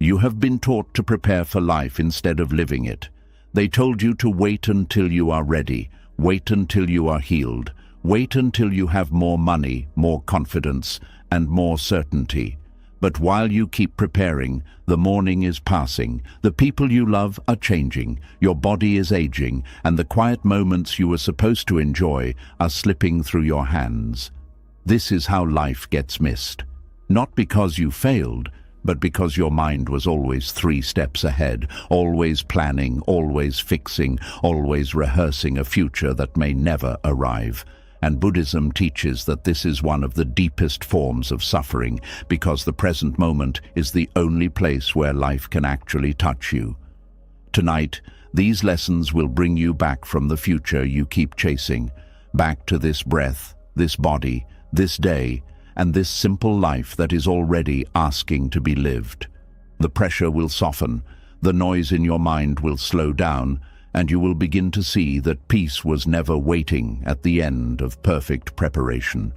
You have been taught to prepare for life instead of living it. They told you to wait until you are ready, wait until you are healed, wait until you have more money, more confidence, and more certainty. But while you keep preparing, the morning is passing, the people you love are changing, your body is aging, and the quiet moments you were supposed to enjoy are slipping through your hands. This is how life gets missed. Not because you failed, but because your mind was always 3 steps ahead, always planning, always fixing, always rehearsing a future that may never arrive. And Buddhism teaches that this is one of the deepest forms of suffering, because the present moment is the only place where life can actually touch you. Tonight, these lessons will bring you back from the future you keep chasing, back to this breath, this body, this day, and this simple life that is already asking to be lived. The pressure will soften, the noise in your mind will slow down, and you will begin to see that peace was never waiting at the end of perfect preparation.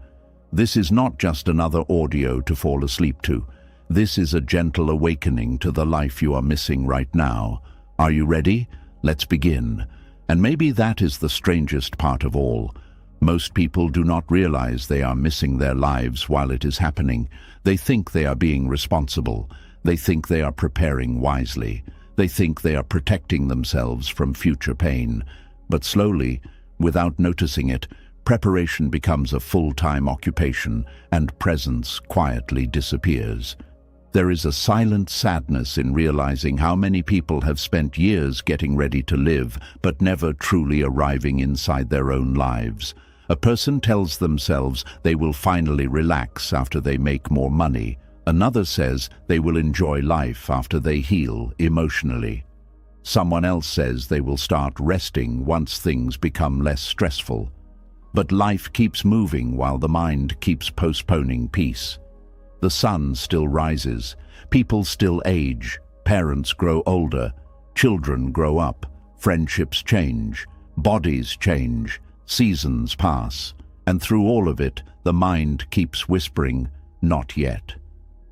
This is not just another audio to fall asleep to. This is a gentle awakening to the life you are missing right now. Are you ready? Let's begin. And maybe that is the strangest part of all. Most people do not realize they are missing their lives while it is happening. They think they are being responsible. They think they are preparing wisely. They think they are protecting themselves from future pain. But slowly, without noticing it, preparation becomes a full-time occupation, and presence quietly disappears. There is a silent sadness in realizing how many people have spent years getting ready to live, but never truly arriving inside their own lives. A person tells themselves they will finally relax after they make more money. Another says they will enjoy life after they heal emotionally. Someone else says they will start resting once things become less stressful. But life keeps moving while the mind keeps postponing peace. The sun still rises, people still age, parents grow older, children grow up, friendships change, bodies change, seasons pass, and through all of it, the mind keeps whispering, "Not yet."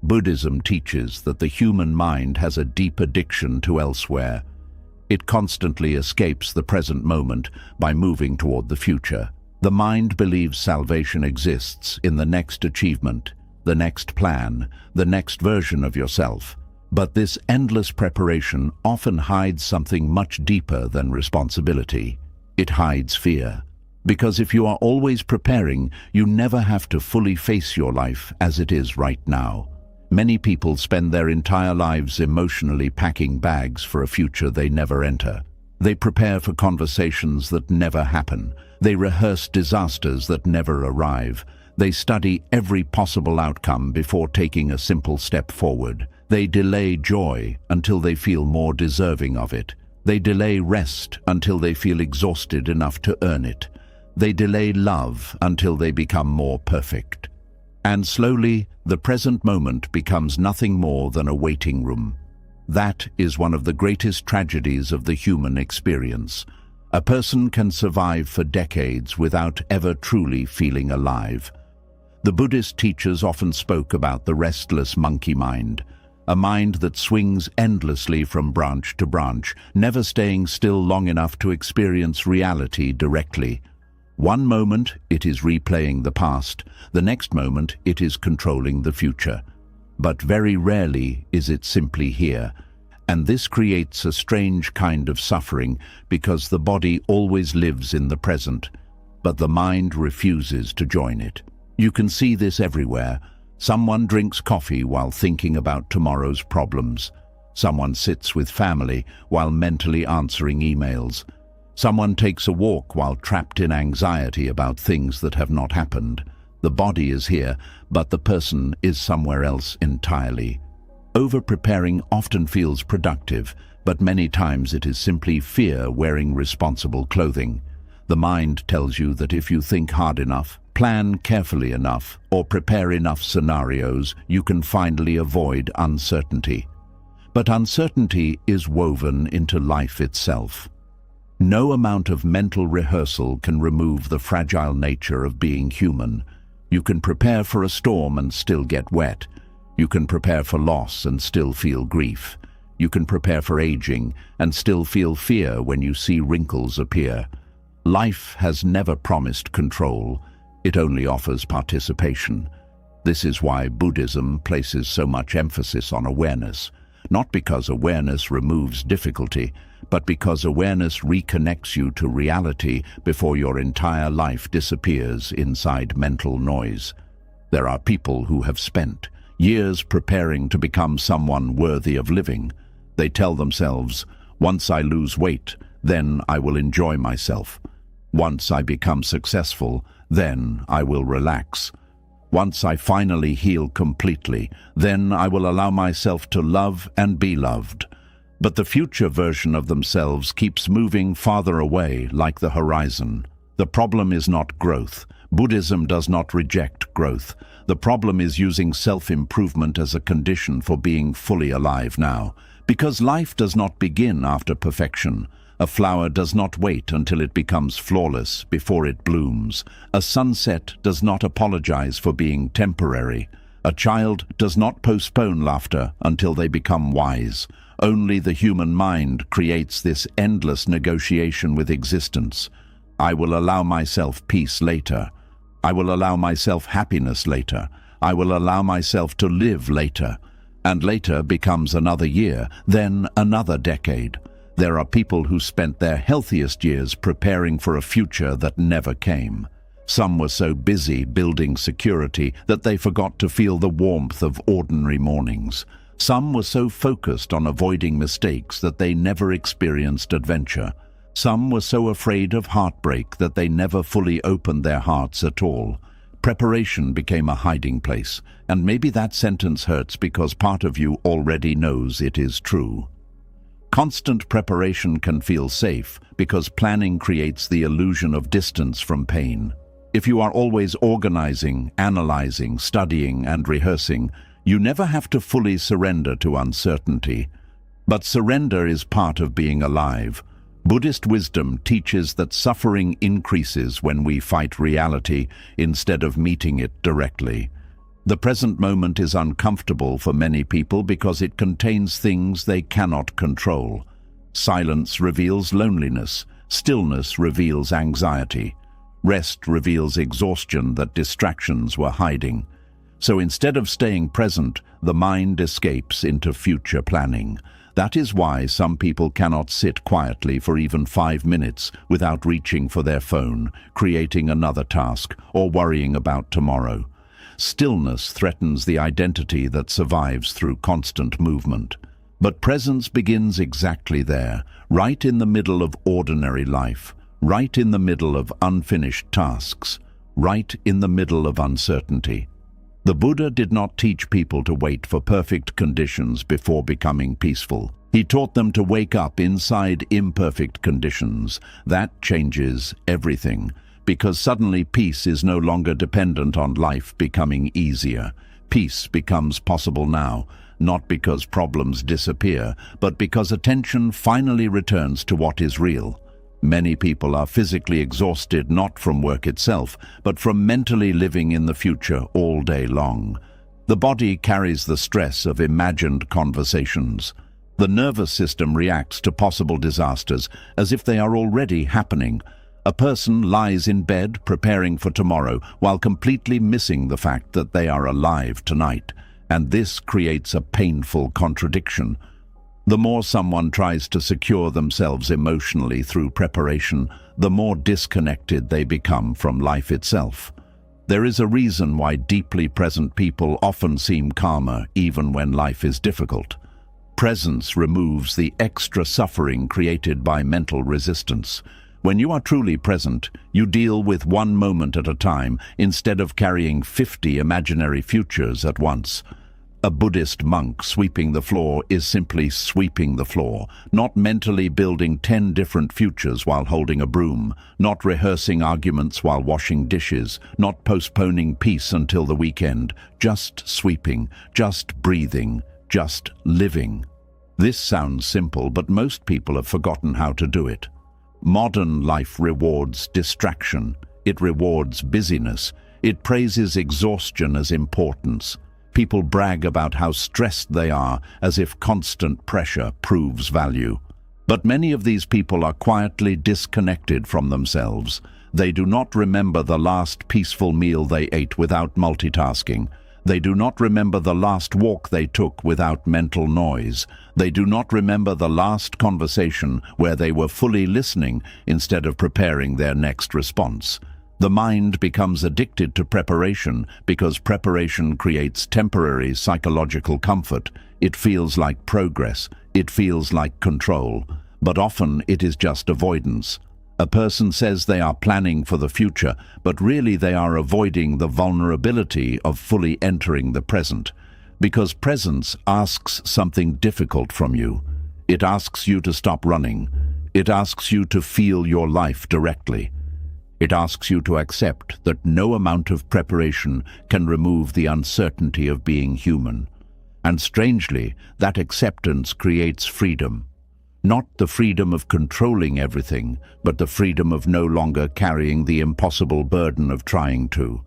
Buddhism teaches that the human mind has a deep addiction to elsewhere. It constantly escapes the present moment by moving toward the future. The mind believes salvation exists in the next achievement, the next plan, the next version of yourself. But this endless preparation often hides something much deeper than responsibility. It hides fear. Because if you are always preparing, you never have to fully face your life as it is right now. Many people spend their entire lives emotionally packing bags for a future they never enter. They prepare for conversations that never happen. They rehearse disasters that never arrive. They study every possible outcome before taking a simple step forward. They delay joy until they feel more deserving of it. They delay rest until they feel exhausted enough to earn it. They delay love until they become more perfect. And slowly, the present moment becomes nothing more than a waiting room. That is one of the greatest tragedies of the human experience. A person can survive for decades without ever truly feeling alive. The Buddhist teachers often spoke about the restless monkey mind, a mind that swings endlessly from branch to branch, never staying still long enough to experience reality directly. One moment it is replaying the past, the next moment it is controlling the future. But very rarely is it simply here. And this creates a strange kind of suffering because the body always lives in the present, but the mind refuses to join it. You can see this everywhere. Someone drinks coffee while thinking about tomorrow's problems. Someone sits with family while mentally answering emails. Someone takes a walk while trapped in anxiety about things that have not happened. The body is here, but the person is somewhere else entirely. Over-preparing often feels productive, but many times it is simply fear wearing responsible clothing. The mind tells you that if you think hard enough, plan carefully enough, or prepare enough scenarios, you can finally avoid uncertainty. But uncertainty is woven into life itself. No amount of mental rehearsal can remove the fragile nature of being human. You can prepare for a storm and still get wet. You can prepare for loss and still feel grief. You can prepare for aging and still feel fear when you see wrinkles appear. Life has never promised control. It only offers participation. This is why Buddhism places so much emphasis on awareness. Not because awareness removes difficulty, but because awareness reconnects you to reality before your entire life disappears inside mental noise. There are people who have spent years preparing to become someone worthy of living. They tell themselves, once I lose weight, then I will enjoy myself. Once I become successful, then I will relax. Once I finally heal completely, then I will allow myself to love and be loved. But the future version of themselves keeps moving farther away, like the horizon. The problem is not growth. Buddhism does not reject growth. The problem is using self-improvement as a condition for being fully alive now. Because life does not begin after perfection. A flower does not wait until it becomes flawless before it blooms. A sunset does not apologize for being temporary. A child does not postpone laughter until they become wise. Only the human mind creates this endless negotiation with existence. I will allow myself peace later. I will allow myself happiness later. I will allow myself to live later. And later becomes another year, then another decade. There are people who spent their healthiest years preparing for a future that never came. Some were so busy building security that they forgot to feel the warmth of ordinary mornings. Some were so focused on avoiding mistakes that they never experienced adventure. Some were so afraid of heartbreak that they never fully opened their hearts at all. Preparation became a hiding place, and maybe that sentence hurts because part of you already knows it is true. Constant preparation can feel safe because planning creates the illusion of distance from pain. If you are always organizing, analyzing, studying, and rehearsing, you never have to fully surrender to uncertainty. But surrender is part of being alive. Buddhist wisdom teaches that suffering increases when we fight reality instead of meeting it directly. The present moment is uncomfortable for many people because it contains things they cannot control. Silence reveals loneliness. Stillness reveals anxiety. Rest reveals exhaustion that distractions were hiding. So instead of staying present, the mind escapes into future planning. That is why some people cannot sit quietly for even 5 minutes without reaching for their phone, creating another task, or worrying about tomorrow. Stillness threatens the identity that survives through constant movement. But presence begins exactly there, right in the middle of ordinary life, right in the middle of unfinished tasks, right in the middle of uncertainty. The Buddha did not teach people to wait for perfect conditions before becoming peaceful. He taught them to wake up inside imperfect conditions. That changes everything. Because suddenly peace is no longer dependent on life becoming easier. Peace becomes possible now, not because problems disappear, but because attention finally returns to what is real. Many people are physically exhausted not from work itself, but from mentally living in the future all day long. The body carries the stress of imagined conversations. The nervous system reacts to possible disasters as if they are already happening. A person lies in bed preparing for tomorrow while completely missing the fact that they are alive tonight, and this creates a painful contradiction. The more someone tries to secure themselves emotionally through preparation, the more disconnected they become from life itself. There is a reason why deeply present people often seem calmer even when life is difficult. Presence removes the extra suffering created by mental resistance. When you are truly present, you deal with one moment at a time instead of carrying 50 imaginary futures at once. A Buddhist monk sweeping the floor is simply sweeping the floor, not mentally building 10 different futures while holding a broom, not rehearsing arguments while washing dishes, not postponing peace until the weekend, just sweeping, just breathing, just living. This sounds simple, but most people have forgotten how to do it. Modern life rewards distraction. It rewards busyness. It praises exhaustion as importance. People brag about how stressed they are, as if constant pressure proves value. But many of these people are quietly disconnected from themselves. They do not remember the last peaceful meal they ate without multitasking. They do not remember the last walk they took without mental noise. They do not remember the last conversation where they were fully listening instead of preparing their next response. The mind becomes addicted to preparation because preparation creates temporary psychological comfort. It feels like progress. It feels like control. But often it is just avoidance. A person says they are planning for the future, but really they are avoiding the vulnerability of fully entering the present. Because presence asks something difficult from you. It asks you to stop running. It asks you to feel your life directly. It asks you to accept that no amount of preparation can remove the uncertainty of being human. And strangely, that acceptance creates freedom. Not the freedom of controlling everything, but the freedom of no longer carrying the impossible burden of trying to.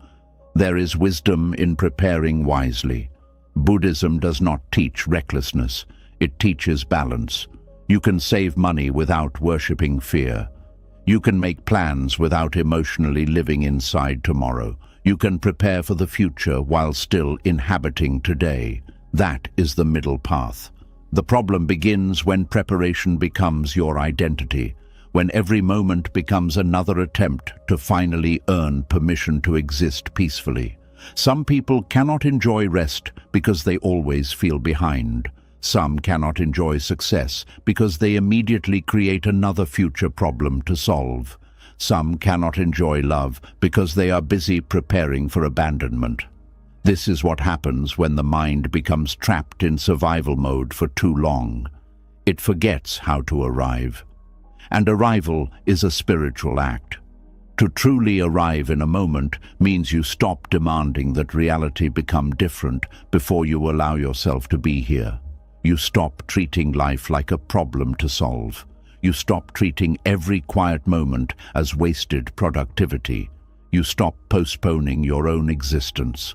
There is wisdom in preparing wisely. Buddhism does not teach recklessness. It teaches balance. You can save money without worshipping fear. You can make plans without emotionally living inside tomorrow. You can prepare for the future while still inhabiting today. That is the middle path. The problem begins when preparation becomes your identity, when every moment becomes another attempt to finally earn permission to exist peacefully. Some people cannot enjoy rest because they always feel behind. Some cannot enjoy success because they immediately create another future problem to solve. Some cannot enjoy love because they are busy preparing for abandonment. This is what happens when the mind becomes trapped in survival mode for too long. It forgets how to arrive. And arrival is a spiritual act. To truly arrive in a moment means you stop demanding that reality become different before you allow yourself to be here. You stop treating life like a problem to solve. You stop treating every quiet moment as wasted productivity. You stop postponing your own existence.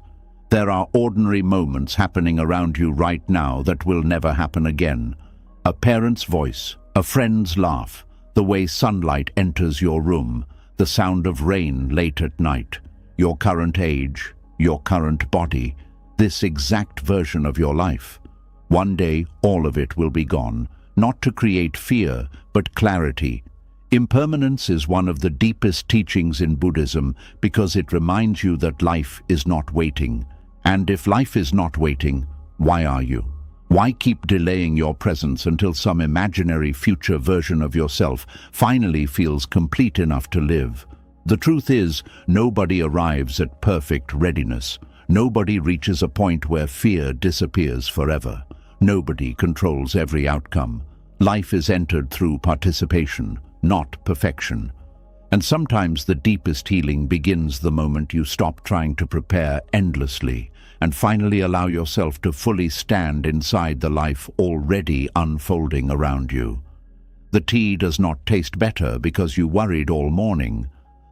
There are ordinary moments happening around you right now that will never happen again. A parent's voice, a friend's laugh, the way sunlight enters your room, the sound of rain late at night, your current age, your current body, this exact version of your life. One day, all of it will be gone, not to create fear, but clarity. Impermanence is one of the deepest teachings in Buddhism because it reminds you that life is not waiting. And if life is not waiting, why are you? Why keep delaying your presence until some imaginary future version of yourself finally feels complete enough to live? The truth is, nobody arrives at perfect readiness. Nobody reaches a point where fear disappears forever. Nobody controls every outcome. Life is entered through participation, not perfection. And sometimes the deepest healing begins the moment you stop trying to prepare endlessly and finally allow yourself to fully stand inside the life already unfolding around you. The tea does not taste better because you worried all morning.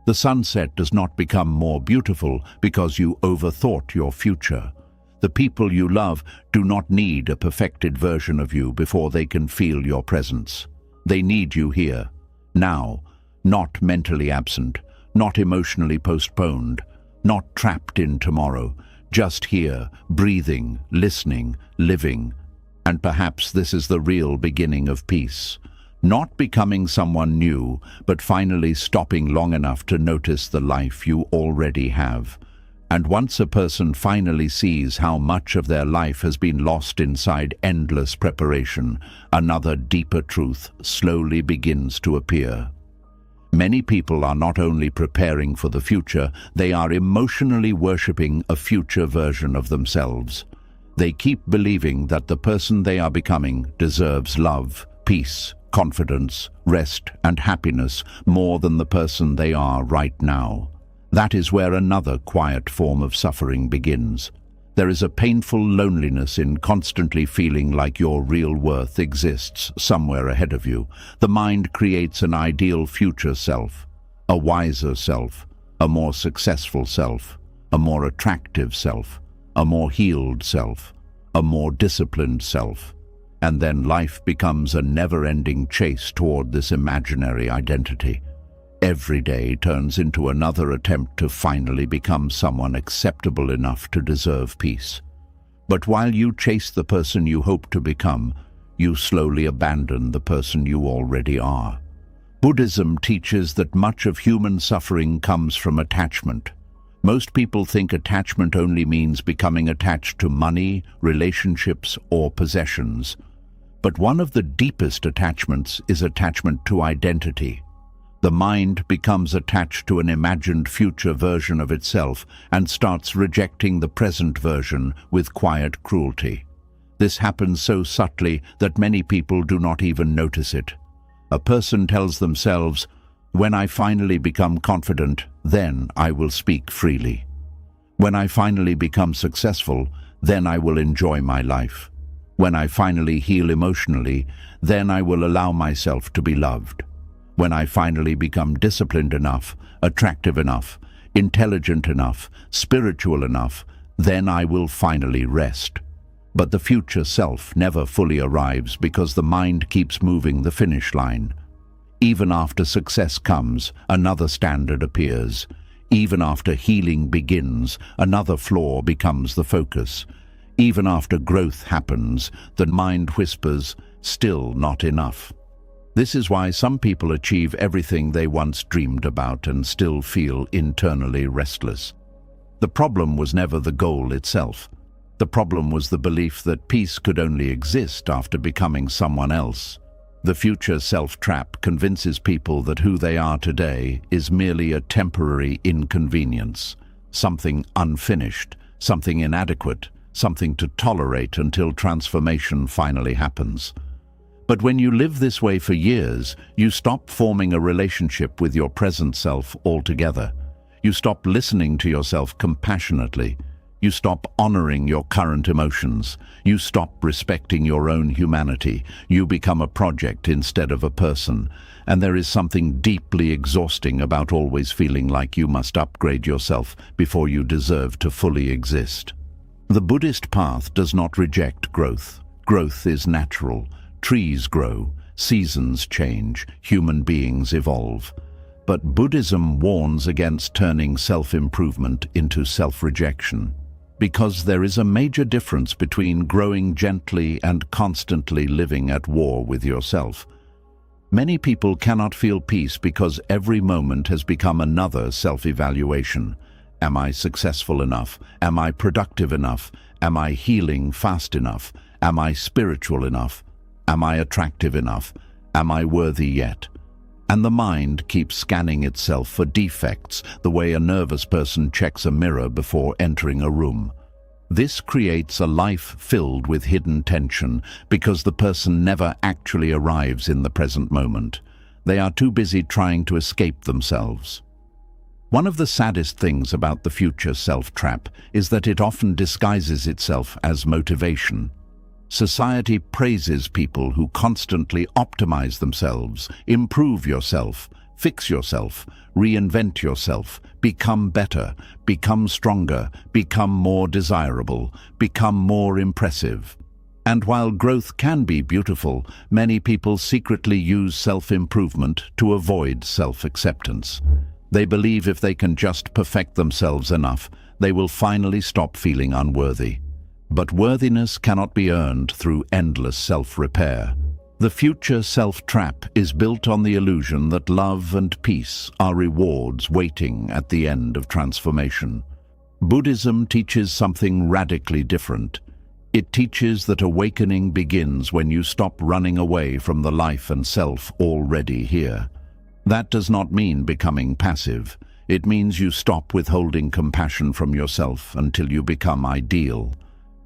The sunset does not become more beautiful because you overthought your future. The people you love do not need a perfected version of you before they can feel your presence. They need you here, now, not mentally absent, not emotionally postponed, not trapped in tomorrow, just here, breathing, listening, living. And perhaps this is the real beginning of peace. Not becoming someone new, but finally stopping long enough to notice the life you already have. And once a person finally sees how much of their life has been lost inside endless preparation, another deeper truth slowly begins to appear. Many people are not only preparing for the future, they are emotionally worshipping a future version of themselves. They keep believing that the person they are becoming deserves love, peace, confidence, rest, and happiness more than the person they are right now. That is where another quiet form of suffering begins. There is a painful loneliness in constantly feeling like your real worth exists somewhere ahead of you. The mind creates an ideal future self, a wiser self, a more successful self, a more attractive self, a more healed self, a more disciplined self, and then life becomes a never-ending chase toward this imaginary identity. Every day turns into another attempt to finally become someone acceptable enough to deserve peace. But while you chase the person you hope to become, you slowly abandon the person you already are. Buddhism teaches that much of human suffering comes from attachment. Most people think attachment only means becoming attached to money, relationships, or possessions. But one of the deepest attachments is attachment to identity. The mind becomes attached to an imagined future version of itself and starts rejecting the present version with quiet cruelty. This happens so subtly that many people do not even notice it. A person tells themselves, "When I finally become confident, then I will speak freely. When I finally become successful, then I will enjoy my life. When I finally heal emotionally, then I will allow myself to be loved. When I finally become disciplined enough, attractive enough, intelligent enough, spiritual enough, then I will finally rest." But the future self never fully arrives because the mind keeps moving the finish line. Even after success comes, another standard appears. Even after healing begins, another flaw becomes the focus. Even after growth happens, the mind whispers, "Still not enough." This is why some people achieve everything they once dreamed about and still feel internally restless. The problem was never the goal itself. The problem was the belief that peace could only exist after becoming someone else. The future self-trap convinces people that who they are today is merely a temporary inconvenience, something unfinished, something inadequate, something to tolerate until transformation finally happens. But when you live this way for years, you stop forming a relationship with your present self altogether. You stop listening to yourself compassionately. You stop honoring your current emotions. You stop respecting your own humanity. You become a project instead of a person. And there is something deeply exhausting about always feeling like you must upgrade yourself before you deserve to fully exist. The Buddhist path does not reject growth. Growth is natural. Trees grow, seasons change, human beings evolve. But Buddhism warns against turning self-improvement into self-rejection, because there is a major difference between growing gently and constantly living at war with yourself. Many people cannot feel peace because every moment has become another self-evaluation. Am I successful enough? Am I productive enough? Am I healing fast enough? Am I spiritual enough? Am I attractive enough? Am I worthy yet? And the mind keeps scanning itself for defects, the way a nervous person checks a mirror before entering a room. This creates a life filled with hidden tension because the person never actually arrives in the present moment. They are too busy trying to escape themselves. One of the saddest things about the future self-trap is that it often disguises itself as motivation. Society praises people who constantly optimize themselves, improve yourself, fix yourself, reinvent yourself, become better, become stronger, become more desirable, become more impressive. And while growth can be beautiful, many people secretly use self-improvement to avoid self-acceptance. They believe if they can just perfect themselves enough, they will finally stop feeling unworthy. But worthiness cannot be earned through endless self-repair. The future self-trap is built on the illusion that love and peace are rewards waiting at the end of transformation. Buddhism teaches something radically different. It teaches that awakening begins when you stop running away from the life and self already here. That does not mean becoming passive. It means you stop withholding compassion from yourself until you become ideal.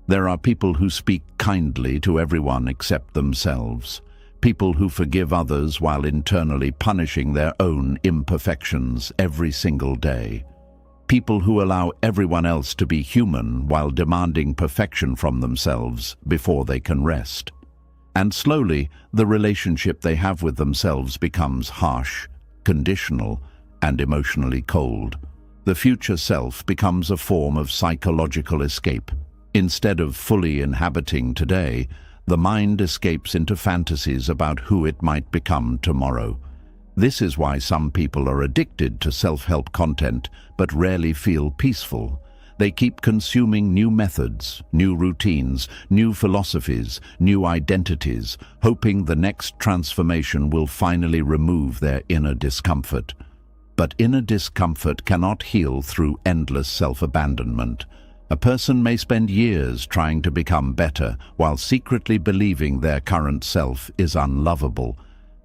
There are people who speak kindly to everyone except themselves. People who forgive others while internally punishing their own imperfections every single day. People who allow everyone else to be human while demanding perfection from themselves before they can rest. And slowly, the relationship they have with themselves becomes harsh, conditional, and emotionally cold. The future self becomes a form of psychological escape, Instead of fully inhabiting today, the mind escapes into fantasies about who it might become tomorrow. This is why some people are addicted to self-help content but rarely feel peaceful. They keep consuming new methods, new routines, new philosophies, new identities, hoping the next transformation will finally remove their inner discomfort. But inner discomfort cannot heal through endless self-abandonment. A person may spend years trying to become better while secretly believing their current self is unlovable.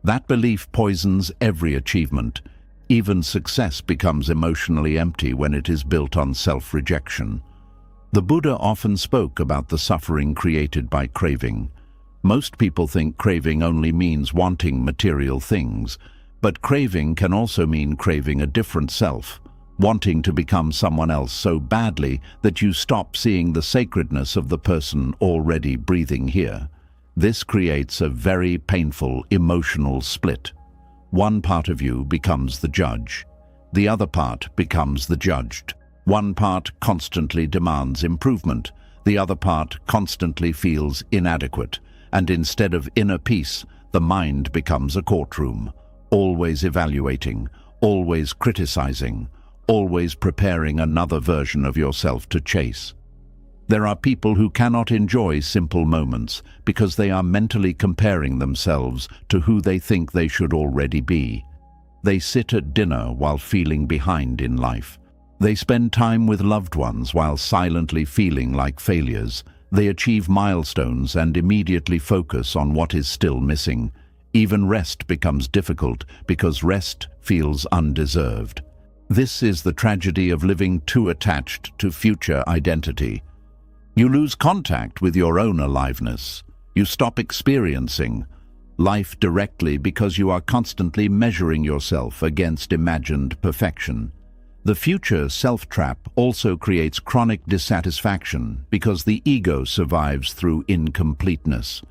That belief poisons every achievement. Even success becomes emotionally empty when it is built on self-rejection. The Buddha often spoke about the suffering created by craving. Most people think craving only means wanting material things, but craving can also mean craving a different self, wanting to become someone else so badly that you stop seeing the sacredness of the person already breathing here. This creates a very painful emotional split. One part of you becomes the judge. The other part becomes the judged. One part constantly demands improvement. The other part constantly feels inadequate. And instead of inner peace, the mind becomes a courtroom, always evaluating, always criticizing, always preparing another version of yourself to chase. There are people who cannot enjoy simple moments because they are mentally comparing themselves to who they think they should already be. They sit at dinner while feeling behind in life. They spend time with loved ones while silently feeling like failures. They achieve milestones and immediately focus on what is still missing. Even rest becomes difficult because rest feels undeserved. This is the tragedy of living too attached to future identity. You lose contact with your own aliveness. You stop experiencing life directly because you are constantly measuring yourself against imagined perfection. The future self-trap also creates chronic dissatisfaction because the ego survives through incompleteness.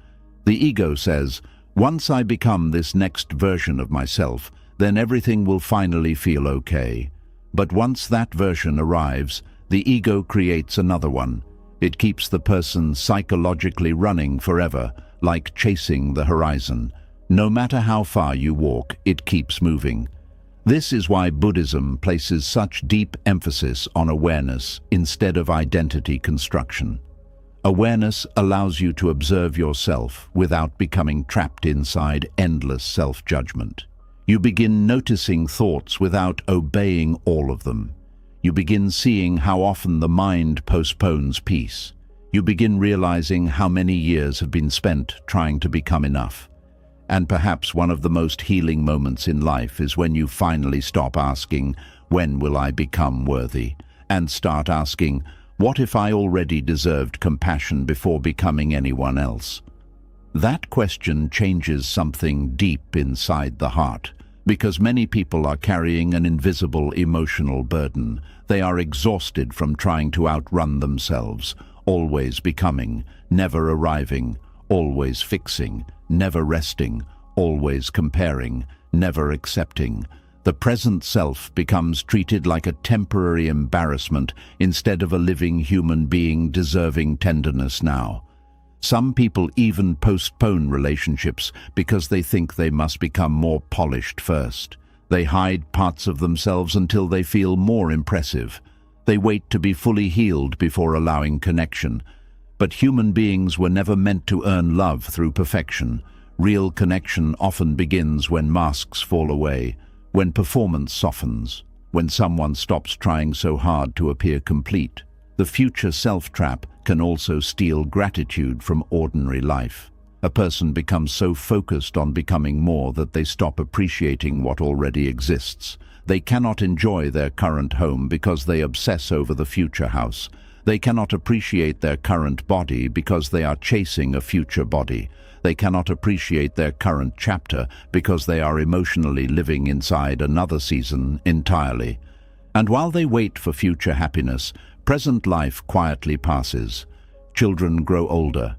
The ego says, once I become this next version of myself, then everything will finally feel okay. But once that version arrives, the ego creates another one. It keeps the person psychologically running forever, like chasing the horizon. No matter how far you walk, it keeps moving. This is why Buddhism places such deep emphasis on awareness instead of identity construction. Awareness allows you to observe yourself without becoming trapped inside endless self-judgment. You begin noticing thoughts without obeying all of them. You begin seeing how often the mind postpones peace. You begin realizing how many years have been spent trying to become enough. And perhaps one of the most healing moments in life is when you finally stop asking, when will I become worthy? And start asking, what if I already deserved compassion before becoming anyone else? That question changes something deep inside the heart. Because many people are carrying an invisible emotional burden. They are exhausted from trying to outrun themselves, always becoming, never arriving, always fixing, never resting, always comparing, never accepting. The present self becomes treated like a temporary embarrassment instead of a living human being deserving tenderness now. Some people even postpone relationships because they think they must become more polished first. They hide parts of themselves until they feel more impressive. They wait to be fully healed before allowing connection. But human beings were never meant to earn love through perfection. Real connection often begins when masks fall away, when performance softens, when someone stops trying so hard to appear complete. The future self-trap can also steal gratitude from ordinary life. A person becomes so focused on becoming more that they stop appreciating what already exists. They cannot enjoy their current home because they obsess over the future house. They cannot appreciate their current body because they are chasing a future body. They cannot appreciate their current chapter because they are emotionally living inside another season entirely. And while they wait for future happiness, present life quietly passes. Children grow older.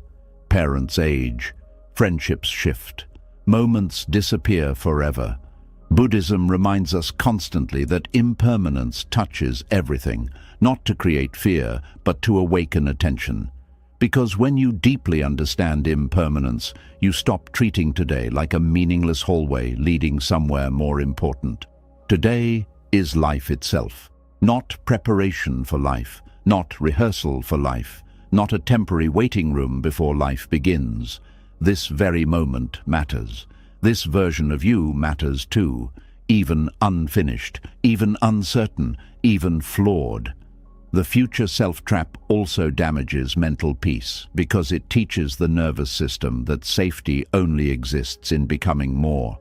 Parents age. Friendships shift. Moments disappear forever. Buddhism reminds us constantly that impermanence touches everything, not to create fear, but to awaken attention. Because when you deeply understand impermanence, you stop treating today like a meaningless hallway leading somewhere more important. Today is life itself, not preparation for life, not rehearsal for life, not a temporary waiting room before life begins. This very moment matters. This version of you matters too, even unfinished, even uncertain, even flawed. The future self-trap also damages mental peace because it teaches the nervous system that safety only exists in becoming more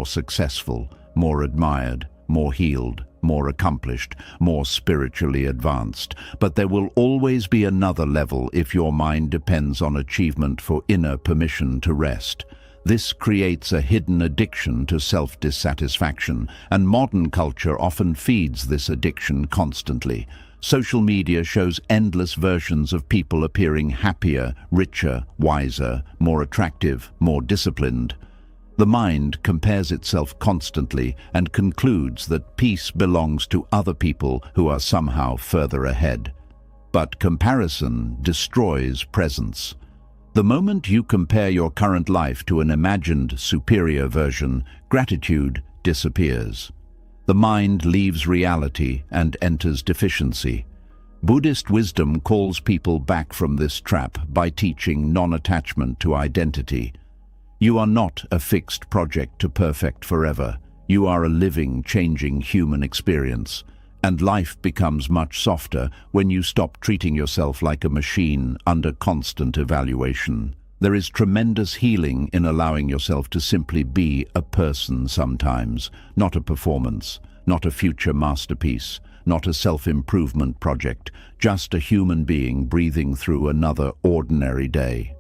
successful, more admired, more healed, more accomplished, more spiritually advanced. But there will always be another level if your mind depends on achievement for inner permission to rest. This creates a hidden addiction to self-dissatisfaction, and modern culture often feeds this addiction constantly. Social media shows endless versions of people appearing happier, richer, wiser, more attractive, more disciplined. The mind compares itself constantly and concludes that peace belongs to other people who are somehow further ahead. But comparison destroys presence. The moment you compare your current life to an imagined superior version, gratitude disappears. The mind leaves reality and enters deficiency. Buddhist wisdom calls people back from this trap by teaching non-attachment to identity. You are not a fixed project to perfect forever. You are a living, changing human experience. And life becomes much softer when you stop treating yourself like a machine under constant evaluation. There is tremendous healing in allowing yourself to simply be a person sometimes, not a performance, not a future masterpiece, not a self-improvement project, just a human being breathing through another ordinary day.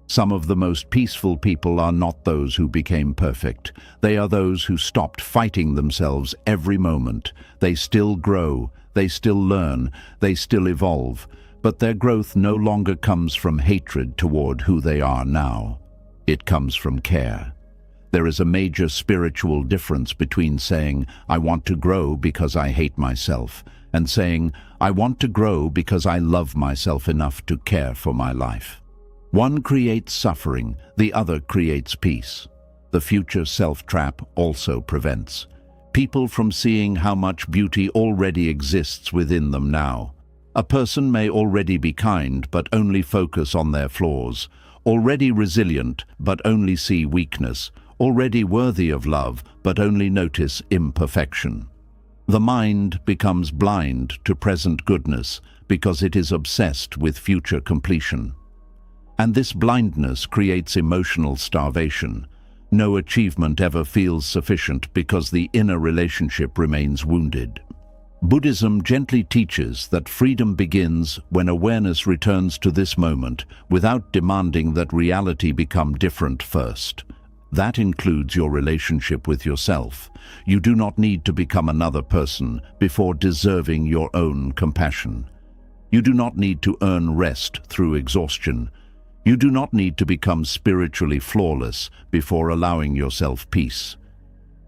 Some of the most peaceful people are not those who became perfect. They are those who stopped fighting themselves every moment. They still grow, they still learn, they still evolve, but their growth no longer comes from hatred toward who they are now. It comes from care. There is a major spiritual difference between saying, "I want to grow because I hate myself," and saying, "I want to grow because I love myself enough to care for my life." One creates suffering, the other creates peace. The future self-trap also prevents people from seeing how much beauty already exists within them now. A person may already be kind, but only focus on their flaws, already resilient, but only see weakness, already worthy of love, but only notice imperfection. The mind becomes blind to present goodness because it is obsessed with future completion. And this blindness creates emotional starvation. No achievement ever feels sufficient because the inner relationship remains wounded. Buddhism gently teaches that freedom begins when awareness returns to this moment without demanding that reality become different first. That includes your relationship with yourself. You do not need to become another person before deserving your own compassion. You do not need to earn rest through exhaustion. You do not need to become spiritually flawless before allowing yourself peace.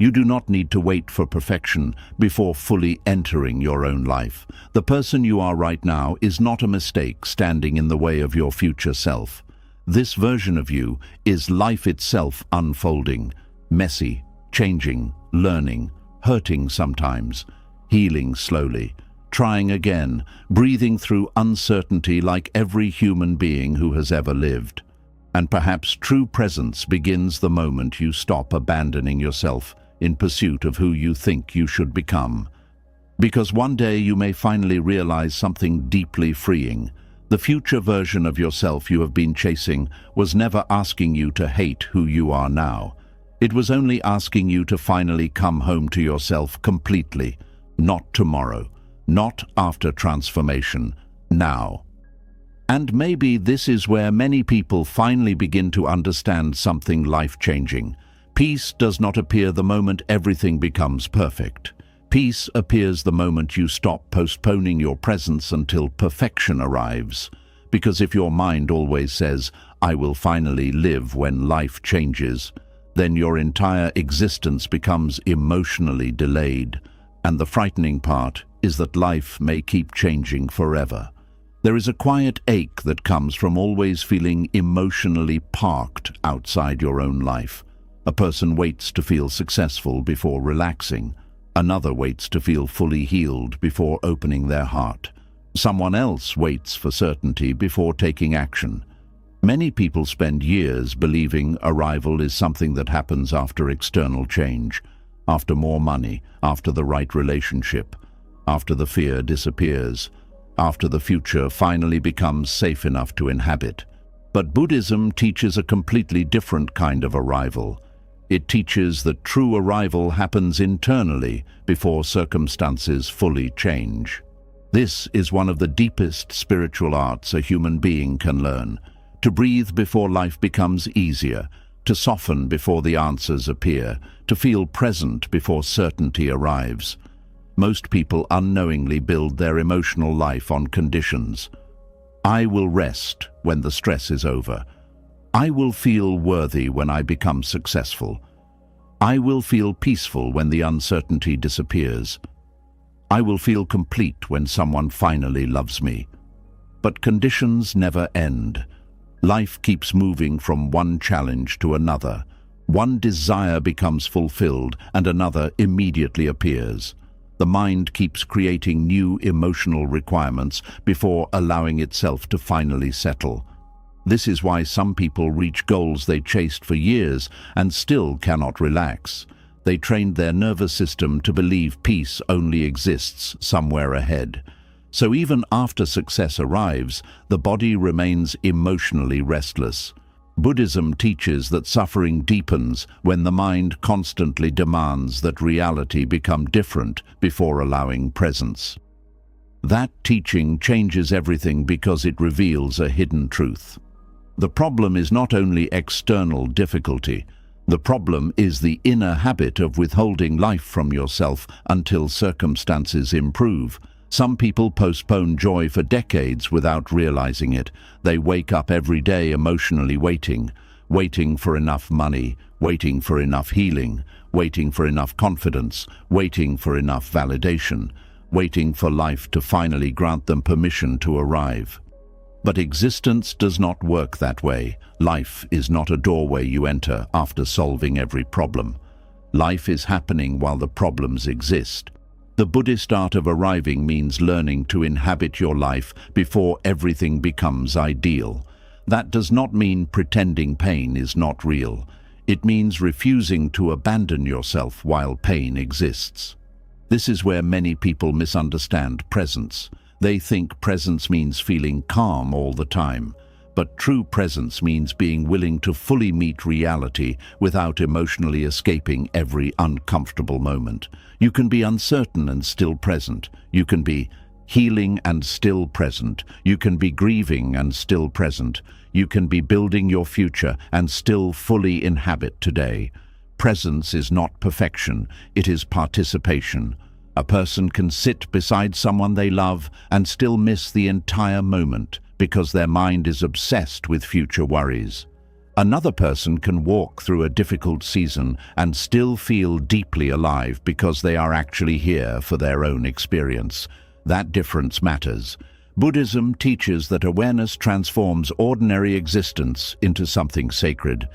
You do not need to wait for perfection before fully entering your own life. The person you are right now is not a mistake standing in the way of your future self. This version of you is life itself unfolding, messy, changing, learning, hurting sometimes, healing slowly, trying again, breathing through uncertainty like every human being who has ever lived. And perhaps true presence begins the moment you stop abandoning yourself in pursuit of who you think you should become. Because one day you may finally realize something deeply freeing. The future version of yourself you have been chasing was never asking you to hate who you are now. It was only asking you to finally come home to yourself completely, not tomorrow, not after transformation, now. And maybe this is where many people finally begin to understand something life-changing. Peace does not appear the moment everything becomes perfect. Peace appears the moment you stop postponing your presence until perfection arrives. Because if your mind always says, "I will finally live when life changes," then your entire existence becomes emotionally delayed. And the frightening part is that life may keep changing forever. There is a quiet ache that comes from always feeling emotionally parked outside your own life. A person waits to feel successful before relaxing. Another waits to feel fully healed before opening their heart. Someone else waits for certainty before taking action. Many people spend years believing arrival is something that happens after external change, after more money, after the right relationship, after the fear disappears, after the future finally becomes safe enough to inhabit. But Buddhism teaches a completely different kind of arrival. It teaches that true arrival happens internally before circumstances fully change. This is one of the deepest spiritual arts a human being can learn. To breathe before life becomes easier, to soften before the answers appear, to feel present before certainty arrives. Most people unknowingly build their emotional life on conditions. I will rest when the stress is over. I will feel worthy when I become successful. I will feel peaceful when the uncertainty disappears. I will feel complete when someone finally loves me. But conditions never end. Life keeps moving from one challenge to another. One desire becomes fulfilled and another immediately appears. The mind keeps creating new emotional requirements before allowing itself to finally settle. This is why some people reach goals they chased for years and still cannot relax. They trained their nervous system to believe peace only exists somewhere ahead. So even after success arrives, the body remains emotionally restless. Buddhism teaches that suffering deepens when the mind constantly demands that reality become different before allowing presence. That teaching changes everything because it reveals a hidden truth. The problem is not only external difficulty. The problem is the inner habit of withholding life from yourself until circumstances improve. Some people postpone joy for decades without realizing it. They wake up every day emotionally waiting for enough money, waiting for enough healing, waiting for enough confidence, waiting for enough validation, waiting for life to finally grant them permission to arrive. But existence does not work that way. Life is not a doorway you enter after solving every problem. Life is happening while the problems exist. The Buddhist art of arriving means learning to inhabit your life before everything becomes ideal. That does not mean pretending pain is not real. It means refusing to abandon yourself while pain exists. This is where many people misunderstand presence. They think presence means feeling calm all the time. But true presence means being willing to fully meet reality without emotionally escaping every uncomfortable moment. You can be uncertain and still present. You can be healing and still present. You can be grieving and still present. You can be building your future and still fully inhabit today. Presence is not perfection, it is participation. A person can sit beside someone they love and still miss the entire moment because their mind is obsessed with future worries. Another person can walk through a difficult season and still feel deeply alive because they are actually here for their own experience. That difference matters. Buddhism teaches that awareness transforms ordinary existence into something sacred.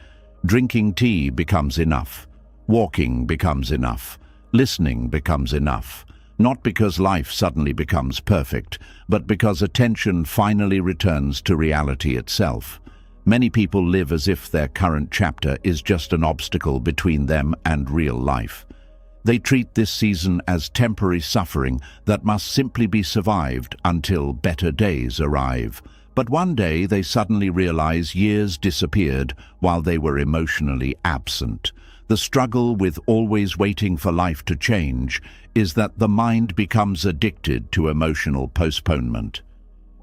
Drinking tea becomes enough. Walking becomes enough. Listening becomes enough. Not because life suddenly becomes perfect, but because attention finally returns to reality itself. Many people live as if their current chapter is just an obstacle between them and real life. They treat this season as temporary suffering that must simply be survived until better days arrive. But one day they suddenly realize years disappeared while they were emotionally absent. The struggle with always waiting for life to change is that the mind becomes addicted to emotional postponement.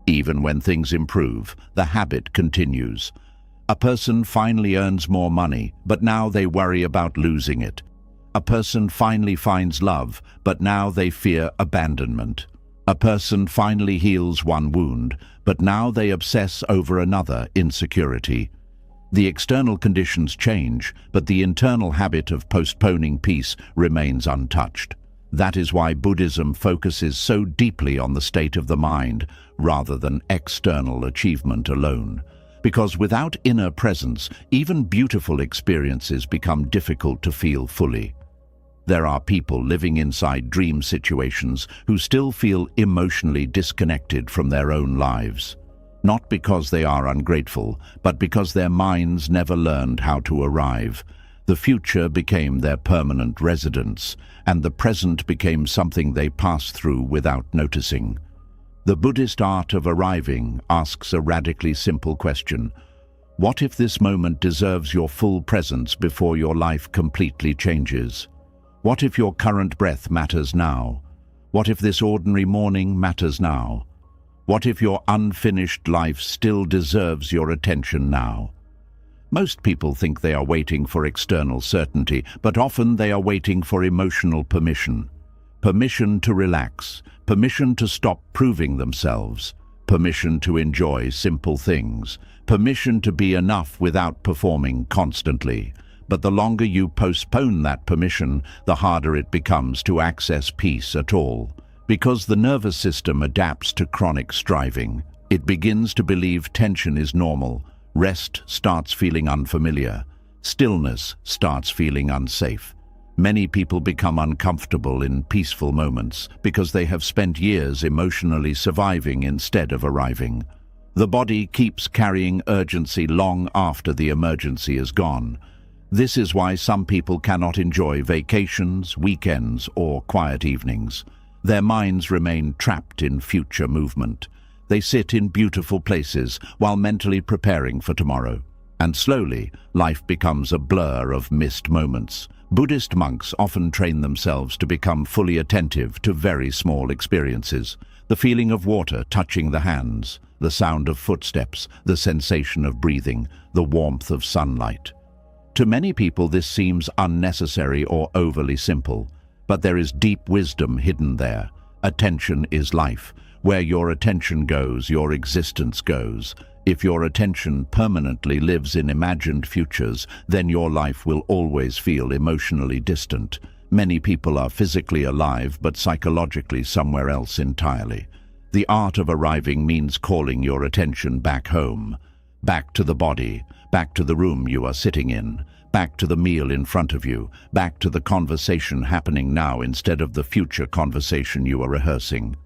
Even when things improve, the habit continues. A person finally earns more money, but now they worry about losing it. A person finally finds love, but now they fear abandonment. A person finally heals one wound, but now they obsess over another insecurity. The external conditions change, but the internal habit of postponing peace remains untouched. That is why Buddhism focuses so deeply on the state of the mind rather than external achievement alone. Because without inner presence, even beautiful experiences become difficult to feel fully. There are people living inside dream situations who still feel emotionally disconnected from their own lives. Not because they are ungrateful, but because their minds never learned how to arrive. The future became their permanent residence, and the present became something they pass through without noticing. The Buddhist art of arriving asks a radically simple question. What if this moment deserves your full presence before your life completely changes? What if your current breath matters now? What if this ordinary morning matters now? What if your unfinished life still deserves your attention now? Most people think they are waiting for external certainty, but often they are waiting for emotional permission. Permission to relax, permission to stop proving themselves, permission to enjoy simple things, permission to be enough without performing constantly. But the longer you postpone that permission, the harder it becomes to access peace at all. Because the nervous system adapts to chronic striving, it begins to believe tension is normal, rest starts feeling unfamiliar, stillness starts feeling unsafe. Many people become uncomfortable in peaceful moments because they have spent years emotionally surviving instead of arriving. The body keeps carrying urgency long after the emergency is gone. This is why some people cannot enjoy vacations, weekends, or quiet evenings. Their minds remain trapped in future movement. They sit in beautiful places while mentally preparing for tomorrow. And slowly, life becomes a blur of missed moments. Buddhist monks often train themselves to become fully attentive to very small experiences. The feeling of water touching the hands, the sound of footsteps, the sensation of breathing, the warmth of sunlight. To many people this seems unnecessary or overly simple, but there is deep wisdom hidden there. Attention is life. Where your attention goes, your existence goes. If your attention permanently lives in imagined futures, then your life will always feel emotionally distant. Many people are physically alive, but psychologically somewhere else entirely. The art of arriving means calling your attention back home, back to the body, back to the room you are sitting in, back to the meal in front of you, back to the conversation happening now instead of the future conversation you are rehearsing,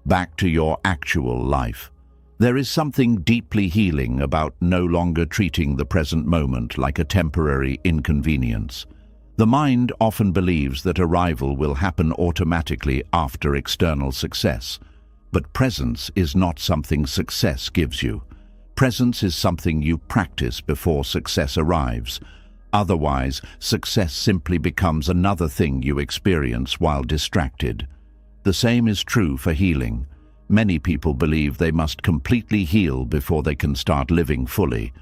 back to your actual life. There is something deeply healing about no longer treating the present moment like a temporary inconvenience. The mind often believes that arrival will happen automatically after external success, but presence is not something success gives you. Presence is something you practice before success arrives. Otherwise, success simply becomes another thing you experience while distracted. The same is true for healing. Many people believe they must completely heal before they can start living fully.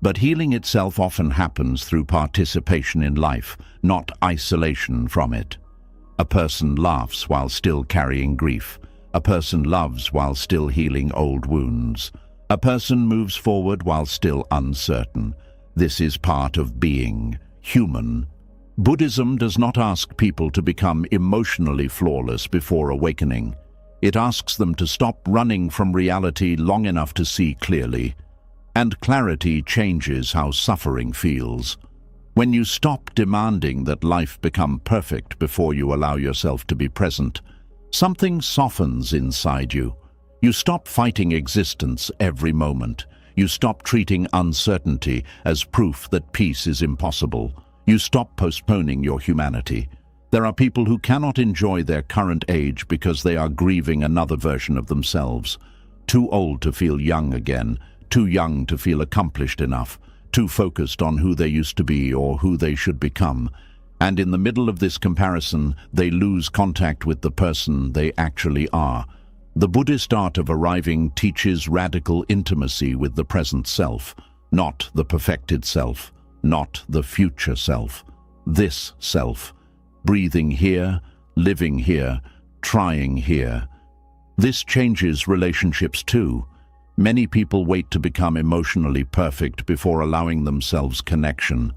But healing itself often happens through participation in life, not isolation from it. A person laughs while still carrying grief. A person loves while still healing old wounds. A person moves forward while still uncertain. This is part of being human. Buddhism does not ask people to become emotionally flawless before awakening. It asks them to stop running from reality long enough to see clearly. And clarity changes how suffering feels. When you stop demanding that life become perfect before you allow yourself to be present, something softens inside you. You stop fighting existence every moment. You stop treating uncertainty as proof that peace is impossible. You stop postponing your humanity. There are people who cannot enjoy their current age because they are grieving another version of themselves. Too old to feel young again, too young to feel accomplished enough, too focused on who they used to be or who they should become. And in the middle of this comparison, they lose contact with the person they actually are. The Buddhist art of arriving teaches radical intimacy with the present self, not the perfected self, not the future self. This self, breathing here, living here, trying here. This changes relationships too. Many people wait to become emotionally perfect before allowing themselves connection.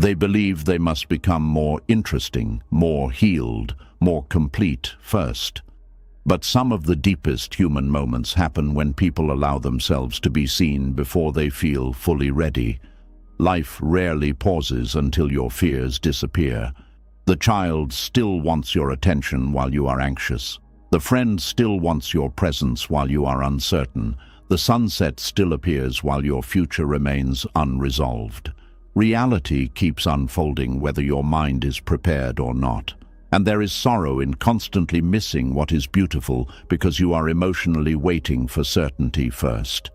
They believe they must become more interesting, more healed, more complete first. But some of the deepest human moments happen when people allow themselves to be seen before they feel fully ready. Life rarely pauses until your fears disappear. The child still wants your attention while you are anxious. The friend still wants your presence while you are uncertain. The sunset still appears while your future remains unresolved. Reality keeps unfolding whether your mind is prepared or not. And there is sorrow in constantly missing what is beautiful because you are emotionally waiting for certainty first.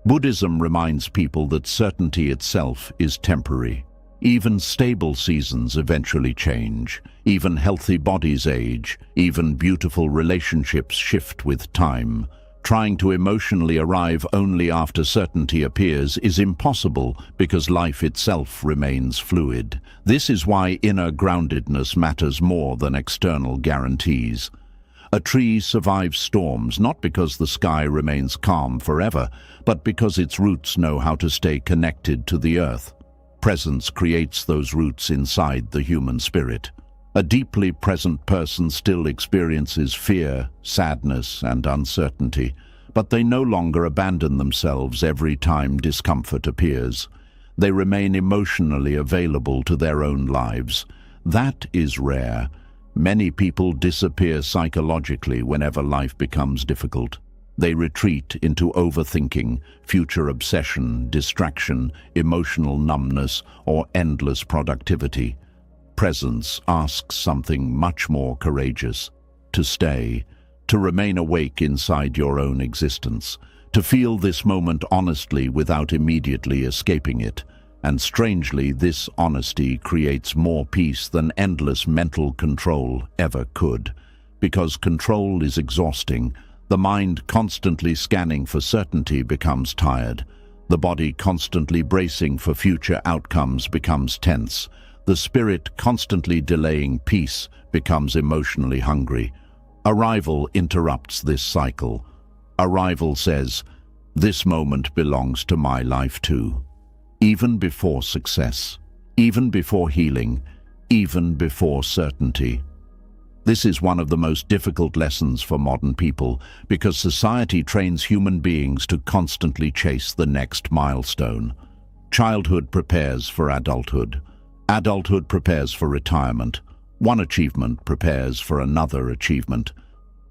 Buddhism reminds people that certainty itself is temporary. Even stable seasons eventually change. Even healthy bodies age. Even beautiful relationships shift with time. Trying to emotionally arrive only after certainty appears is impossible because life itself remains fluid. This is why inner groundedness matters more than external guarantees. A tree survives storms not because the sky remains calm forever, but because its roots know how to stay connected to the earth. Presence creates those roots inside the human spirit. A deeply present person still experiences fear, sadness, and uncertainty, but they no longer abandon themselves every time discomfort appears. They remain emotionally available to their own lives. That is rare. Many people disappear psychologically whenever life becomes difficult. They retreat into overthinking, future obsession, distraction, emotional numbness, or endless productivity. Presence asks something much more courageous: to stay, to remain awake inside your own existence, to feel this moment honestly without immediately escaping it. And strangely, this honesty creates more peace than endless mental control ever could. Because control is exhausting, the mind constantly scanning for certainty becomes tired. The body constantly bracing for future outcomes becomes tense. The spirit constantly delaying peace becomes emotionally hungry. Arrival interrupts this cycle. Arrival says, "This moment belongs to my life too." Even before success, even before healing, even before certainty. This is one of the most difficult lessons for modern people because society trains human beings to constantly chase the next milestone. Childhood prepares for adulthood. Adulthood prepares for retirement. One achievement prepares for another achievement.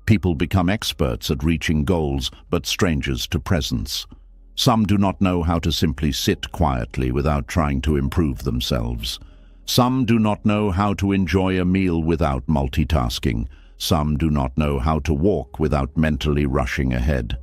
People become experts at reaching goals, but strangers to presence. Some do not know how to simply sit quietly without trying to improve themselves. Some do not know how to enjoy a meal without multitasking. Some do not know how to walk without mentally rushing ahead.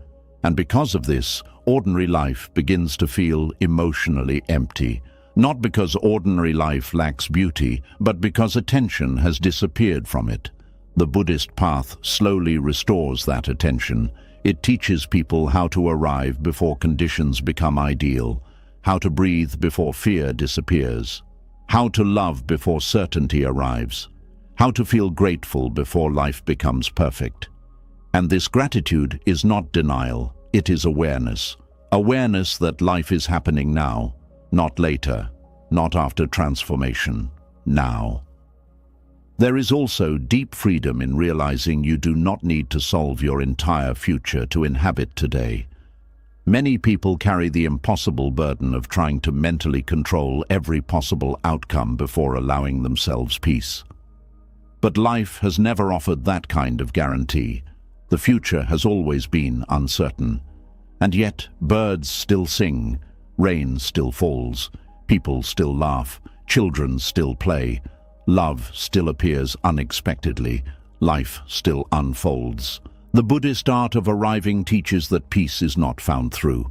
And because of this, ordinary life begins to feel emotionally empty. Not because ordinary life lacks beauty, but because attention has disappeared from it. The Buddhist path slowly restores that attention. It teaches people how to arrive before conditions become ideal, how to breathe before fear disappears, how to love before certainty arrives, how to feel grateful before life becomes perfect. And this gratitude is not denial, it is awareness. Awareness that life is happening now, not later, not after transformation, now. There is also deep freedom in realizing you do not need to solve your entire future to inhabit today. Many people carry the impossible burden of trying to mentally control every possible outcome before allowing themselves peace. But life has never offered that kind of guarantee. The future has always been uncertain. And yet, birds still sing, rain still falls, people still laugh, children still play, love still appears unexpectedly, life still unfolds. The Buddhist art of arriving teaches that peace is not found through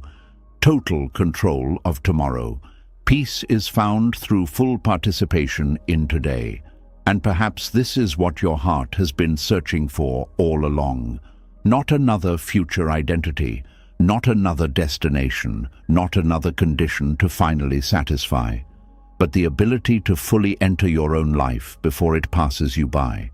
total control of tomorrow. Peace is found through full participation in today. And perhaps this is what your heart has been searching for all along. Not another future identity, not another destination, not another condition to finally satisfy, but the ability to fully enter your own life before it passes you by.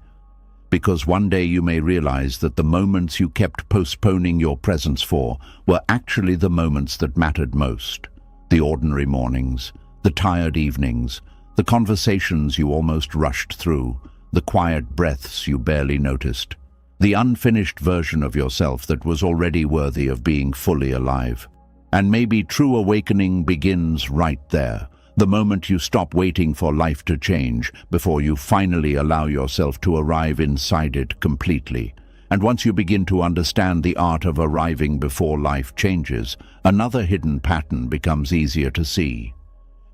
Because one day you may realize that the moments you kept postponing your presence for were actually the moments that mattered most. The ordinary mornings, the tired evenings, The conversations you almost rushed through, the quiet breaths you barely noticed, the unfinished version of yourself that was already worthy of being fully alive. And maybe true awakening begins right there, the moment you stop waiting for life to change before you finally allow yourself to arrive inside it completely. And once you begin to understand the art of arriving before life changes, another hidden pattern becomes easier to see.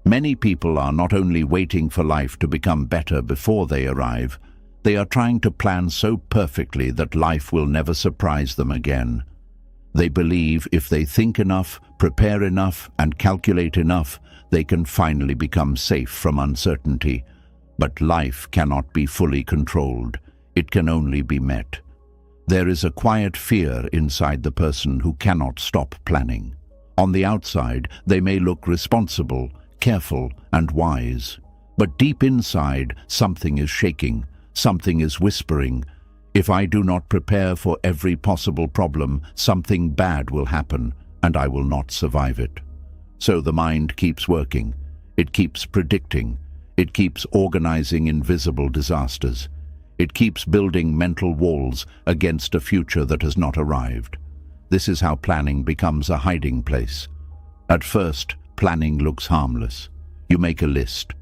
Many people are not only waiting for life to become better before they arrive, they are trying to plan so perfectly that life will never surprise them again. They believe if they think enough, prepare enough, and calculate enough, they can finally become safe from uncertainty. But life cannot be fully controlled. It can only be met. There is a quiet fear inside the person who cannot stop planning. On the outside, they may look responsible, careful, and wise. But deep inside, something is shaking, something is whispering, "If I do not prepare for every possible problem, something bad will happen, and I will not survive it." So the mind keeps working. It keeps predicting. It keeps organizing invisible disasters. It keeps building mental walls against a future that has not arrived. This is how planning becomes a hiding place. At first, planning looks harmless. You make a list.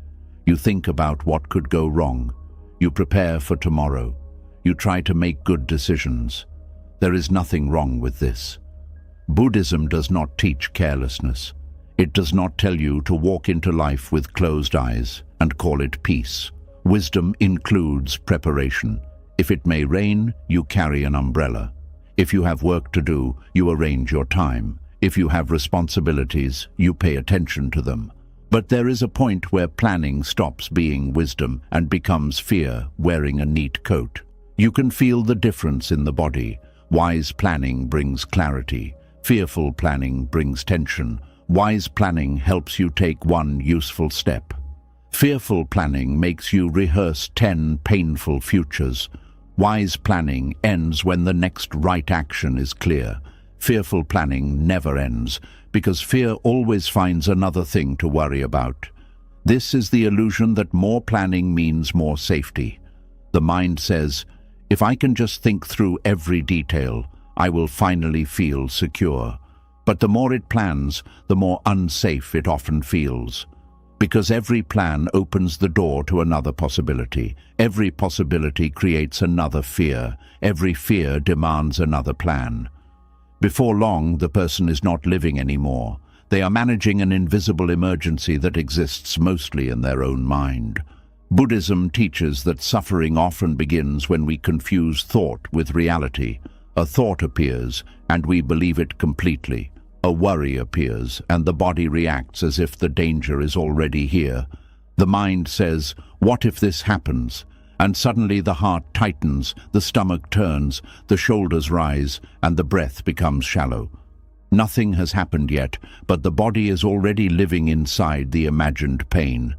You think about what could go wrong. You prepare for tomorrow. You try to make good decisions. There is nothing wrong with this. Buddhism does not teach carelessness. It does not tell you to walk into life with closed eyes and call it peace. Wisdom includes preparation. If it may rain, you carry an umbrella. If you have work to do, you arrange your time. If you have responsibilities, you pay attention to them. But there is a point where planning stops being wisdom and becomes fear wearing a neat coat. You can feel the difference in the body. Wise planning brings clarity. Fearful planning brings tension. Wise planning helps you take one useful step. Fearful planning makes you rehearse 10 painful futures. Wise planning ends when the next right action is clear. Fearful planning never ends, because fear always finds another thing to worry about. This is the illusion that more planning means more safety. The mind says, if I can just think through every detail, I will finally feel secure. But the more it plans, the more unsafe it often feels. Because every plan opens the door to another possibility. Every possibility creates another fear. Every fear demands another plan. Before long, the person is not living anymore. They are managing an invisible emergency that exists mostly in their own mind. Buddhism teaches that suffering often begins when we confuse thought with reality. A thought appears, and we believe it completely. A worry appears, and the body reacts as if the danger is already here. The mind says, "What if this happens?" And suddenly the heart tightens, the stomach turns, the shoulders rise, and the breath becomes shallow. Nothing has happened yet, but the body is already living inside the imagined pain.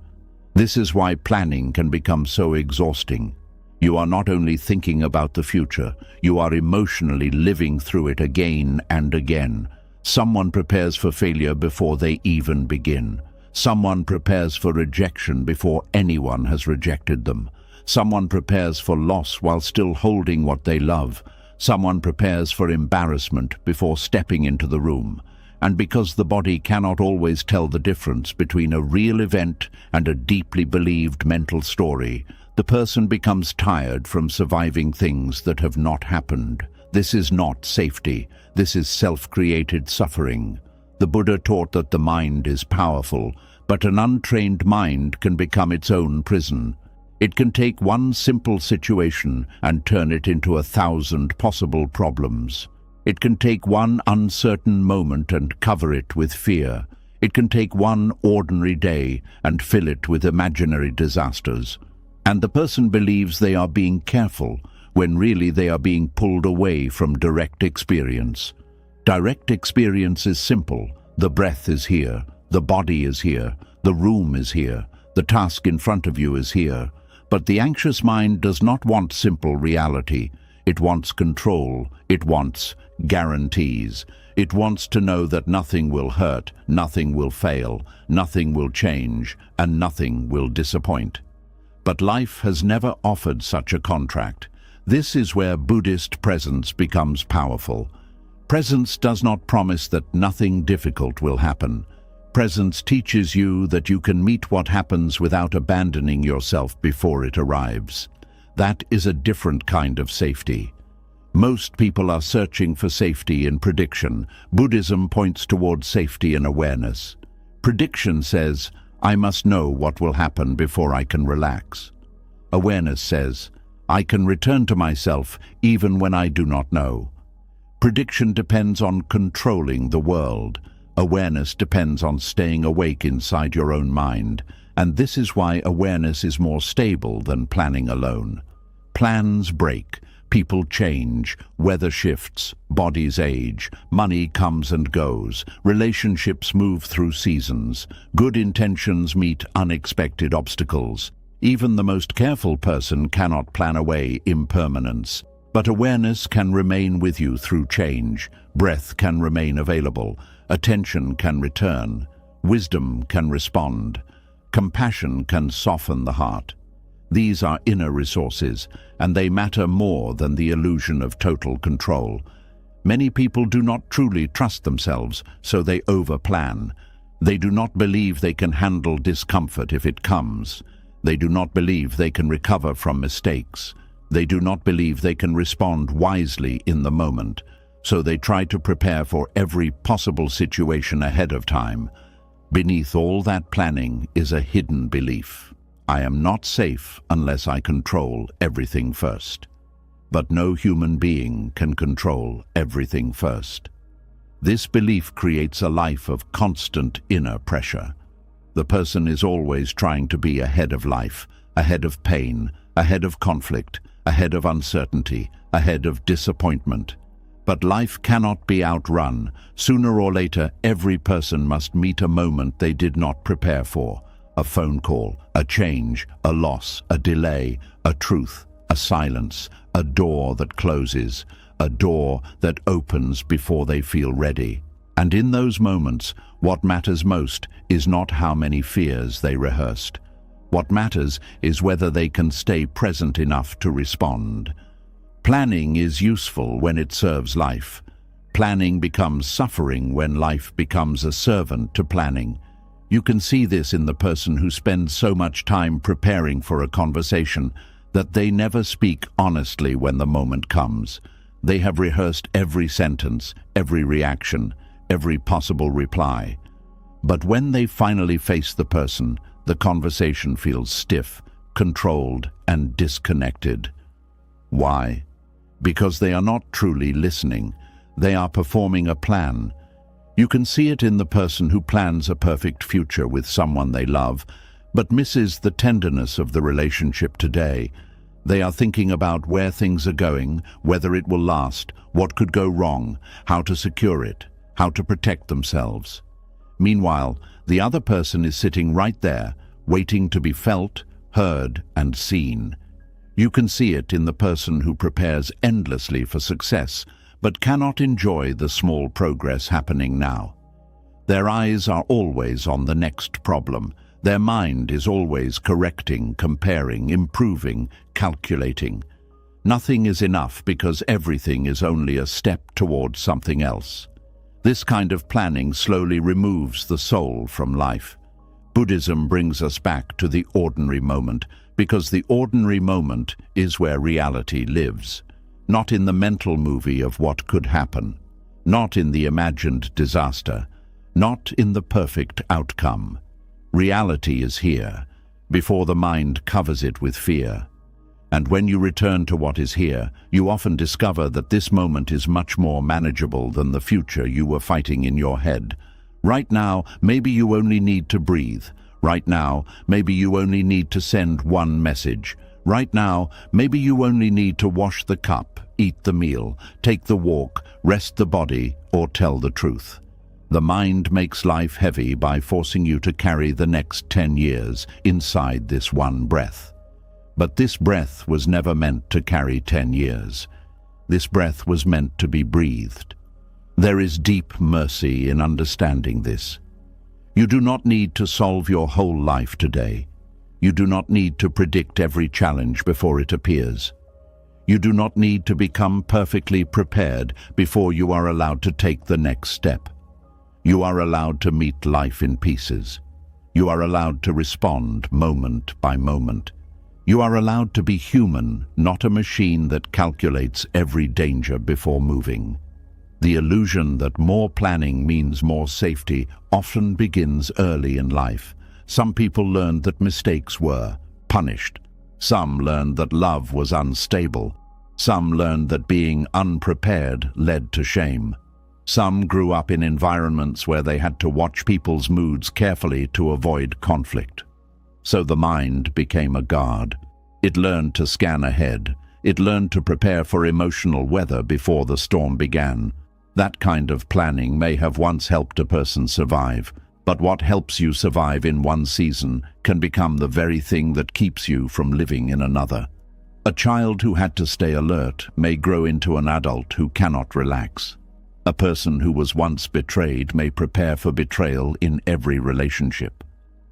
This is why planning can become so exhausting. You are not only thinking about the future, you are emotionally living through it again and again. Someone prepares for failure before they even begin. Someone prepares for rejection before anyone has rejected them. Someone prepares for loss while still holding what they love. Someone prepares for embarrassment before stepping into the room. And because the body cannot always tell the difference between a real event and a deeply believed mental story, the person becomes tired from surviving things that have not happened. This is not safety. This is self-created suffering. The Buddha taught that the mind is powerful, but an untrained mind can become its own prison. It can take one simple situation and turn it into 1,000 possible problems. It can take one uncertain moment and cover it with fear. It can take one ordinary day and fill it with imaginary disasters. And the person believes they are being careful, when really they are being pulled away from direct experience. Direct experience is simple. The breath is here, the body is here, the room is here, the task in front of you is here. But the anxious mind does not want simple reality. It wants control. It wants guarantees. It wants to know that nothing will hurt, nothing will fail, nothing will change, and nothing will disappoint. But life has never offered such a contract. This is where Buddhist presence becomes powerful. Presence does not promise that nothing difficult will happen. Presence teaches you that you can meet what happens without abandoning yourself before it arrives. That is a different kind of safety. Most people are searching for safety in prediction. Buddhism points towards safety in awareness. Prediction says, I must know what will happen before I can relax. Awareness says, I can return to myself even when I do not know. Prediction depends on controlling the world. Awareness depends on staying awake inside your own mind, and this is why awareness is more stable than planning alone. Plans break, people change, weather shifts, bodies age, money comes and goes, relationships move through seasons, good intentions meet unexpected obstacles. Even the most careful person cannot plan away impermanence. But awareness can remain with you through change, breath can remain available, attention can return, wisdom can respond, compassion can soften the heart. These are inner resources, and they matter more than the illusion of total control. Many people do not truly trust themselves, so they overplan. They do not believe they can handle discomfort if it comes. They do not believe they can recover from mistakes. They do not believe they can respond wisely in the moment, so they try to prepare for every possible situation ahead of time. Beneath all that planning is a hidden belief. I am not safe unless I control everything first. But no human being can control everything first. This belief creates a life of constant inner pressure. The person is always trying to be ahead of life, ahead of pain, ahead of conflict, ahead of uncertainty, ahead of disappointment. But life cannot be outrun. Sooner or later, every person must meet a moment they did not prepare for. A phone call, a change, a loss, a delay, a truth, a silence, a door that closes, a door that opens before they feel ready. And in those moments, what matters most is not how many fears they rehearsed. What matters is whether they can stay present enough to respond. Planning is useful when it serves life. Planning becomes suffering when life becomes a servant to planning. You can see this in the person who spends so much time preparing for a conversation that they never speak honestly when the moment comes. They have rehearsed every sentence, every reaction, every possible reply. But when they finally face the person, the conversation feels stiff, controlled, and disconnected. Why? Because they are not truly listening. They are performing a plan. You can see it in the person who plans a perfect future with someone they love, but misses the tenderness of the relationship today. They are thinking about where things are going, whether it will last, what could go wrong, how to secure it, how to protect themselves. Meanwhile, the other person is sitting right there, waiting to be felt, heard, and seen. You can see it in the person who prepares endlessly for success, but cannot enjoy the small progress happening now. Their eyes are always on the next problem. Their mind is always correcting, comparing, improving, calculating. Nothing is enough because everything is only a step towards something else. This kind of planning slowly removes the soul from life. Buddhism brings us back to the ordinary moment, because the ordinary moment is where reality lives. Not in the mental movie of what could happen, not in the imagined disaster, not in the perfect outcome. Reality is here, before the mind covers it with fear. And when you return to what is here, you often discover that this moment is much more manageable than the future you were fighting in your head. Right now, maybe you only need to breathe. Right now, maybe you only need to send one message. Right now, maybe you only need to wash the cup, eat the meal, take the walk, rest the body, or tell the truth. The mind makes life heavy by forcing you to carry the next 10 years inside this one breath. But this breath was never meant to carry 10 years. This breath was meant to be breathed. There is deep mercy in understanding this. You do not need to solve your whole life today. You do not need to predict every challenge before it appears. You do not need to become perfectly prepared before you are allowed to take the next step. You are allowed to meet life in pieces. You are allowed to respond moment by moment. You are allowed to be human, not a machine that calculates every danger before moving. The illusion that more planning means more safety often begins early in life. Some people learned that mistakes were punished. Some learned that love was unstable. Some learned that being unprepared led to shame. Some grew up in environments where they had to watch people's moods carefully to avoid conflict. So the mind became a guard. It learned to scan ahead. It learned to prepare for emotional weather before the storm began. That kind of planning may have once helped a person survive, but what helps you survive in one season can become the very thing that keeps you from living in another. A child who had to stay alert may grow into an adult who cannot relax. A person who was once betrayed may prepare for betrayal in every relationship.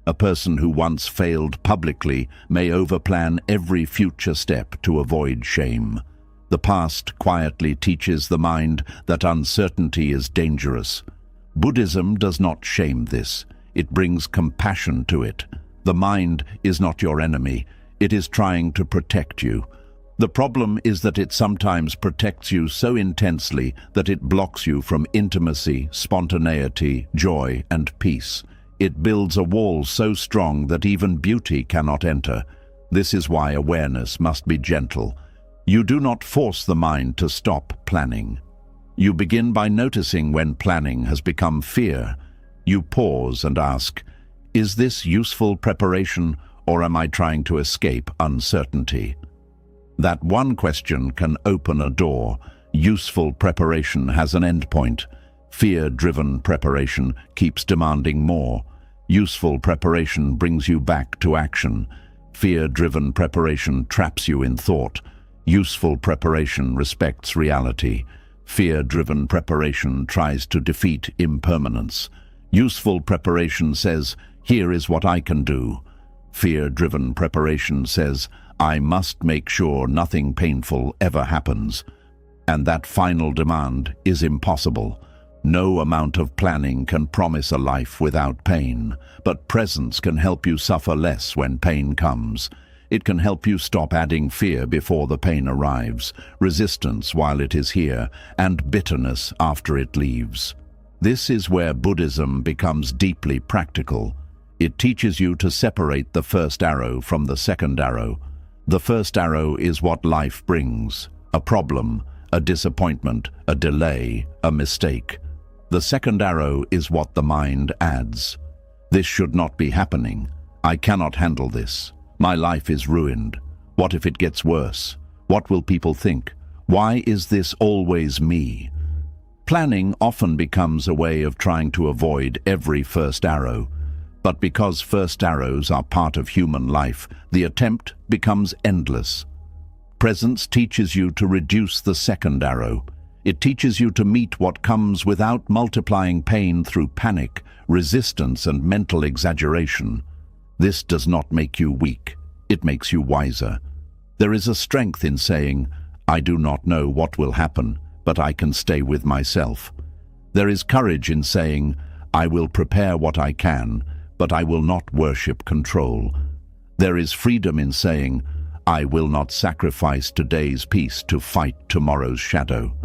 A person who once failed publicly may overplan every future step to avoid shame. The past quietly teaches the mind that uncertainty is dangerous. Buddhism does not shame this. It brings compassion to it. The mind is not your enemy. It is trying to protect you. The problem is that it sometimes protects you so intensely that it blocks you from intimacy, spontaneity, joy, and peace. It builds a wall so strong that even beauty cannot enter. This is why awareness must be gentle. You do not force the mind to stop planning. You begin by noticing when planning has become fear. You pause and ask, is this useful preparation, or am I trying to escape uncertainty? That one question can open a door. Useful preparation has an endpoint. Fear-driven preparation keeps demanding more. Useful preparation brings you back to action. Fear-driven preparation traps you in thought. Useful preparation respects reality. Fear-driven preparation tries to defeat impermanence. Useful preparation says, here is what I can do. Fear-driven preparation says, I must make sure nothing painful ever happens. And that final demand is impossible. No amount of planning can promise a life without pain, but presence can help you suffer less when pain comes. It can help you stop adding fear before the pain arrives, resistance while it is here, and bitterness after it leaves. This is where Buddhism becomes deeply practical. It teaches you to separate the first arrow from the second arrow. The first arrow is what life brings: a problem, a disappointment, a delay, a mistake. The second arrow is what the mind adds. This should not be happening. I cannot handle this. My life is ruined. What if it gets worse? What will people think? Why is this always me? Planning often becomes a way of trying to avoid every first arrow. But because first arrows are part of human life, the attempt becomes endless. Presence teaches you to reduce the second arrow. It teaches you to meet what comes without multiplying pain through panic, resistance, and mental exaggeration. This does not make you weak. It makes you wiser. There is a strength in saying, I do not know what will happen, but I can stay with myself. There is courage in saying, I will prepare what I can, but I will not worship control. There is freedom in saying, I will not sacrifice today's peace to fight tomorrow's shadow.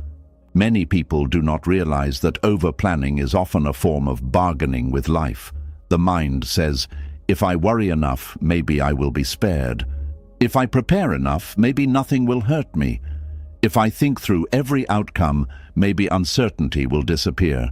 Many people do not realize that over-planning is often a form of bargaining with life. The mind says, if I worry enough, maybe I will be spared. If I prepare enough, maybe nothing will hurt me. If I think through every outcome, maybe uncertainty will disappear.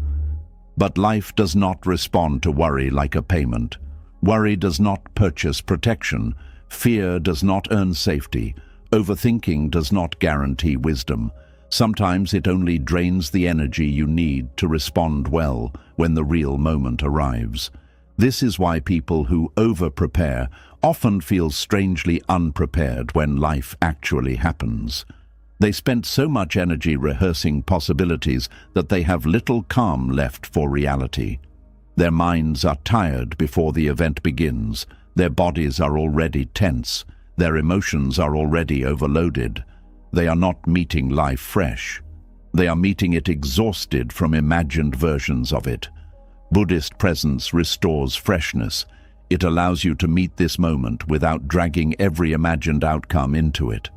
But life does not respond to worry like a payment. Worry does not purchase protection. Fear does not earn safety. Overthinking does not guarantee wisdom. Sometimes it only drains the energy you need to respond well when the real moment arrives. This is why people who over-prepare often feel strangely unprepared when life actually happens. They spent so much energy rehearsing possibilities that they have little calm left for reality. Their minds are tired before the event begins. Their bodies are already tense. Their emotions are already overloaded. They are not meeting life fresh. They are meeting it exhausted from imagined versions of it. Buddhist presence restores freshness. It allows you to meet this moment without dragging every imagined outcome into it.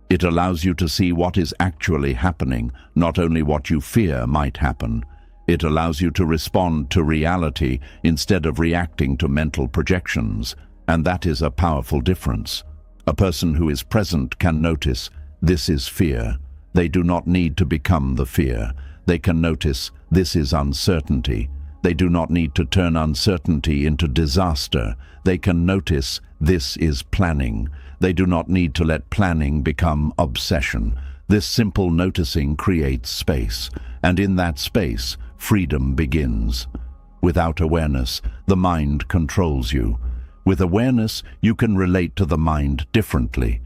It allows you to see what is actually happening, not only what you fear might happen. It allows you to respond to reality instead of reacting to mental projections, and that is a powerful difference. A person who is present can notice, this is fear. They do not need to become the fear. They can notice, this is uncertainty. They do not need to turn uncertainty into disaster. They can notice, this is planning. They do not need to let planning become obsession. This simple noticing creates space, and in that space, freedom begins. Without awareness, the mind controls you. With awareness, you can relate to the mind differently.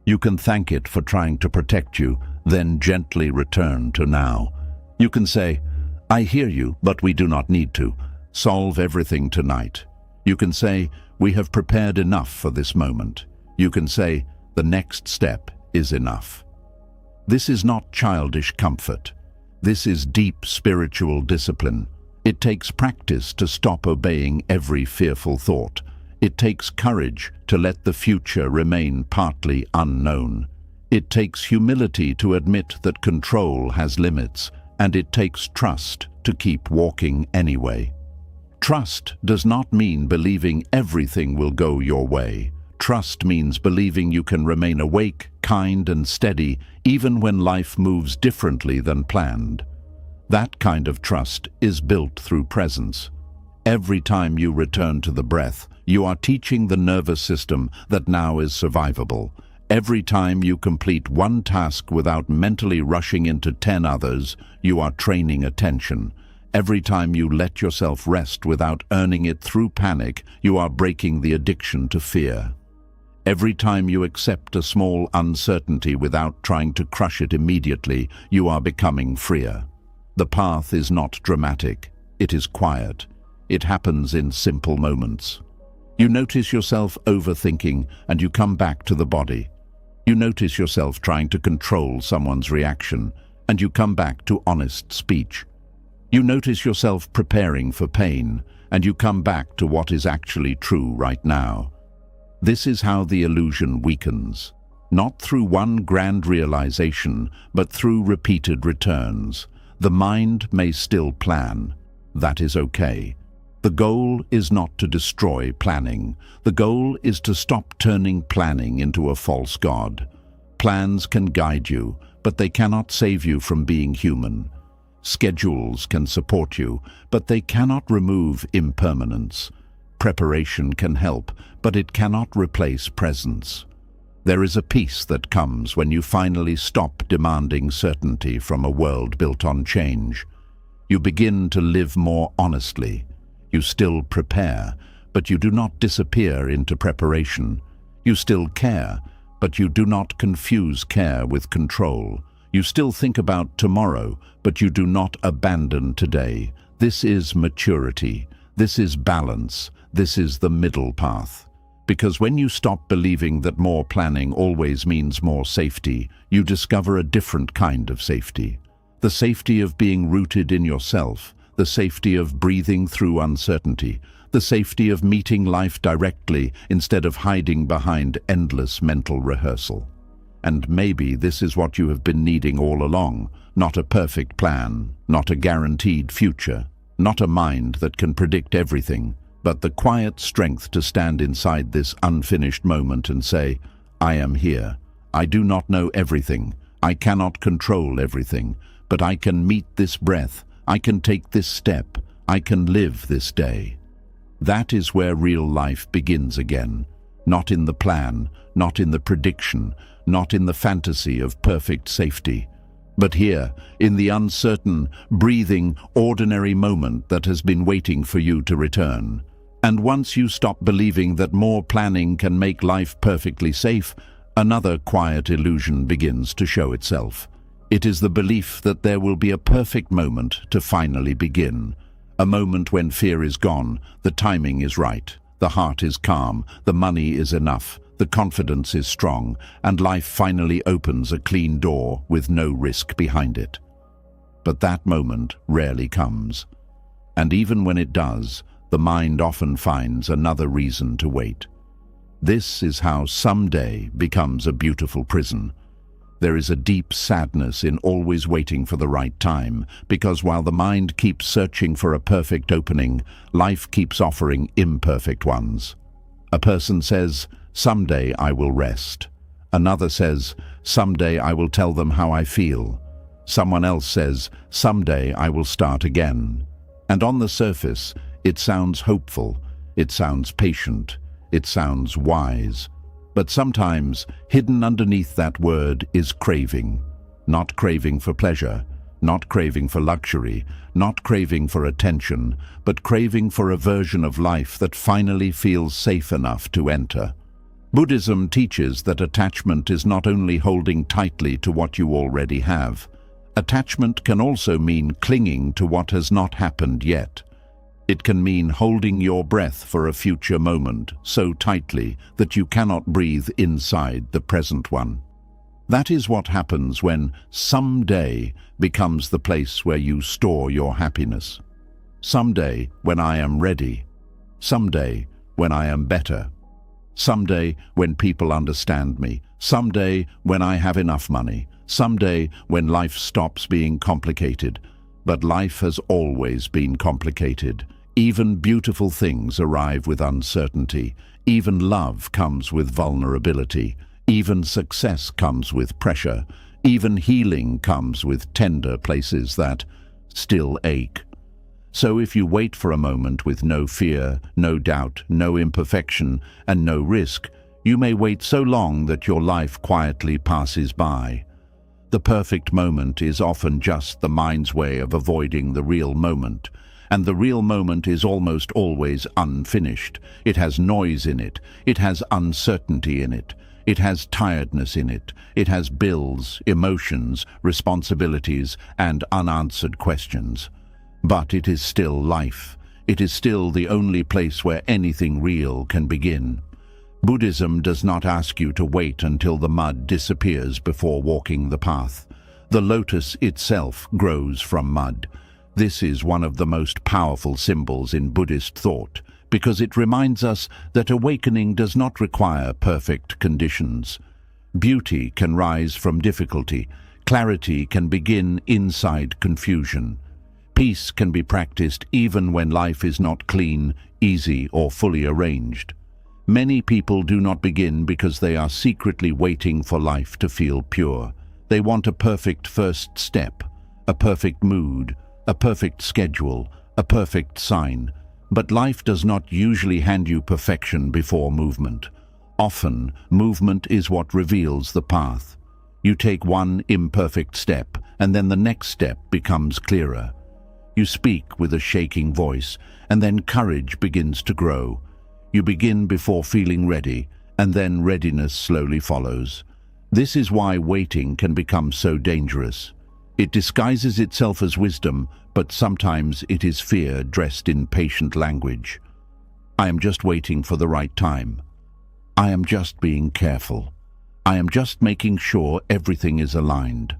You can thank it for trying to protect you, then gently return to now. You can say, I hear you, but we do not need to. Solve everything tonight. You can say, we have prepared enough for this moment. You can say, the next step is enough. This is not childish comfort. This is deep spiritual discipline. It takes practice to stop obeying every fearful thought. It takes courage to let the future remain partly unknown. It takes humility to admit that control has limits, and it takes trust to keep walking anyway. Trust does not mean believing everything will go your way. Trust means believing you can remain awake, kind, and steady even when life moves differently than planned. That kind of trust is built through presence. Every time you return to the breath, you are teaching the nervous system that now is survivable. Every time you complete one task without mentally rushing into 10 others, you are training attention. Every time you let yourself rest without earning it through panic, you are breaking the addiction to fear. Every time you accept a small uncertainty without trying to crush it immediately, you are becoming freer. The path is not dramatic. It is quiet. It happens in simple moments. You notice yourself overthinking, and you come back to the body. You notice yourself trying to control someone's reaction, and you come back to honest speech. You notice yourself preparing for pain, and you come back to what is actually true right now. This is how the illusion weakens, not through one grand realization, but through repeated returns. The mind may still plan. That is okay. The goal is not to destroy planning. The goal is to stop turning planning into a false god. Plans can guide you, but they cannot save you from being human. Schedules can support you, but they cannot remove impermanence. Preparation can help, but it cannot replace presence. There is a peace that comes when you finally stop demanding certainty from a world built on change. You begin to live more honestly. You still prepare, but you do not disappear into preparation. You still care, but you do not confuse care with control. You still think about tomorrow, but you do not abandon today. This is maturity. This is balance. This is the middle path. Because when you stop believing that more planning always means more safety, you discover a different kind of safety. The safety of being rooted in yourself, the safety of breathing through uncertainty, the safety of meeting life directly instead of hiding behind endless mental rehearsal. And maybe this is what you have been needing all along, not a perfect plan, not a guaranteed future, not a mind that can predict everything, but the quiet strength to stand inside this unfinished moment and say, I am here. I do not know everything. I cannot control everything, but I can meet this breath. I can take this step. I can live this day. That is where real life begins again. Not in the plan, not in the prediction, not in the fantasy of perfect safety, but here, in the uncertain, breathing, ordinary moment that has been waiting for you to return. And once you stop believing that more planning can make life perfectly safe, Another quiet illusion begins to show itself. It is the belief that there will be a perfect moment to finally begin. A moment when fear is gone, the timing is right, the heart is calm, the money is enough, the confidence is strong, and life finally opens a clean door with no risk behind it. But that moment rarely comes. And even when it does, the mind often finds another reason to wait. This is how someday becomes a beautiful prison. There is a deep sadness in always waiting for the right time, because while the mind keeps searching for a perfect opening, life keeps offering imperfect ones. A person says, "Someday I will rest." Another says, "Someday I will tell them how I feel." Someone else says, "Someday I will start again." And on the surface, it sounds hopeful, it sounds patient, it sounds wise. But sometimes, hidden underneath that word is craving. Not craving for pleasure, not craving for luxury, not craving for attention, but craving for a version of life that finally feels safe enough to enter. Buddhism teaches that attachment is not only holding tightly to what you already have. Attachment can also mean clinging to what has not happened yet. It can mean holding your breath for a future moment so tightly that you cannot breathe inside the present one. That is what happens when someday becomes the place where you store your happiness. Someday when I am ready. Someday when I am better. Someday when people understand me. Someday when I have enough money. Someday when life stops being complicated. But life has always been complicated. Even beautiful things arrive with uncertainty. Even love comes with vulnerability. Even success comes with pressure. Even healing comes with tender places that still ache. So if you wait for a moment with no fear, no doubt, no imperfection, and no risk, you may wait so long that your life quietly passes by. The perfect moment is often just the mind's way of avoiding the real moment. And the real moment is almost always unfinished. It has noise in it. It has uncertainty in it. It has tiredness in it. It has bills, emotions, responsibilities, and unanswered questions. But it is still life. It is still the only place where anything real can begin. Buddhism does not ask you to wait until the mud disappears before walking the path. The lotus itself grows from mud. This is one of the most powerful symbols in Buddhist thought, because it reminds us that awakening does not require perfect conditions. Beauty can rise from difficulty. Clarity can begin inside confusion. Peace can be practiced even when life is not clean, easy, or fully arranged. Many people do not begin because they are secretly waiting for life to feel pure. They want a perfect first step, a perfect mood, a perfect schedule, a perfect sign. But life does not usually hand you perfection before movement. Often, movement is what reveals the path. You take one imperfect step, and then the next step becomes clearer. You speak with a shaking voice, and then courage begins to grow. You begin before feeling ready, and then readiness slowly follows. This is why waiting can become so dangerous. It disguises itself as wisdom, but sometimes it is fear dressed in patient language. I am just waiting for the right time. I am just being careful. I am just making sure everything is aligned.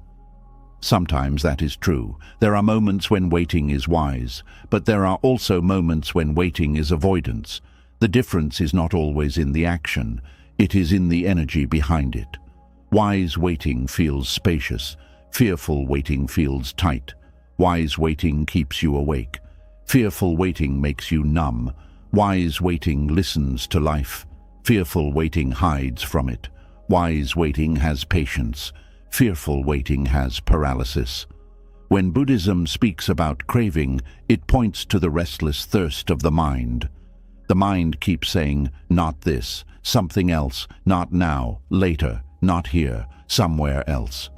Sometimes that is true. There are moments when waiting is wise, but there are also moments when waiting is avoidance. The difference is not always in the action, it is in the energy behind it. Wise waiting feels spacious. Fearful waiting feels tight. Wise waiting keeps you awake. Fearful waiting makes you numb. Wise waiting listens to life. Fearful waiting hides from it. Wise waiting has patience. Fearful waiting has paralysis. When Buddhism speaks about craving, it points to the restless thirst of the mind. The mind keeps saying, not this, something else, not now, later, not here, somewhere else.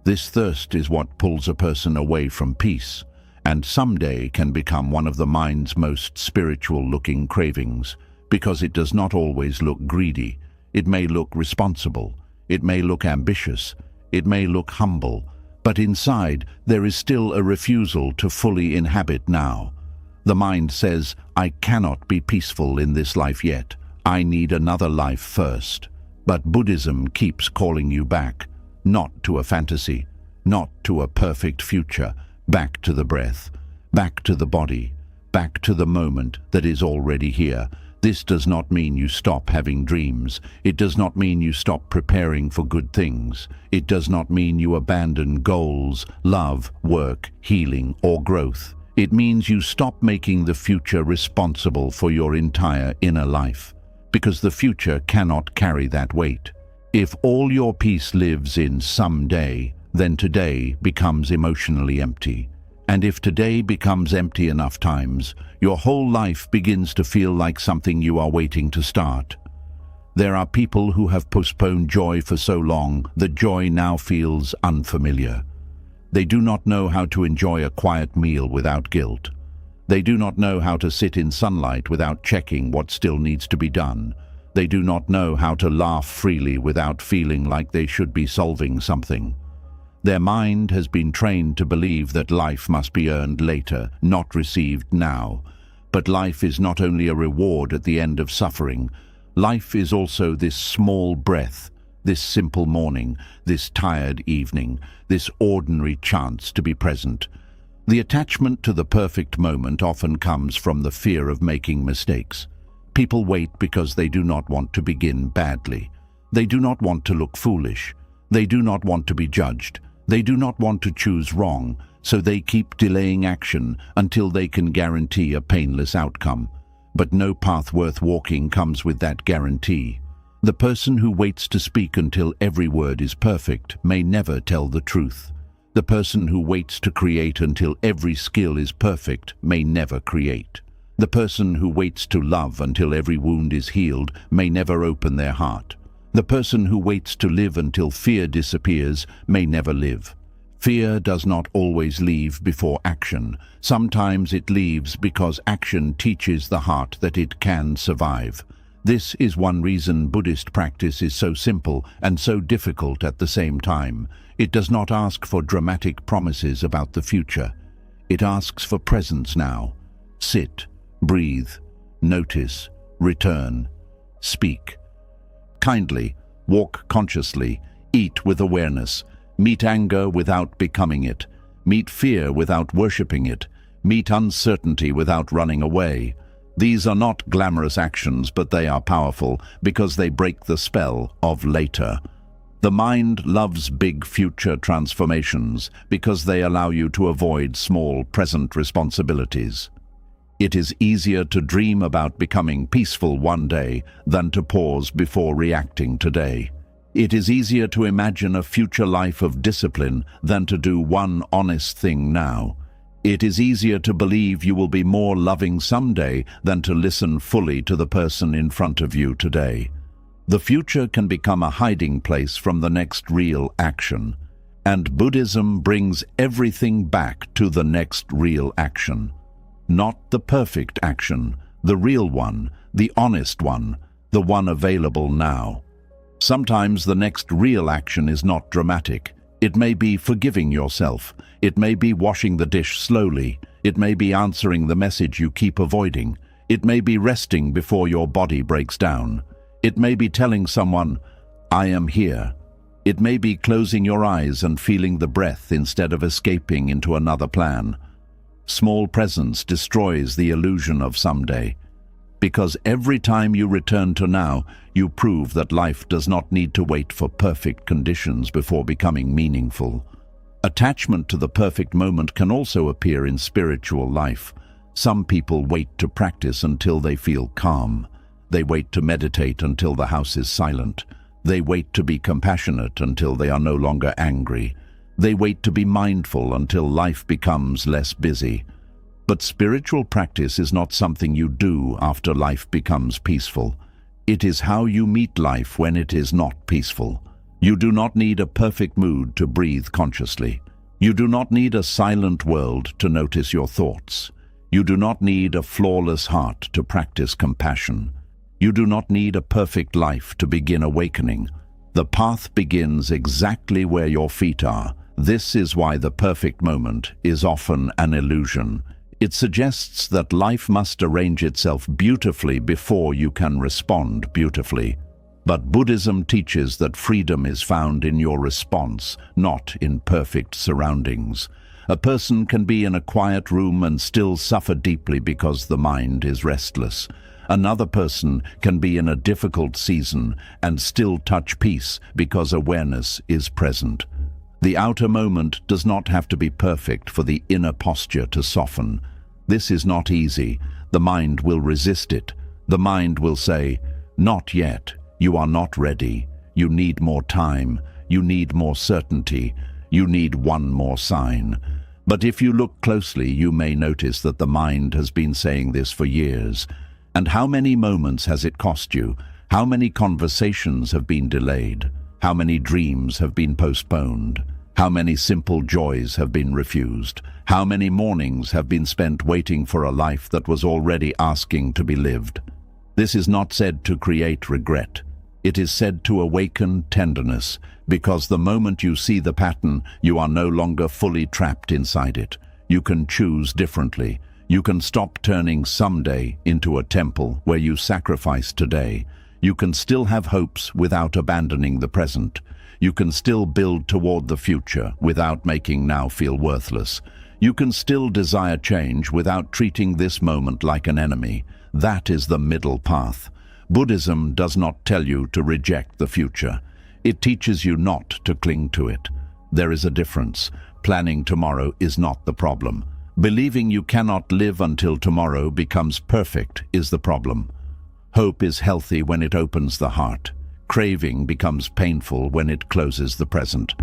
This thirst is what pulls a person away from peace, and someday can become one of the mind's most spiritual-looking cravings, because it does not always look greedy. It may look responsible. It may look ambitious, it may look humble, but inside there is still a refusal to fully inhabit now. The mind says, I cannot be peaceful in this life yet. I need another life first. But Buddhism keeps calling you back, not to a fantasy, not to a perfect future, back to the breath, back to the body, back to the moment that is already here. This does not mean you stop having dreams. It does not mean you stop preparing for good things. It does not mean you abandon goals, love, work, healing, or growth. It means you stop making the future responsible for your entire inner life, because the future cannot carry that weight. If all your peace lives in someday, then today becomes emotionally empty. And if today becomes empty enough times, your whole life begins to feel like something you are waiting to start. There are people who have postponed joy for so long that joy now feels unfamiliar. They do not know how to enjoy a quiet meal without guilt. They do not know how to sit in sunlight without checking what still needs to be done. They do not know how to laugh freely without feeling like they should be solving something. Their mind has been trained to believe that life must be earned later, not received now. But life is not only a reward at the end of suffering. Life is also this small breath, this simple morning, this tired evening, this ordinary chance to be present. The attachment to the perfect moment often comes from the fear of making mistakes. People wait because they do not want to begin badly. They do not want to look foolish. They do not want to be judged. They do not want to choose wrong, so they keep delaying action until they can guarantee a painless outcome. But no path worth walking comes with that guarantee. The person who waits to speak until every word is perfect may never tell the truth. The person who waits to create until every skill is perfect may never create. The person who waits to love until every wound is healed may never open their heart. The person who waits to live until fear disappears may never live. Fear does not always leave before action. Sometimes it leaves because action teaches the heart that it can survive. This is one reason Buddhist practice is so simple and so difficult at the same time. It does not ask for dramatic promises about the future. It asks for presence now. Sit, breathe, notice, return, speak. Kindly, walk consciously, eat with awareness, meet anger without becoming it, meet fear without worshipping it, meet uncertainty without running away. These are not glamorous actions, but they are powerful because they break the spell of later. The mind loves big future transformations because they allow you to avoid small present responsibilities. It is easier to dream about becoming peaceful one day than to pause before reacting today. It is easier to imagine a future life of discipline than to do one honest thing now. It is easier to believe you will be more loving someday than to listen fully to the person in front of you today. The future can become a hiding place from the next real action, and Buddhism brings everything back to the next real action. Not the perfect action, the real one, the honest one, the one available now. Sometimes the next real action is not dramatic. It may be forgiving yourself. It may be washing the dish slowly. It may be answering the message you keep avoiding. It may be resting before your body breaks down. It may be telling someone, I am here. It may be closing your eyes and feeling the breath instead of escaping into another plan. Small presence destroys the illusion of someday, because every time you return to now, you prove that life does not need to wait for perfect conditions before becoming meaningful. Attachment to the perfect moment can also appear in spiritual life. Some people wait to practice until they feel calm. They wait to meditate until the house is silent. They wait to be compassionate until they are no longer angry. They wait to be mindful until life becomes less busy. But spiritual practice is not something you do after life becomes peaceful. It is how you meet life when it is not peaceful. You do not need a perfect mood to breathe consciously. You do not need a silent world to notice your thoughts. You do not need a flawless heart to practice compassion. You do not need a perfect life to begin awakening. The path begins exactly where your feet are. This is why the perfect moment is often an illusion. It suggests that life must arrange itself beautifully before you can respond beautifully. But Buddhism teaches that freedom is found in your response, not in perfect surroundings. A person can be in a quiet room and still suffer deeply because the mind is restless. Another person can be in a difficult season and still touch peace because awareness is present. The outer moment does not have to be perfect for the inner posture to soften. This is not easy. The mind will resist it. The mind will say, "Not yet. You are not ready. You need more time. You need more certainty. You need one more sign." But if you look closely, you may notice that the mind has been saying this for years. And how many moments has it cost you? How many conversations have been delayed? How many dreams have been postponed? How many simple joys have been refused? How many mornings have been spent waiting for a life that was already asking to be lived? This is not said to create regret. It is said to awaken tenderness, because the moment you see the pattern, you are no longer fully trapped inside it. You can choose differently. You can stop turning someday into a temple where you sacrifice today. You can still have hopes without abandoning the present. You can still build toward the future without making now feel worthless. You can still desire change without treating this moment like an enemy. That is the middle path. Buddhism does not tell you to reject the future. It teaches you not to cling to it. There is a difference. Planning tomorrow is not the problem. Believing you cannot live until tomorrow becomes perfect is the problem. Hope is healthy when it opens the heart. Craving becomes painful when it closes the present.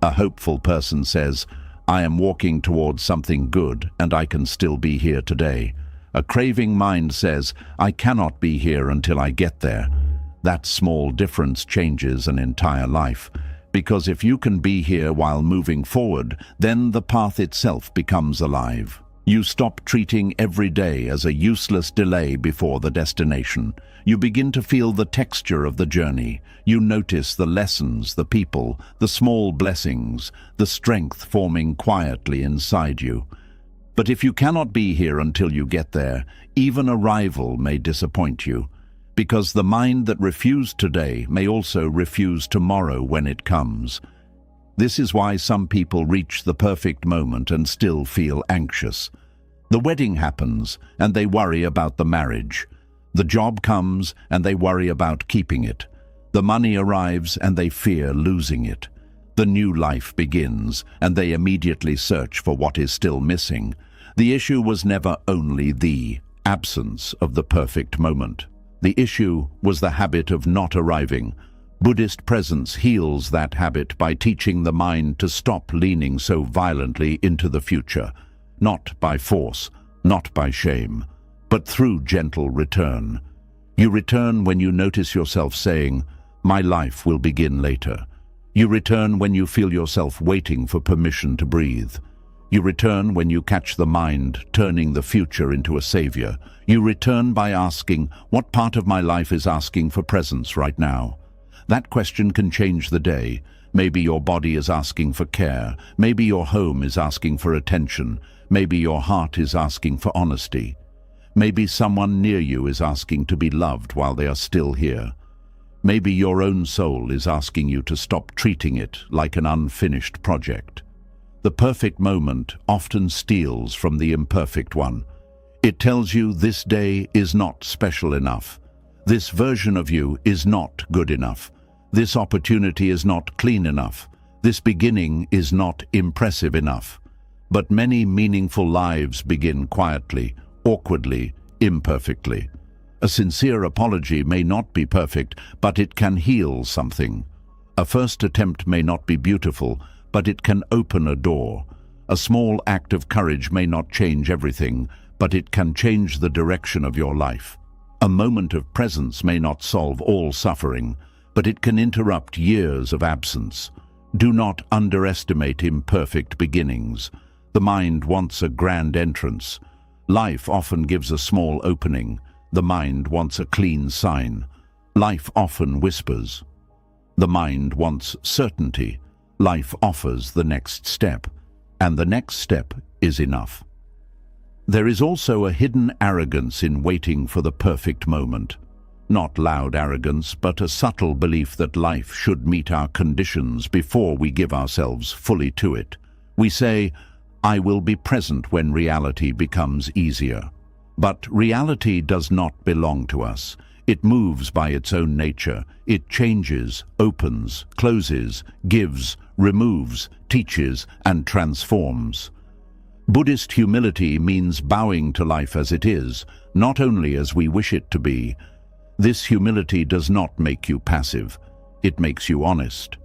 A hopeful person says, "I am walking towards something good and I can still be here today." A craving mind says, "I cannot be here until I get there." That small difference changes an entire life. Because if you can be here while moving forward, then the path itself becomes alive. You stop treating every day as a useless delay before the destination. You begin to feel the texture of the journey. You notice the lessons, the people, the small blessings, the strength forming quietly inside you. But if you cannot be here until you get there, even arrival may disappoint you. Because the mind that refused today may also refuse tomorrow when it comes. This is why some people reach the perfect moment and still feel anxious. The wedding happens and they worry about the marriage. The job comes and they worry about keeping it. The money arrives and they fear losing it. The new life begins and they immediately search for what is still missing. The issue was never only the absence of the perfect moment. The issue was the habit of not arriving. Buddhist presence heals that habit by teaching the mind to stop leaning so violently into the future, not by force, not by shame, but through gentle return. You return when you notice yourself saying, "My life will begin later." You return when you feel yourself waiting for permission to breathe. You return when you catch the mind turning the future into a savior. You return by asking, what part of my life is asking for presence right now? That question can change the day. Maybe your body is asking for care. Maybe your home is asking for attention. Maybe your heart is asking for honesty. Maybe someone near you is asking to be loved while they are still here. Maybe your own soul is asking you to stop treating it like an unfinished project. The perfect moment often steals from the imperfect one. It tells you this day is not special enough. This version of you is not good enough. This opportunity is not clean enough. This beginning is not impressive enough. But many meaningful lives begin quietly, awkwardly, imperfectly. A sincere apology may not be perfect, but it can heal something. A first attempt may not be beautiful, but it can open a door. A small act of courage may not change everything, but it can change the direction of your life. A moment of presence may not solve all suffering, but it can interrupt years of absence. Do not underestimate imperfect beginnings. The mind wants a grand entrance. Life often gives a small opening. The mind wants a clean sign. Life often whispers, The mind wants certainty. Life offers the next step, and the next step is enough. There is also a hidden arrogance in waiting for the perfect moment. Not loud arrogance, but a subtle belief that life should meet our conditions before we give ourselves fully to it. We say, "I will be present when reality becomes easier." But reality does not belong to us. It moves by its own nature. It changes, opens, closes, gives, removes, teaches, and transforms. Buddhist humility means bowing to life as it is, not only as we wish it to be. This humility does not make you passive. It makes you honest.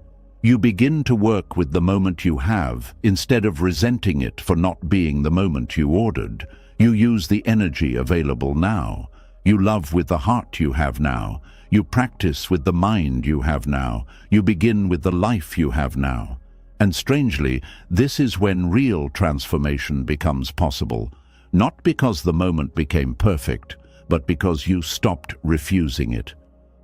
You begin to work with the moment you have, instead of resenting it for not being the moment you ordered. You use the energy available now. You love with the heart you have now. You practice with the mind you have now. You begin with the life you have now. And strangely, this is when real transformation becomes possible, not because the moment became perfect, but because you stopped refusing it.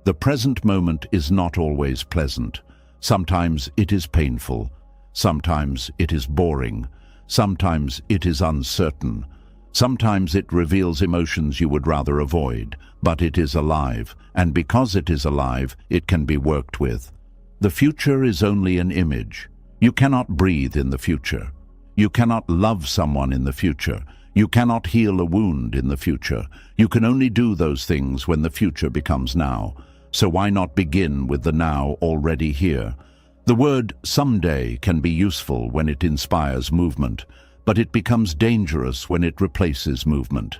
The present moment is not always pleasant. Sometimes it is painful. Sometimes it is boring. Sometimes it is uncertain. Sometimes it reveals emotions you would rather avoid, but it is alive, and because it is alive, it can be worked with. The future is only an image. You cannot breathe in the future. You cannot love someone in the future. You cannot heal a wound in the future. You can only do those things when the future becomes now. So why not begin with the now already here? The word someday can be useful when it inspires movement, but it becomes dangerous when it replaces movement.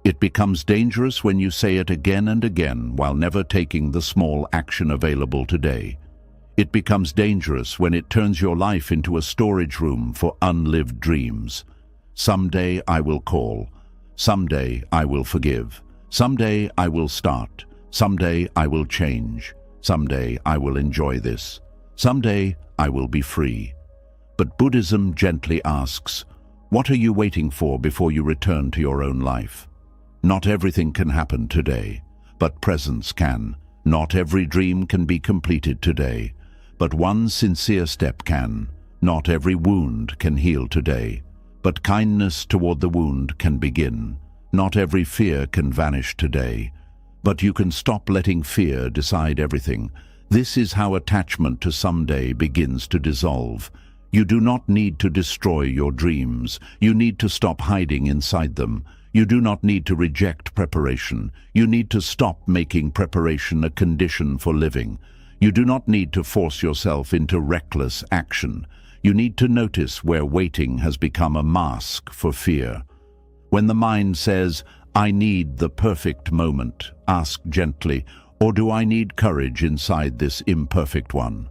It becomes dangerous when you say it again and again while never taking the small action available today. It becomes dangerous when it turns your life into a storage room for unlived dreams. Someday I will call. Someday I will forgive. Someday I will start. Someday I will change. Someday I will enjoy this. Someday I will be free. But Buddhism gently asks, what are you waiting for before you return to your own life? Not everything can happen today, but presence can. Not every dream can be completed today, but one sincere step can. Not every wound can heal today, but kindness toward the wound can begin. Not every fear can vanish today, but you can stop letting fear decide everything. This is how attachment to someday begins to dissolve. You do not need to destroy your dreams. You need to stop hiding inside them. You do not need to reject preparation. You need to stop making preparation a condition for living. You do not need to force yourself into reckless action. You need to notice where waiting has become a mask for fear. When the mind says, "I need the perfect moment," ask gently, or do I need courage inside this imperfect one?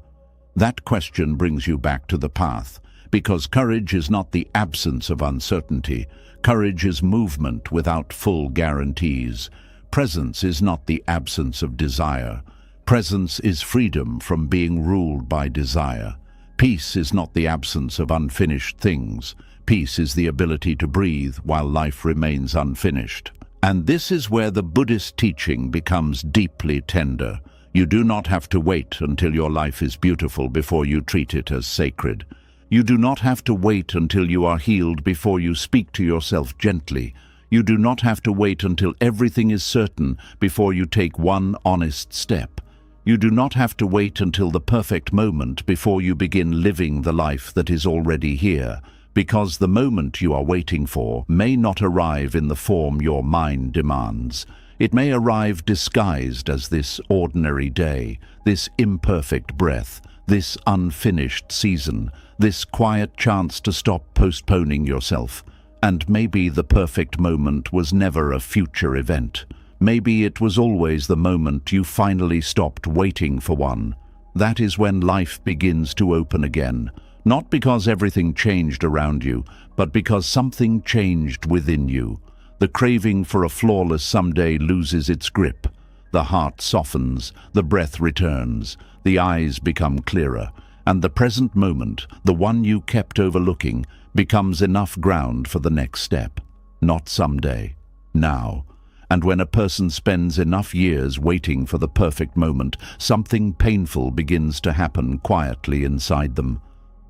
That question brings you back to the path, because courage is not the absence of uncertainty. Courage is movement without full guarantees. Presence is not the absence of desire. Presence is freedom from being ruled by desire. Peace is not the absence of unfinished things. Peace is the ability to breathe while life remains unfinished. And this is where the Buddhist teaching becomes deeply tender. You do not have to wait until your life is beautiful before you treat it as sacred. You do not have to wait until you are healed before you speak to yourself gently. You do not have to wait until everything is certain before you take one honest step. You do not have to wait until the perfect moment before you begin living the life that is already here, because the moment you are waiting for may not arrive in the form your mind demands. It may arrive disguised as this ordinary day, this imperfect breath, this unfinished season, this quiet chance to stop postponing yourself. And maybe the perfect moment was never a future event. Maybe it was always the moment you finally stopped waiting for one. That is when life begins to open again, not because everything changed around you, but because something changed within you. The craving for a flawless someday loses its grip. The heart softens, the breath returns, the eyes become clearer, and the present moment, the one you kept overlooking, becomes enough ground for the next step. Not someday, now. And when a person spends enough years waiting for the perfect moment, something painful begins to happen quietly inside them.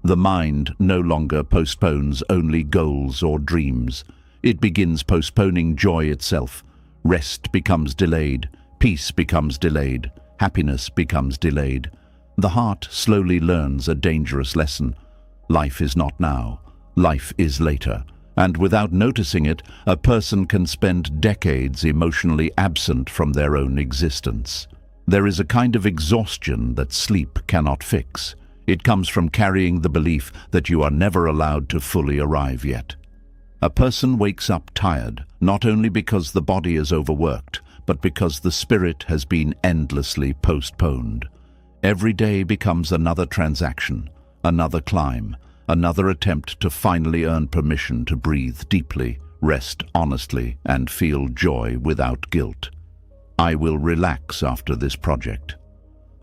The mind no longer postpones only goals or dreams. It begins postponing joy itself. Rest becomes delayed, peace becomes delayed, happiness becomes delayed. The heart slowly learns a dangerous lesson. Life is not now, life is later. And without noticing it, a person can spend decades emotionally absent from their own existence. There is a kind of exhaustion that sleep cannot fix. It comes from carrying the belief that you are never allowed to fully arrive yet. A person wakes up tired, not only because the body is overworked, but because the spirit has been endlessly postponed. Every day becomes another transaction, another climb, another attempt to finally earn permission to breathe deeply, rest honestly, and feel joy without guilt. I will relax after this project.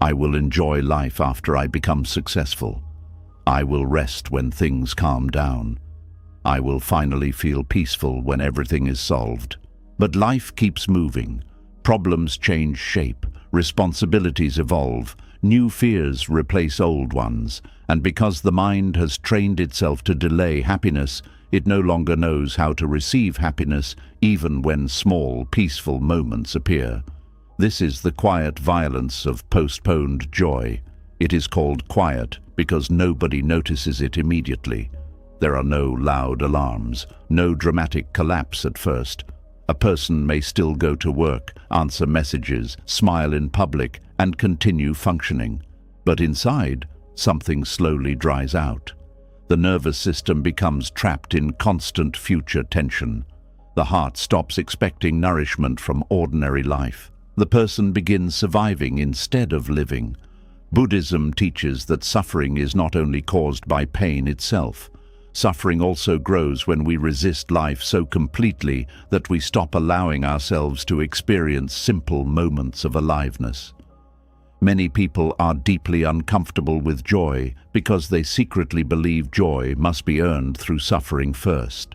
I will enjoy life after I become successful. I will rest when things calm down. I will finally feel peaceful when everything is solved. But life keeps moving. Problems change shape. Responsibilities evolve. New fears replace old ones. And because the mind has trained itself to delay happiness, it no longer knows how to receive happiness even when small, peaceful moments appear. This is the quiet violence of postponed joy. It is called quiet because nobody notices it immediately. There are no loud alarms, no dramatic collapse at first. A person may still go to work, answer messages, smile in public, and continue functioning. But inside, something slowly dries out. The nervous system becomes trapped in constant future tension. The heart stops expecting nourishment from ordinary life. The person begins surviving instead of living. Buddhism teaches that suffering is not only caused by pain itself. Suffering also grows when we resist life so completely that we stop allowing ourselves to experience simple moments of aliveness. Many people are deeply uncomfortable with joy because they secretly believe joy must be earned through suffering first.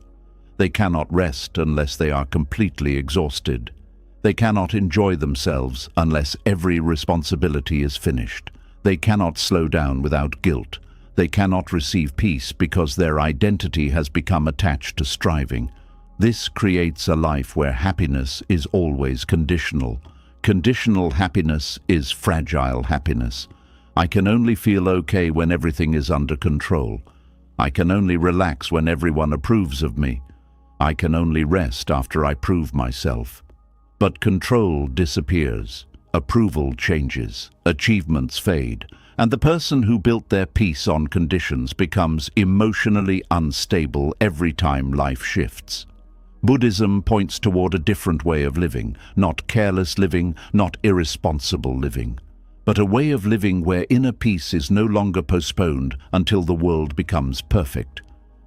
They cannot rest unless they are completely exhausted. They cannot enjoy themselves unless every responsibility is finished. They cannot slow down without guilt. They cannot receive peace because their identity has become attached to striving. This creates a life where happiness is always conditional. Conditional happiness is fragile happiness. I can only feel okay when everything is under control. I can only relax when everyone approves of me. I can only rest after I prove myself. But control disappears. Approval changes. Achievements fade. And the person who built their peace on conditions becomes emotionally unstable every time life shifts. Buddhism points toward a different way of living, not careless living, not irresponsible living, but a way of living where inner peace is no longer postponed until the world becomes perfect,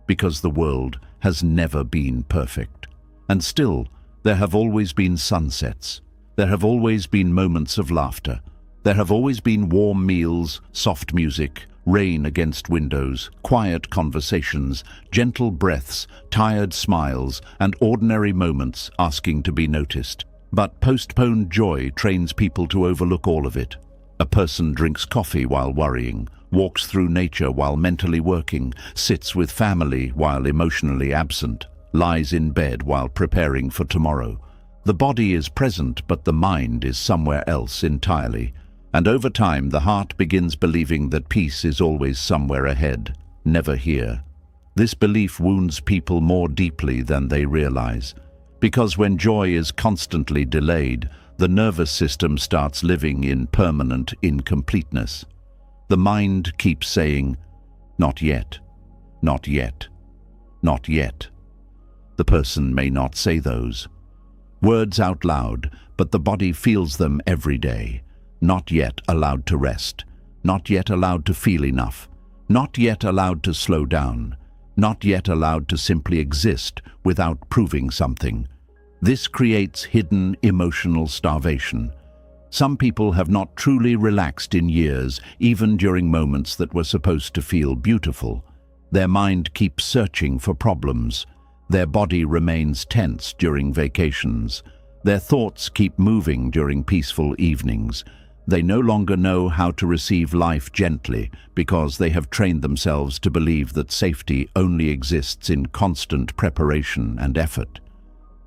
because the world has never been perfect. And still, there have always been sunsets. There have always been moments of laughter. There have always been warm meals, soft music, rain against windows, quiet conversations, gentle breaths, tired smiles, and ordinary moments asking to be noticed. But postponed joy trains people to overlook all of it. A person drinks coffee while worrying, walks through nature while mentally working, sits with family while emotionally absent, lies in bed while preparing for tomorrow. The body is present, but the mind is somewhere else entirely. And over time, the heart begins believing that peace is always somewhere ahead, never here. This belief wounds people more deeply than they realize, because when joy is constantly delayed, the nervous system starts living in permanent incompleteness. The mind keeps saying, "Not yet, not yet, not yet." The person may not say those words out loud, but the body feels them every day. Not yet allowed to rest, not yet allowed to feel enough, not yet allowed to slow down, not yet allowed to simply exist without proving something. This creates hidden emotional starvation. Some people have not truly relaxed in years, even during moments that were supposed to feel beautiful. Their mind keeps searching for problems. Their body remains tense during vacations. Their thoughts keep moving during peaceful evenings. They no longer know how to receive life gently because they have trained themselves to believe that safety only exists in constant preparation and effort.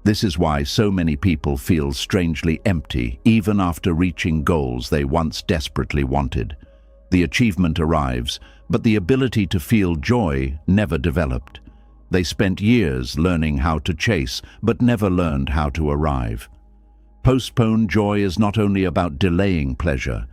This is why so many people feel strangely empty even after reaching goals they once desperately wanted. The achievement arrives, but the ability to feel joy never developed. They spent years learning how to chase, but never learned how to arrive. Postponed joy is not only about delaying pleasure,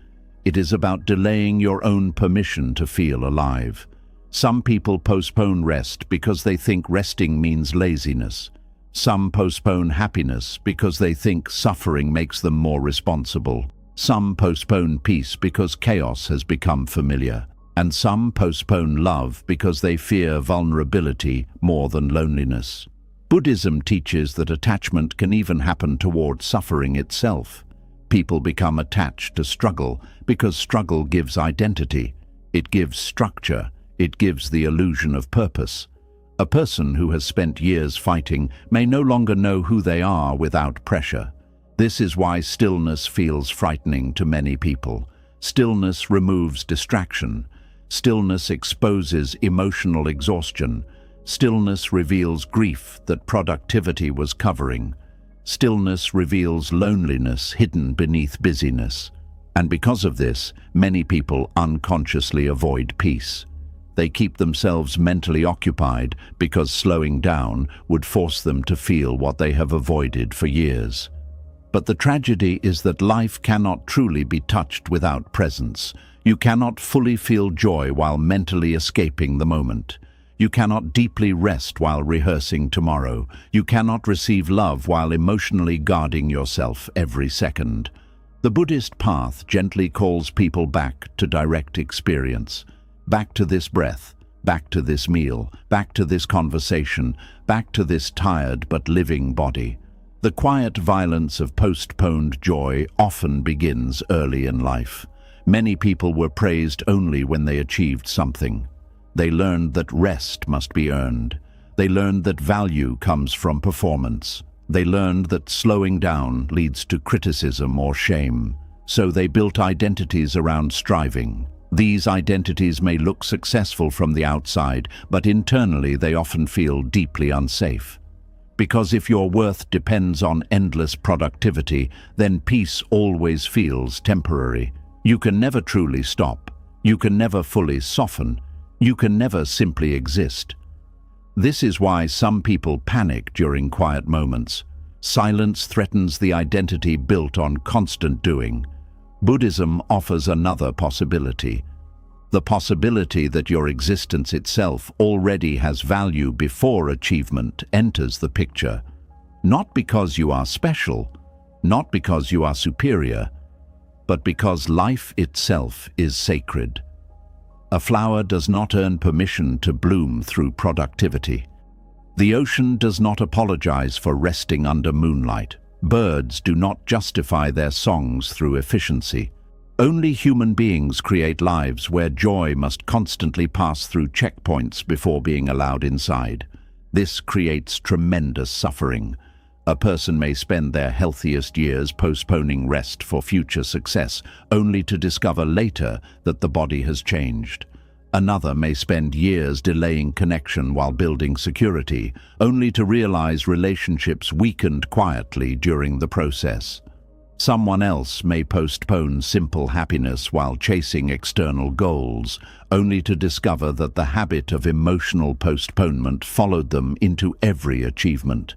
it is about delaying your own permission to feel alive. Some people postpone rest because they think resting means laziness. Some postpone happiness because they think suffering makes them more responsible. Some postpone peace because chaos has become familiar. And some postpone love because they fear vulnerability more than loneliness. Buddhism teaches that attachment can even happen towards suffering itself. People become attached to struggle because struggle gives identity. It gives structure. It gives the illusion of purpose. A person who has spent years fighting may no longer know who they are without pressure. This is why stillness feels frightening to many people. Stillness removes distraction. Stillness exposes emotional exhaustion. Stillness reveals grief that productivity was covering. Stillness reveals loneliness hidden beneath busyness. And because of this, many people unconsciously avoid peace. They keep themselves mentally occupied because slowing down would force them to feel what they have avoided for years. But the tragedy is that life cannot truly be touched without presence. You cannot fully feel joy while mentally escaping the moment. You cannot deeply rest while rehearsing tomorrow. You cannot receive love while emotionally guarding yourself every second. The Buddhist path gently calls people back to direct experience. Back to this breath, back to this meal, back to this conversation, back to this tired but living body. The quiet violence of postponed joy often begins early in life. Many people were praised only when they achieved something. They learned that rest must be earned. They learned that value comes from performance. They learned that slowing down leads to criticism or shame. So they built identities around striving. These identities may look successful from the outside, but internally they often feel deeply unsafe. Because if your worth depends on endless productivity, then peace always feels temporary. You can never truly stop. You can never fully soften. You can never simply exist. This is why some people panic during quiet moments. Silence threatens the identity built on constant doing. Buddhism offers another possibility. The possibility that your existence itself already has value before achievement enters the picture. Not because you are special, not because you are superior, but because life itself is sacred. A flower does not earn permission to bloom through productivity. The ocean does not apologize for resting under moonlight. Birds do not justify their songs through efficiency. Only human beings create lives where joy must constantly pass through checkpoints before being allowed inside. This creates tremendous suffering. A person may spend their healthiest years postponing rest for future success, only to discover later that the body has changed. Another may spend years delaying connection while building security, only to realize relationships weakened quietly during the process. Someone else may postpone simple happiness while chasing external goals, only to discover that the habit of emotional postponement followed them into every achievement.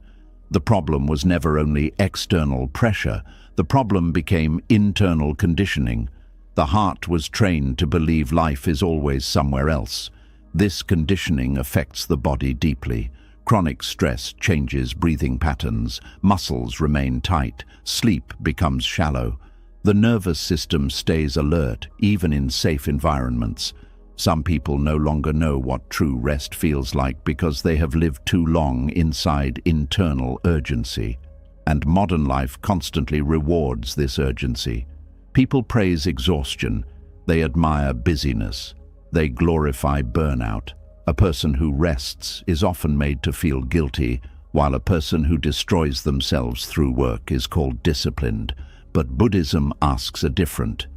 The problem was never only external pressure. The problem became internal conditioning. The heart was trained to believe life is always somewhere else. This conditioning affects the body deeply. Chronic stress changes breathing patterns, muscles remain tight, sleep becomes shallow. The nervous system stays alert, even in safe environments. Some people no longer know what true rest feels like because they have lived too long inside internal urgency. And modern life constantly rewards this urgency. People praise exhaustion. They admire busyness. They glorify burnout. A person who rests is often made to feel guilty, while a person who destroys themselves through work is called disciplined. But Buddhism asks a different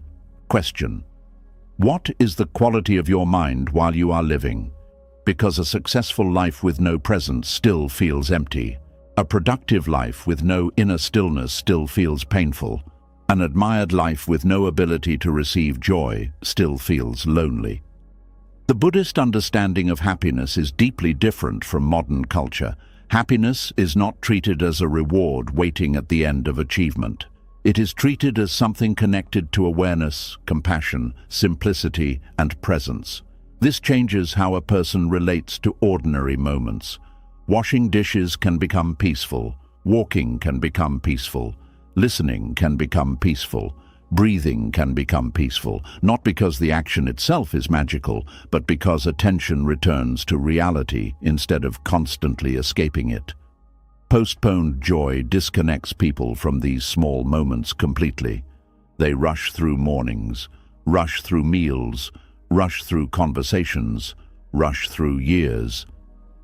question. What is the quality of your mind while you are living? Because a successful life with no presence still feels empty. A productive life with no inner stillness still feels painful. An admired life with no ability to receive joy still feels lonely. The Buddhist understanding of happiness is deeply different from modern culture. Happiness is not treated as a reward waiting at the end of achievement. It is treated as something connected to awareness, compassion, simplicity, and presence. This changes how a person relates to ordinary moments. Washing dishes can become peaceful. Walking can become peaceful. Listening can become peaceful. Breathing can become peaceful, not because the action itself is magical, but because attention returns to reality instead of constantly escaping it. Postponed joy disconnects people from these small moments completely. They rush through mornings, rush through meals, rush through conversations, rush through years.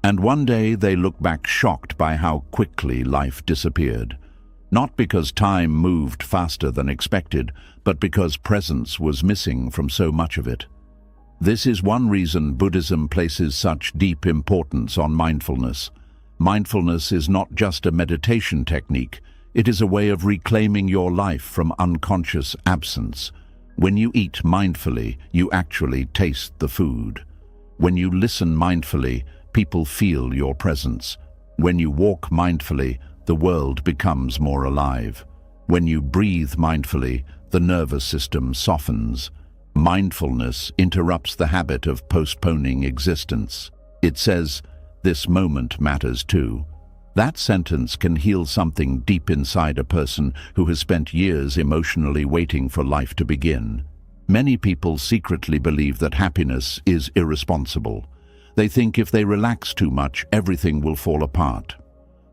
And one day they look back shocked by how quickly life disappeared. Not because time moved faster than expected, but because presence was missing from so much of it. This is one reason Buddhism places such deep importance on mindfulness. Mindfulness is not just a meditation technique, it is a way of reclaiming your life from unconscious absence. When you eat mindfully, you actually taste the food. When you listen mindfully, people feel your presence. When you walk mindfully, the world becomes more alive. When you breathe mindfully, the nervous system softens. Mindfulness interrupts the habit of postponing existence. It says, "This moment matters too." That sentence can heal something deep inside a person who has spent years emotionally waiting for life to begin. Many people secretly believe that happiness is irresponsible. They think if they relax too much, everything will fall apart.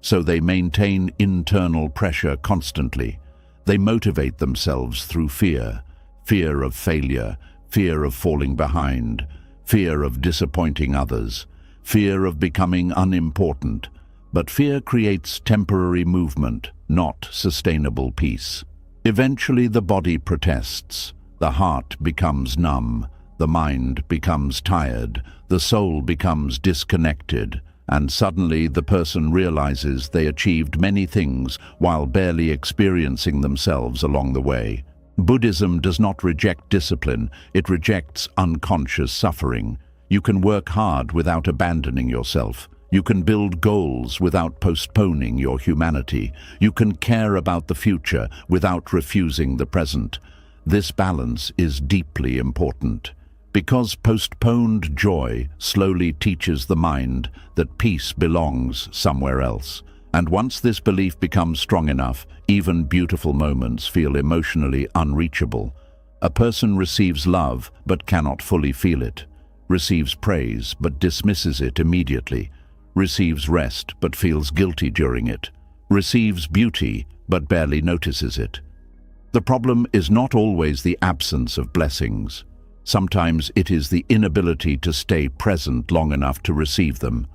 So they maintain internal pressure constantly. They motivate themselves through fear. Fear of failure, fear of falling behind, fear of disappointing others, fear of becoming unimportant. But fear creates temporary movement, not sustainable peace. Eventually the body protests, the heart becomes numb, the mind becomes tired, the soul becomes disconnected, and suddenly the person realizes they achieved many things while barely experiencing themselves along the way. Buddhism does not reject discipline, it rejects unconscious suffering. You can work hard without abandoning yourself. You can build goals without postponing your humanity. You can care about the future without refusing the present. This balance is deeply important, because postponed joy slowly teaches the mind that peace belongs somewhere else. And once this belief becomes strong enough, even beautiful moments feel emotionally unreachable. A person receives love but cannot fully feel it, receives praise but dismisses it immediately, receives rest but feels guilty during it, receives beauty but barely notices it. The problem is not always the absence of blessings. Sometimes it is the inability to stay present long enough to receive them.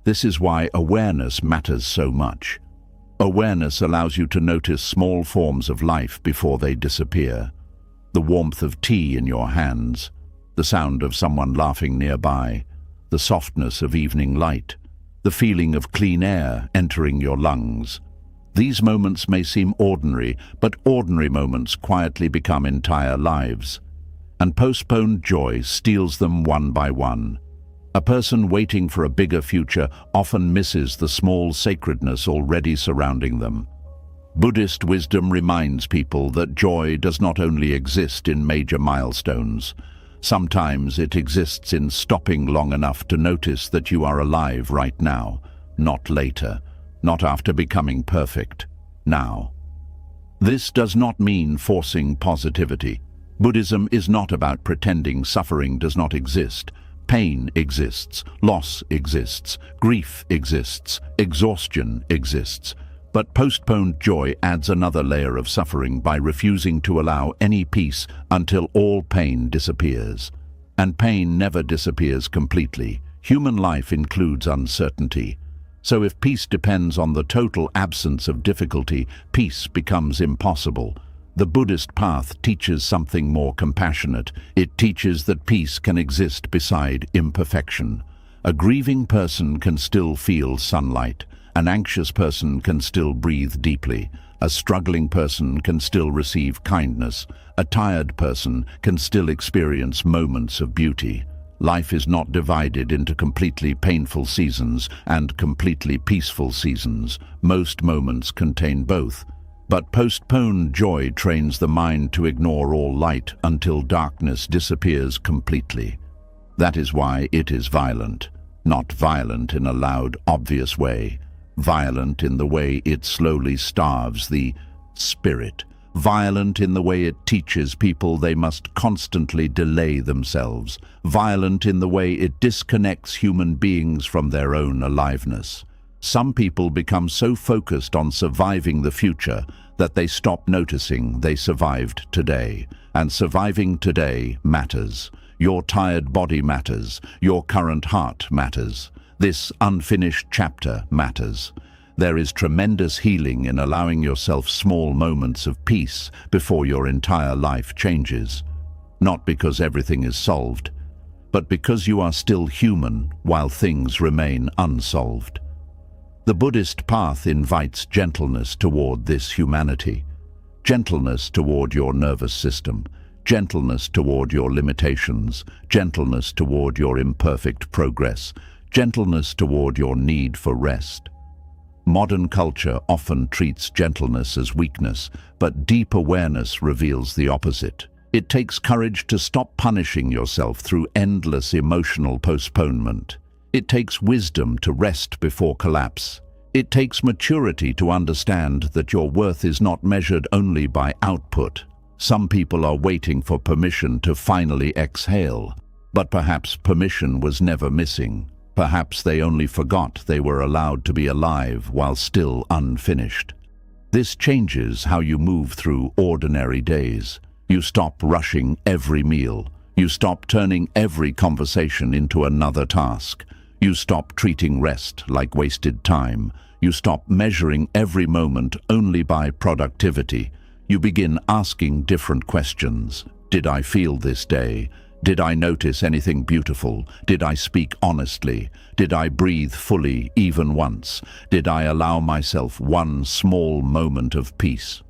This is why awareness matters so much. Awareness allows you to notice small forms of life before they disappear. The warmth of tea in your hands, the sound of someone laughing nearby, the softness of evening light, the feeling of clean air entering your lungs. These moments may seem ordinary, but ordinary moments quietly become entire lives. And postponed joy steals them one by one. A person waiting for a bigger future often misses the small sacredness already surrounding them. Buddhist wisdom reminds people that joy does not only exist in major milestones. Sometimes it exists in stopping long enough to notice that you are alive right now, not later, not after becoming perfect, now. This does not mean forcing positivity. Buddhism is not about pretending suffering does not exist. Pain exists, loss exists, grief exists, exhaustion exists. But postponed joy adds another layer of suffering by refusing to allow any peace until all pain disappears. And pain never disappears completely. Human life includes uncertainty. So if peace depends on the total absence of difficulty, peace becomes impossible. The Buddhist path teaches something more compassionate. It teaches that peace can exist beside imperfection. A grieving person can still feel sunlight. An anxious person can still breathe deeply. A struggling person can still receive kindness. A tired person can still experience moments of beauty. Life is not divided into completely painful seasons and completely peaceful seasons. Most moments contain both. But postponed joy trains the mind to ignore all light until darkness disappears completely. That is why it is violent. Not violent in a loud, obvious way. Violent in the way it slowly starves the spirit. Violent in the way it teaches people they must constantly delay themselves. Violent in the way it disconnects human beings from their own aliveness. Some people become so focused on surviving the future that they stop noticing they survived today. And surviving today matters. Your tired body matters. Your current heart matters. This unfinished chapter matters. There is tremendous healing in allowing yourself small moments of peace before your entire life changes. Not because everything is solved, but because you are still human while things remain unsolved. The Buddhist path invites gentleness toward this humanity. Gentleness toward your nervous system. Gentleness toward your limitations. Gentleness toward your imperfect progress. Gentleness toward your need for rest. Modern culture often treats gentleness as weakness, but deep awareness reveals the opposite. It takes courage to stop punishing yourself through endless emotional postponement. It takes wisdom to rest before collapse. It takes maturity to understand that your worth is not measured only by output. Some people are waiting for permission to finally exhale, but perhaps permission was never missing. Perhaps they only forgot they were allowed to be alive while still unfinished. This changes how you move through ordinary days. You stop rushing every meal. You stop turning every conversation into another task. You stop treating rest like wasted time. You stop measuring every moment only by productivity. You begin asking different questions. Did I feel this day? Did I notice anything beautiful? Did I speak honestly? Did I breathe fully even once? Did I allow myself one small moment of peace?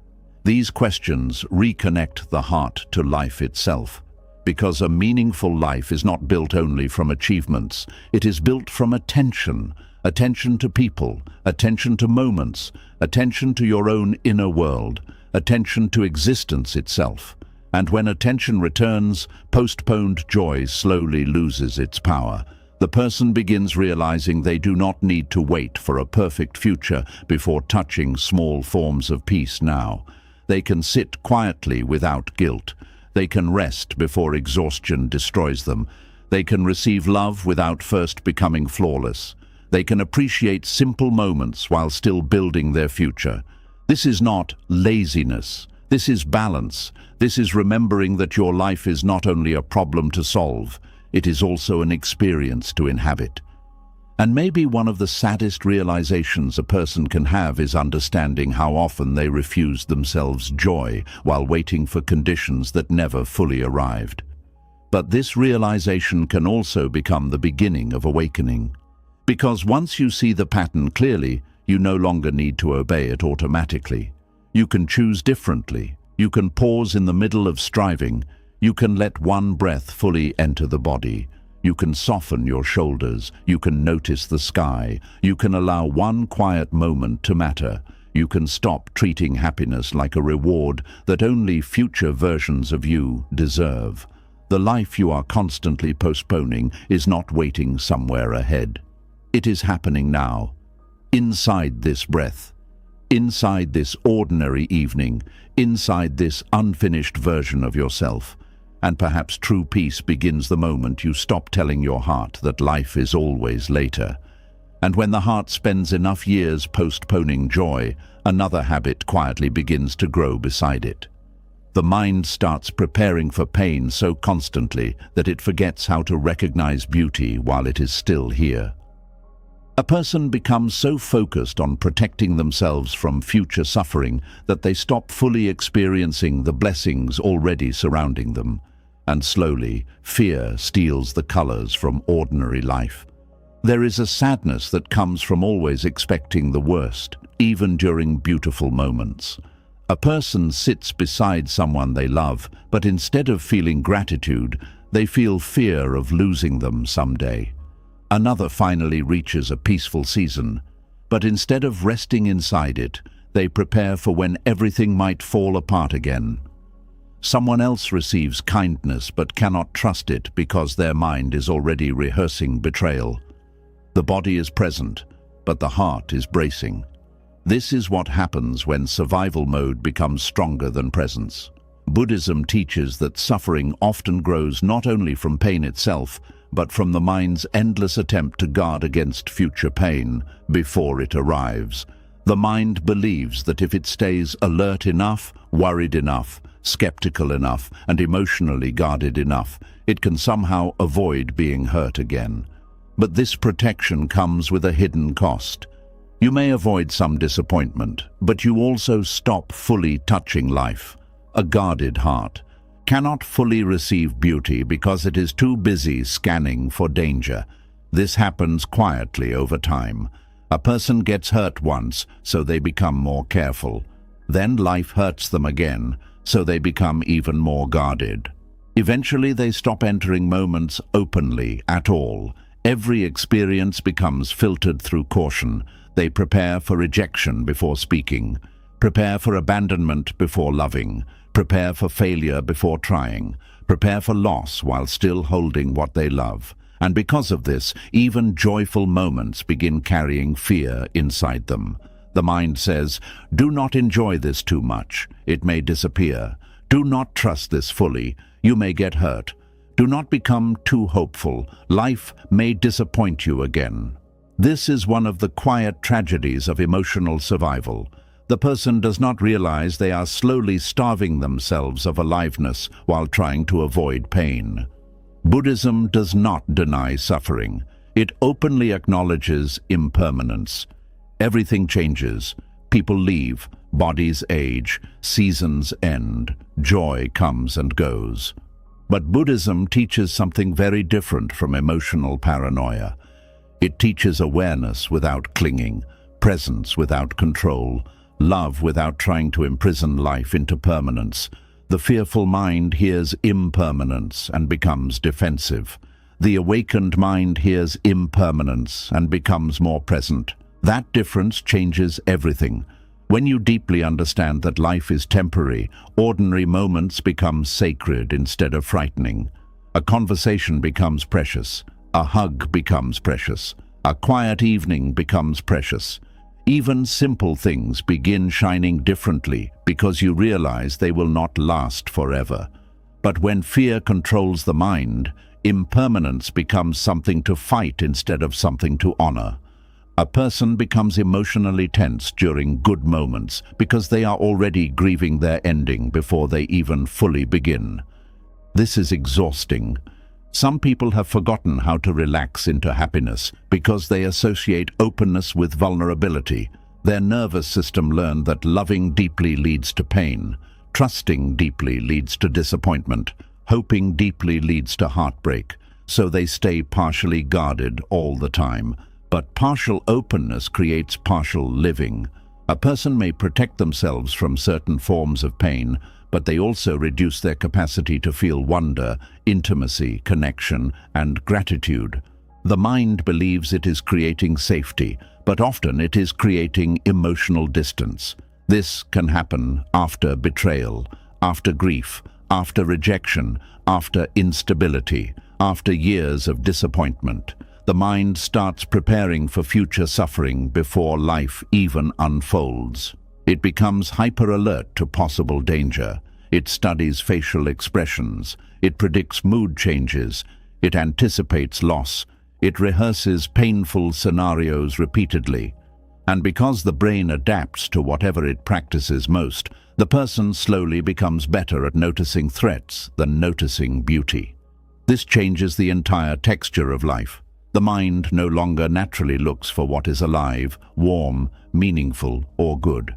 These questions reconnect the heart to life itself, because a meaningful life is not built only from achievements. It is built from attention. Attention to people, attention to moments, attention to your own inner world, attention to existence itself. And when attention returns, postponed joy slowly loses its power. The person begins realizing they do not need to wait for a perfect future before touching small forms of peace now. They can sit quietly without guilt. They can rest before exhaustion destroys them. They can receive love without first becoming flawless. They can appreciate simple moments while still building their future. This is not laziness. This is balance. This is remembering that your life is not only a problem to solve, it is also an experience to inhabit. And maybe one of the saddest realizations a person can have is understanding how often they refused themselves joy while waiting for conditions that never fully arrived. But this realization can also become the beginning of awakening. Because once you see the pattern clearly, you no longer need to obey it automatically. You can choose differently. You can pause in the middle of striving. You can let one breath fully enter the body. You can soften your shoulders. You can notice the sky. You can allow one quiet moment to matter. You can stop treating happiness like a reward that only future versions of you deserve. The life you are constantly postponing is not waiting somewhere ahead. It is happening now, inside this breath. Inside this ordinary evening, inside this unfinished version of yourself. And perhaps true peace begins the moment you stop telling your heart that life is always later. And when the heart spends enough years postponing joy, another habit quietly begins to grow beside it. The mind starts preparing for pain so constantly that it forgets how to recognize beauty while it is still here. A person becomes so focused on protecting themselves from future suffering that they stop fully experiencing the blessings already surrounding them. And slowly, fear steals the colors from ordinary life. There is a sadness that comes from always expecting the worst, even during beautiful moments. A person sits beside someone they love, but instead of feeling gratitude, they feel fear of losing them someday. Another finally reaches a peaceful season, but instead of resting inside it, they prepare for when everything might fall apart again. Someone else receives kindness but cannot trust it because their mind is already rehearsing betrayal. The body is present, but the heart is bracing. This is what happens when survival mode becomes stronger than presence. Buddhism teaches that suffering often grows not only from pain itself, but from the mind's endless attempt to guard against future pain before it arrives. The mind believes that if it stays alert enough, worried enough, skeptical enough, and emotionally guarded enough, it can somehow avoid being hurt again. But this protection comes with a hidden cost. You may avoid some disappointment, but you also stop fully touching life. A guarded heart cannot fully receive beauty because it is too busy scanning for danger. This happens quietly over time. A person gets hurt once, so they become more careful. Then life hurts them again, so they become even more guarded. Eventually they stop entering moments openly at all. Every experience becomes filtered through caution. They prepare for rejection before speaking, prepare for abandonment before loving, prepare for failure before trying, prepare for loss while still holding what they love. And because of this, even joyful moments begin carrying fear inside them. The mind says, "Do not enjoy this too much. It may disappear. Do not trust this fully. You may get hurt. Do not become too hopeful. Life may disappoint you again." This is one of the quiet tragedies of emotional survival. The person does not realize they are slowly starving themselves of aliveness while trying to avoid pain. Buddhism does not deny suffering. It openly acknowledges impermanence. Everything changes. People leave, bodies age, seasons end, joy comes and goes. But Buddhism teaches something very different from emotional paranoia. It teaches awareness without clinging, presence without control, love without trying to imprison life into permanence. The fearful mind hears impermanence and becomes defensive. The awakened mind hears impermanence and becomes more present. That difference changes everything. When you deeply understand that life is temporary, ordinary moments become sacred instead of frightening. A conversation becomes precious. A hug becomes precious. A quiet evening becomes precious. Even simple things begin shining differently because you realize they will not last forever. But when fear controls the mind, impermanence becomes something to fight instead of something to honor. A person becomes emotionally tense during good moments because they are already grieving their ending before they even fully begin. This is exhausting. Some people have forgotten how to relax into happiness because they associate openness with vulnerability. Their nervous system learned that loving deeply leads to pain, trusting deeply leads to disappointment, hoping deeply leads to heartbreak, so they stay partially guarded all the time. But partial openness creates partial living. A person may protect themselves from certain forms of pain, but they also reduce their capacity to feel wonder, intimacy, connection, and gratitude. The mind believes it is creating safety, but often it is creating emotional distance. This can happen after betrayal, after grief, after rejection, after instability, after years of disappointment. The mind starts preparing for future suffering before life even unfolds. It becomes hyper-alert to possible danger. It studies facial expressions. It predicts mood changes. It anticipates loss. It rehearses painful scenarios repeatedly. And because the brain adapts to whatever it practices most, the person slowly becomes better at noticing threats than noticing beauty. This changes the entire texture of life. The mind no longer naturally looks for what is alive, warm, meaningful, or good.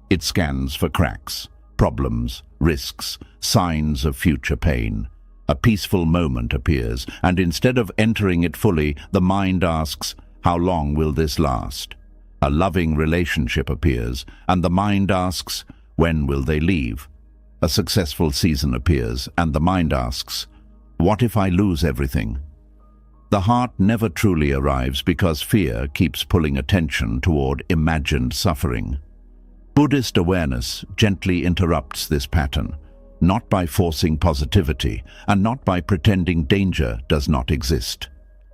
It scans for cracks, problems, risks, signs of future pain. A peaceful moment appears, and instead of entering it fully, the mind asks, "How long will this last?" A loving relationship appears, and the mind asks, "When will they leave?" A successful season appears, and the mind asks, "What if I lose everything?" The heart never truly arrives because fear keeps pulling attention toward imagined suffering. Buddhist awareness gently interrupts this pattern, not by forcing positivity and not by pretending danger does not exist.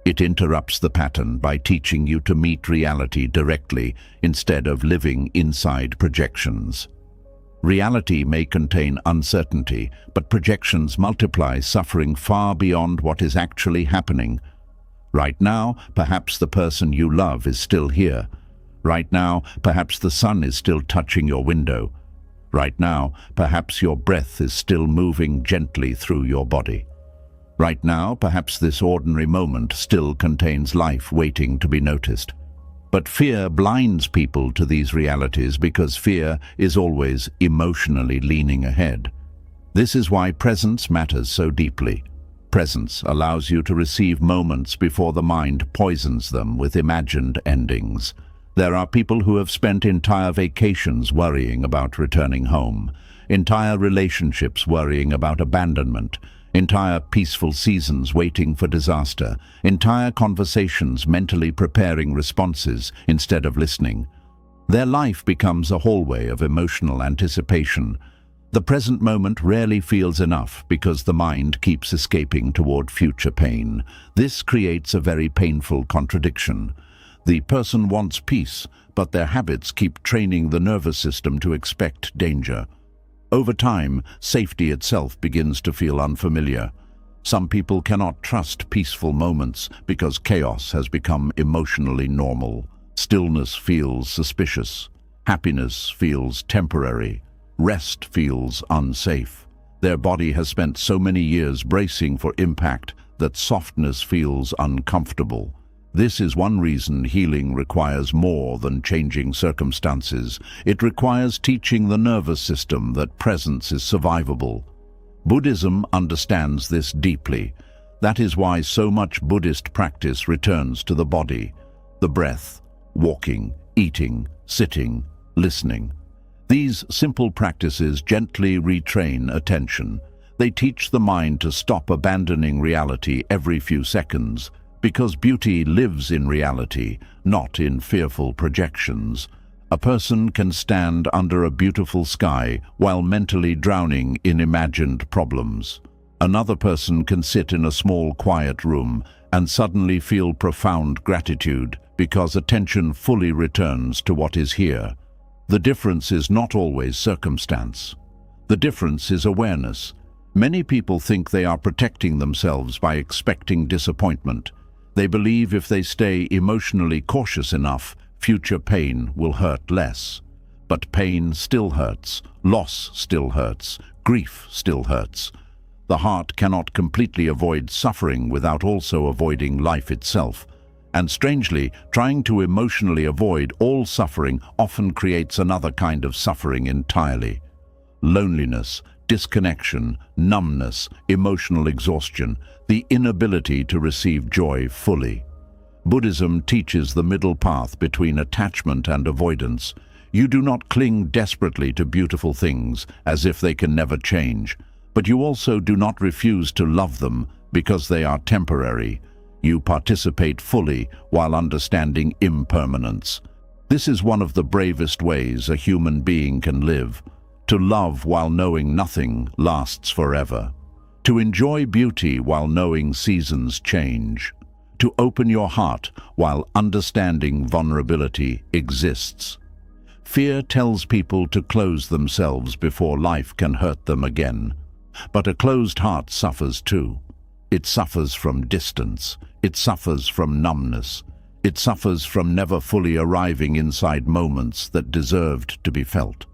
It interrupts the pattern by teaching you to meet reality directly instead of living inside projections. Reality may contain uncertainty, but projections multiply suffering far beyond what is actually happening. Right now, perhaps the person you love is still here. Right now, perhaps the sun is still touching your window. Right now, perhaps your breath is still moving gently through your body. Right now, perhaps this ordinary moment still contains life waiting to be noticed. But fear blinds people to these realities because fear is always emotionally leaning ahead. This is why presence matters so deeply. Presence allows you to receive moments before the mind poisons them with imagined endings. There are people who have spent entire vacations worrying about returning home, entire relationships worrying about abandonment, entire peaceful seasons waiting for disaster, entire conversations mentally preparing responses instead of listening. Their life becomes a hallway of emotional anticipation. The present moment rarely feels enough because the mind keeps escaping toward future pain. This creates a very painful contradiction. The person wants peace, but their habits keep training the nervous system to expect danger. Over time, safety itself begins to feel unfamiliar. Some people cannot trust peaceful moments because chaos has become emotionally normal. Stillness feels suspicious. Happiness feels temporary. Rest feels unsafe. Their body has spent so many years bracing for impact that softness feels uncomfortable. This is one reason healing requires more than changing circumstances. It requires teaching the nervous system that presence is survivable. Buddhism understands this deeply. That is why so much Buddhist practice returns to the body, the breath, walking, eating, sitting, listening. These simple practices gently retrain attention. They teach the mind to stop abandoning reality every few seconds, because beauty lives in reality, not in fearful projections. A person can stand under a beautiful sky while mentally drowning in imagined problems. Another person can sit in a small, quiet room and suddenly feel profound gratitude because attention fully returns to what is here. The difference is not always circumstance. The difference is awareness. Many people think they are protecting themselves by expecting disappointment. They believe if they stay emotionally cautious enough, future pain will hurt less. But pain still hurts, loss still hurts, grief still hurts. The heart cannot completely avoid suffering without also avoiding life itself. And strangely, trying to emotionally avoid all suffering often creates another kind of suffering entirely. Loneliness, disconnection, numbness, emotional exhaustion, the inability to receive joy fully. Buddhism teaches the middle path between attachment and avoidance. You do not cling desperately to beautiful things as if they can never change, but you also do not refuse to love them because they are temporary. You participate fully while understanding impermanence. This is one of the bravest ways a human being can live. To love while knowing nothing lasts forever. To enjoy beauty while knowing seasons change. To open your heart while understanding vulnerability exists. Fear tells people to close themselves before life can hurt them again. But a closed heart suffers too. It suffers from distance. It suffers from numbness. It suffers from never fully arriving inside moments that deserved to be felt.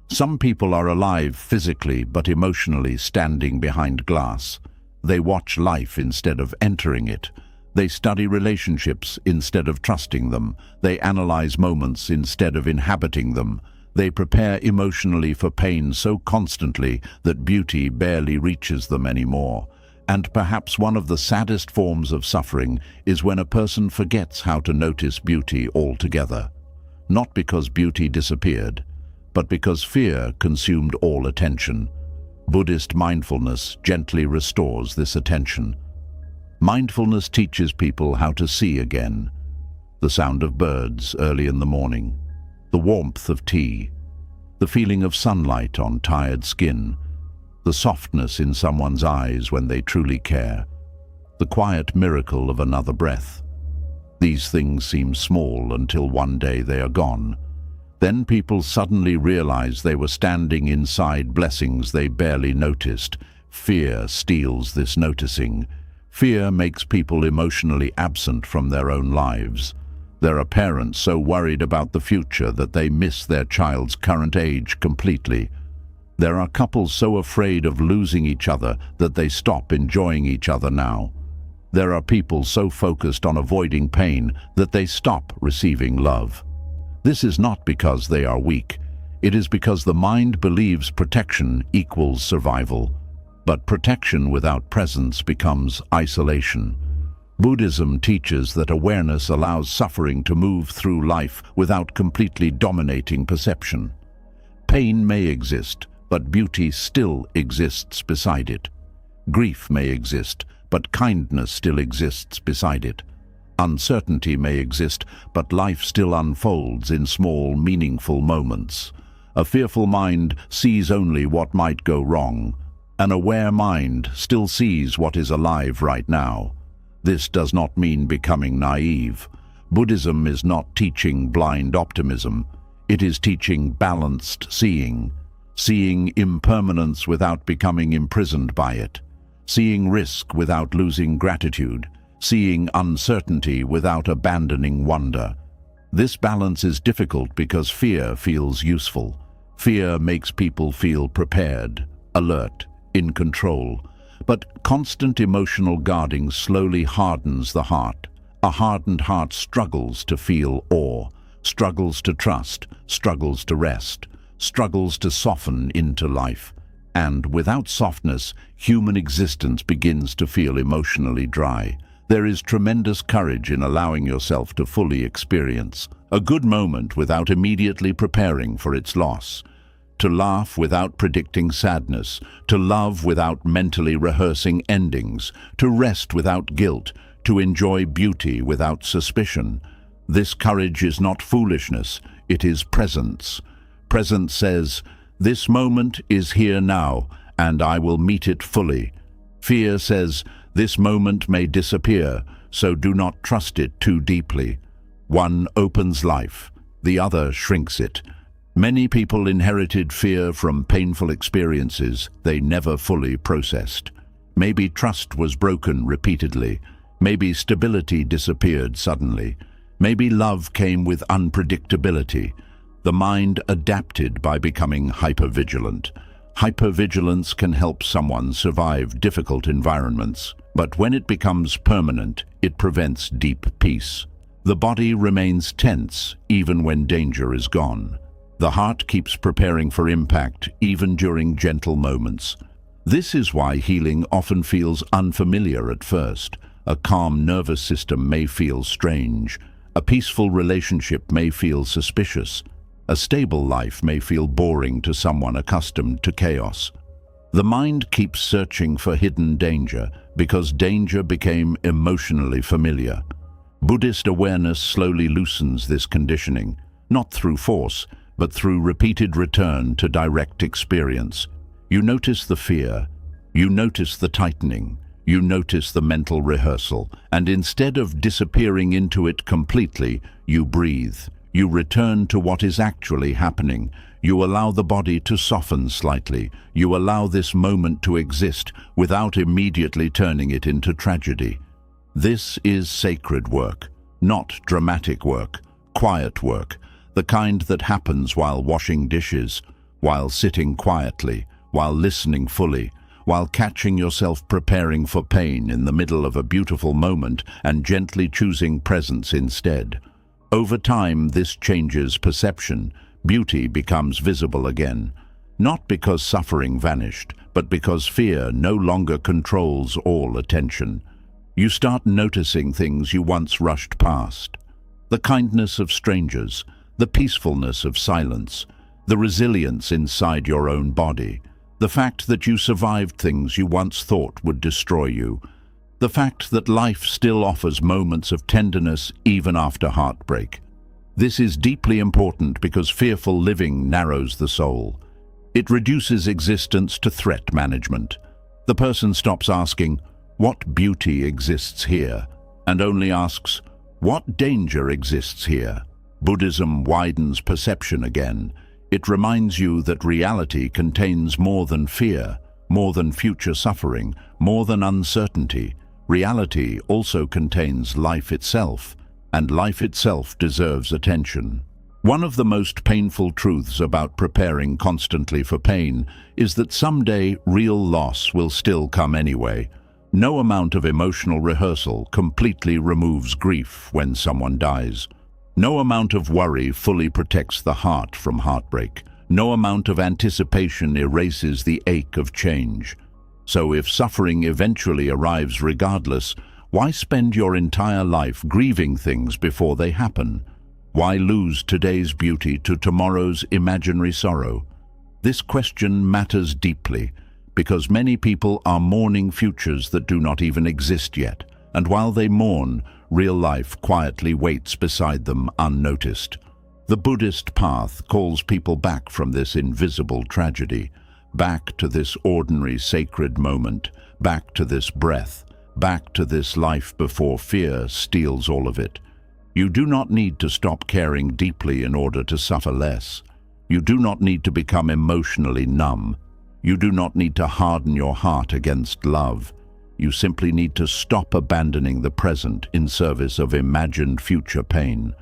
Some people are alive physically but emotionally standing behind glass. They watch life instead of entering it. They study relationships instead of trusting them. They analyze moments instead of inhabiting them. They prepare emotionally for pain so constantly that beauty barely reaches them anymore. And perhaps one of the saddest forms of suffering is when a person forgets how to notice beauty altogether. Not because beauty disappeared, but because fear consumed all attention. Buddhist mindfulness gently restores this attention. Mindfulness teaches people how to see again. The sound of birds early in the morning, the warmth of tea, the feeling of sunlight on tired skin, the softness in someone's eyes when they truly care, the quiet miracle of another breath. These things seem small until one day they are gone. Then people suddenly realize they were standing inside blessings they barely noticed. Fear steals this noticing. Fear makes people emotionally absent from their own lives. There are parents so worried about the future that they miss their child's current age completely. There are couples so afraid of losing each other that they stop enjoying each other now. There are people so focused on avoiding pain that they stop receiving love. This is not because they are weak. It is because the mind believes protection equals survival. But protection without presence becomes isolation. Buddhism teaches that awareness allows suffering to move through life without completely dominating perception. Pain may exist, but beauty still exists beside it. Grief may exist, but kindness still exists beside it. Uncertainty may exist, but life still unfolds in small, meaningful moments. A fearful mind sees only what might go wrong. An aware mind still sees what is alive right now. This does not mean becoming naive. Buddhism is not teaching blind optimism. It is teaching balanced seeing. Seeing impermanence without becoming imprisoned by it. Seeing risk without losing gratitude. Seeing uncertainty without abandoning wonder. This balance is difficult because fear feels useful. Fear makes people feel prepared, alert, in control. But constant emotional guarding slowly hardens the heart. A hardened heart struggles to feel awe, struggles to trust, struggles to rest, struggles to soften into life. And without softness, human existence begins to feel emotionally dry. There is tremendous courage in allowing yourself to fully experience a good moment without immediately preparing for its loss. To laugh without predicting sadness, to love without mentally rehearsing endings, to rest without guilt, to enjoy beauty without suspicion. This courage is not foolishness, it is presence. Presence says, "This moment is here now, and I will meet it fully." Fear says, "This moment may disappear, so do not trust it too deeply." One opens life, the other shrinks it. Many people inherited fear from painful experiences they never fully processed. Maybe trust was broken repeatedly. Maybe stability disappeared suddenly. Maybe love came with unpredictability. The mind adapted by becoming hypervigilant. Hypervigilance can help someone survive difficult environments, but when it becomes permanent, it prevents deep peace. The body remains tense even when danger is gone. The heart keeps preparing for impact even during gentle moments. This is why healing often feels unfamiliar at first. A calm nervous system may feel strange. A peaceful relationship may feel suspicious. A stable life may feel boring to someone accustomed to chaos. The mind keeps searching for hidden danger because danger became emotionally familiar. Buddhist awareness slowly loosens this conditioning, not through force, but through repeated return to direct experience. You notice the fear, you notice the tightening, you notice the mental rehearsal, and instead of disappearing into it completely, you breathe. You return to what is actually happening. You allow the body to soften slightly. You allow this moment to exist without immediately turning it into tragedy. This is sacred work, not dramatic work, quiet work, the kind that happens while washing dishes, while sitting quietly, while listening fully, while catching yourself preparing for pain in the middle of a beautiful moment and gently choosing presence instead. Over time, this changes perception. Beauty becomes visible again, not because suffering vanished, but because fear no longer controls all attention. You start noticing things you once rushed past. The kindness of strangers, the peacefulness of silence, the resilience inside your own body, the fact that you survived things you once thought would destroy you, the fact that life still offers moments of tenderness even after heartbreak. This is deeply important because fearful living narrows the soul. It reduces existence to threat management. The person stops asking, "What beauty exists here?" and only asks, "What danger exists here?" Buddhism widens perception again. It reminds you that reality contains more than fear, more than future suffering, more than uncertainty. Reality also contains life itself, and life itself deserves attention. One of the most painful truths about preparing constantly for pain is that someday real loss will still come anyway. No amount of emotional rehearsal completely removes grief when someone dies. No amount of worry fully protects the heart from heartbreak. No amount of anticipation erases the ache of change. So if suffering eventually arrives regardless, why spend your entire life grieving things before they happen? Why lose today's beauty to tomorrow's imaginary sorrow? This question matters deeply because many people are mourning futures that do not even exist yet, and while they mourn, real life quietly waits beside them unnoticed. The Buddhist path calls people back from this invisible tragedy, back to this ordinary sacred moment, back to this breath, back to this life before fear steals all of it. You do not need to stop caring deeply in order to suffer less. You do not need to become emotionally numb. You do not need to harden your heart against love. You simply need to stop abandoning the present in service of imagined future pain.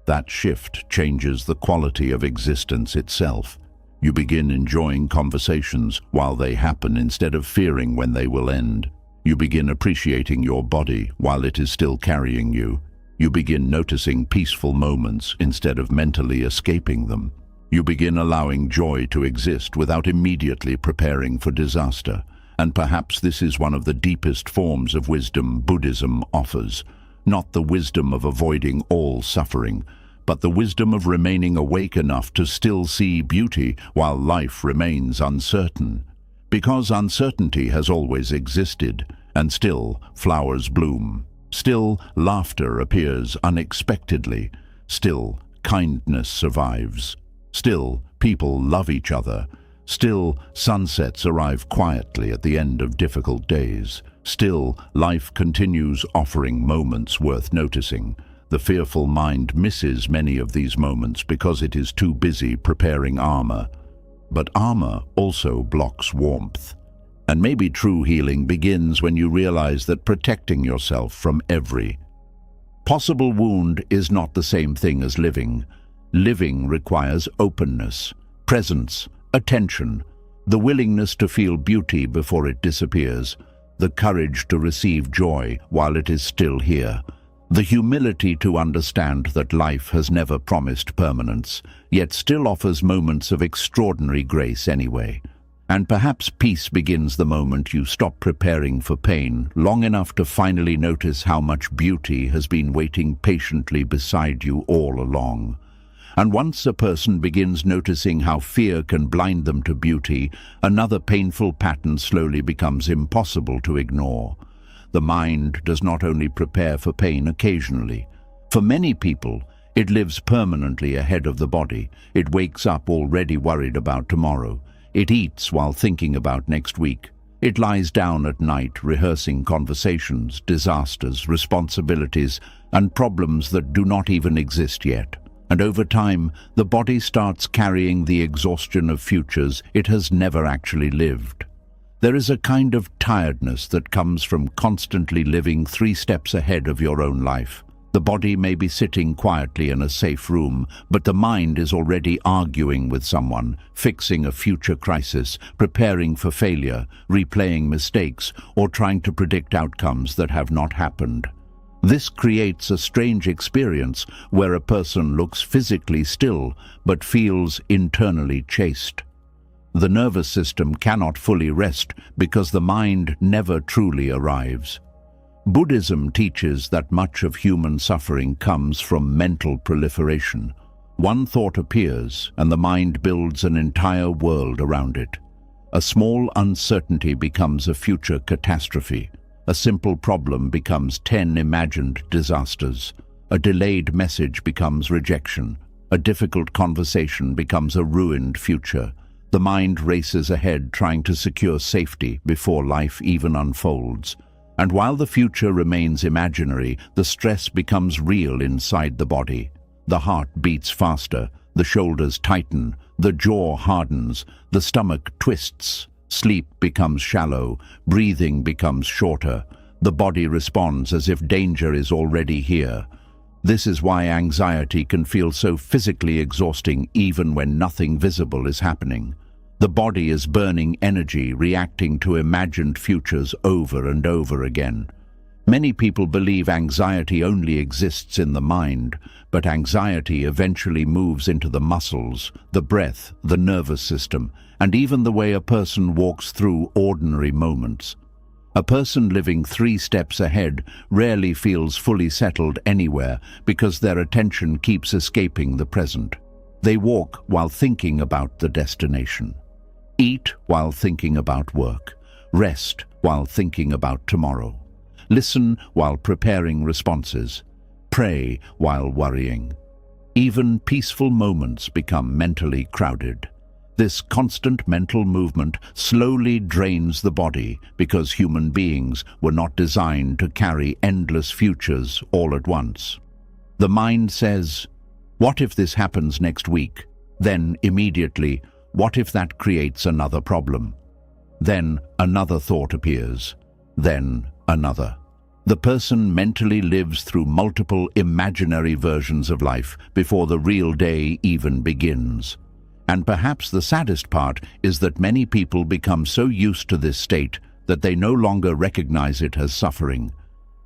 That shift changes the quality of existence itself. You begin enjoying conversations while they happen instead of fearing when they will end. You begin appreciating your body while it is still carrying you. You begin noticing peaceful moments instead of mentally escaping them. You begin allowing joy to exist without immediately preparing for disaster. And perhaps this is one of the deepest forms of wisdom Buddhism offers. Not the wisdom of avoiding all suffering, but the wisdom of remaining awake enough to still see beauty while life remains uncertain. Because uncertainty has always existed, and still flowers bloom. Still laughter appears unexpectedly. Still kindness survives. Still people love each other. Still sunsets arrive quietly at the end of difficult days. Still life continues offering moments worth noticing. The fearful mind misses many of these moments because it is too busy preparing armor. But armor also blocks warmth. And maybe true healing begins when you realize that protecting yourself from every possible wound is not the same thing as living. Living requires openness, presence, attention, the willingness to feel beauty before it disappears, the courage to receive joy while it is still here, the humility to understand that life has never promised permanence, yet still offers moments of extraordinary grace anyway. And perhaps peace begins the moment you stop preparing for pain long enough to finally notice how much beauty has been waiting patiently beside you all along. And once a person begins noticing how fear can blind them to beauty, another painful pattern slowly becomes impossible to ignore. The mind does not only prepare for pain occasionally. For many people, it lives permanently ahead of the body. It wakes up already worried about tomorrow. It eats while thinking about next week. It lies down at night rehearsing conversations, disasters, responsibilities, and problems that do not even exist yet. And over time, the body starts carrying the exhaustion of futures it has never actually lived. There is a kind of tiredness that comes from constantly living 3 steps ahead of your own life. The body may be sitting quietly in a safe room, but the mind is already arguing with someone, fixing a future crisis, preparing for failure, replaying mistakes, or trying to predict outcomes that have not happened. This creates a strange experience where a person looks physically still but feels internally chased. The nervous system cannot fully rest because the mind never truly arrives. Buddhism teaches that much of human suffering comes from mental proliferation. One thought appears, and the mind builds an entire world around it. A small uncertainty becomes a future catastrophe. A simple problem becomes 10 imagined disasters. A delayed message becomes rejection. A difficult conversation becomes a ruined future. The mind races ahead, trying to secure safety before life even unfolds. And while the future remains imaginary, the stress becomes real inside the body. The heart beats faster, the shoulders tighten, the jaw hardens, the stomach twists. Sleep becomes shallow, breathing becomes shorter. The body responds as if danger is already here. This is why anxiety can feel so physically exhausting even when nothing visible is happening. The body is burning energy, reacting to imagined futures over and over again. Many people believe anxiety only exists in the mind, but anxiety eventually moves into the muscles, the breath, the nervous system, and even the way a person walks through ordinary moments. A person living 3 steps ahead rarely feels fully settled anywhere because their attention keeps escaping the present. They walk while thinking about the destination. Eat while thinking about work. Rest while thinking about tomorrow. Listen while preparing responses. Pray while worrying. Even peaceful moments become mentally crowded. This constant mental movement slowly drains the body because human beings were not designed to carry endless futures all at once. The mind says, "What if this happens next week?" Then immediately, "What if that creates another problem?" Then another thought appears. Then another. The person mentally lives through multiple imaginary versions of life before the real day even begins. And perhaps the saddest part is that many people become so used to this state that they no longer recognize it as suffering.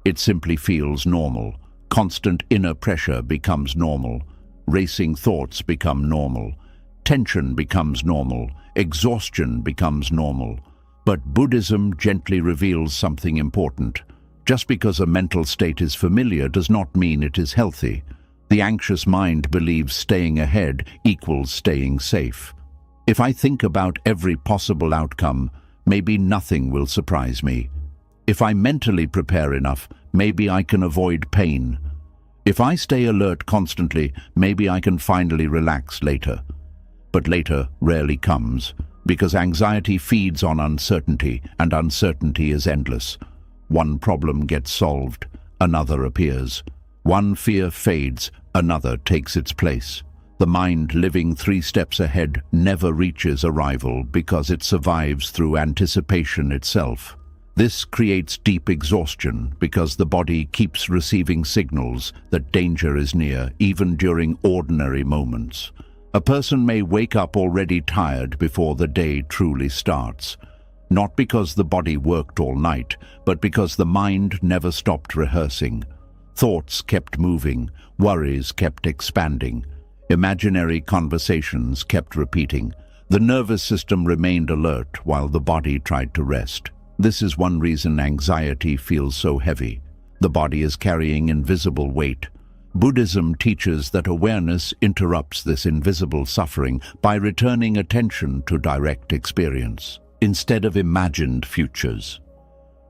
It simply feels normal. Constant inner pressure becomes normal. Racing thoughts become normal. Tension becomes normal. Exhaustion becomes normal. But Buddhism gently reveals something important. Just because a mental state is familiar does not mean it is healthy. The anxious mind believes staying ahead equals staying safe. If I think about every possible outcome, maybe nothing will surprise me. If I mentally prepare enough, maybe I can avoid pain. If I stay alert constantly, maybe I can finally relax later. But later rarely comes, because anxiety feeds on uncertainty, and uncertainty is endless. One problem gets solved, another appears. One fear fades, another takes its place. The mind living 3 steps ahead never reaches arrival because it survives through anticipation itself. This creates deep exhaustion because the body keeps receiving signals that danger is near, even during ordinary moments. A person may wake up already tired before the day truly starts. Not because the body worked all night, but because the mind never stopped rehearsing. Thoughts kept moving, worries kept expanding, imaginary conversations kept repeating. The nervous system remained alert while the body tried to rest. This is one reason anxiety feels so heavy. The body is carrying invisible weight. Buddhism teaches that awareness interrupts this invisible suffering by returning attention to direct experience, instead of imagined futures.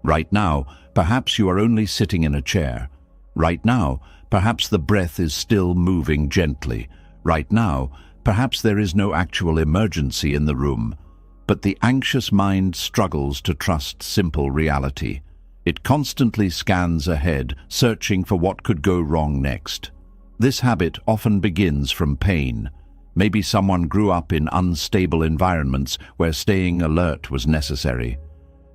Right now, perhaps you are only sitting in a chair. Right now, perhaps the breath is still moving gently. Right now, perhaps there is no actual emergency in the room. But the anxious mind struggles to trust simple reality. It constantly scans ahead, searching for what could go wrong next. This habit often begins from pain. Maybe someone grew up in unstable environments where staying alert was necessary.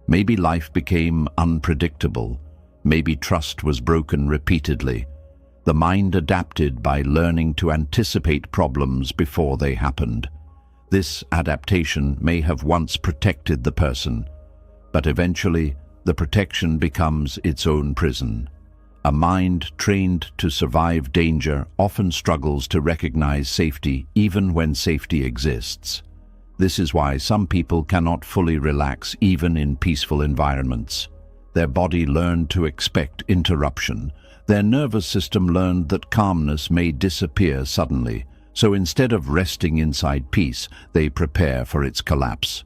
Maybe life became unpredictable. Maybe trust was broken repeatedly. The mind adapted by learning to anticipate problems before they happened. This adaptation may have once protected the person, but eventually the protection becomes its own prison. A mind trained to survive danger often struggles to recognize safety even when safety exists. This is why some people cannot fully relax even in peaceful environments. Their body learned to expect interruption. Their nervous system learned that calmness may disappear suddenly, so instead of resting inside peace, they prepare for its collapse.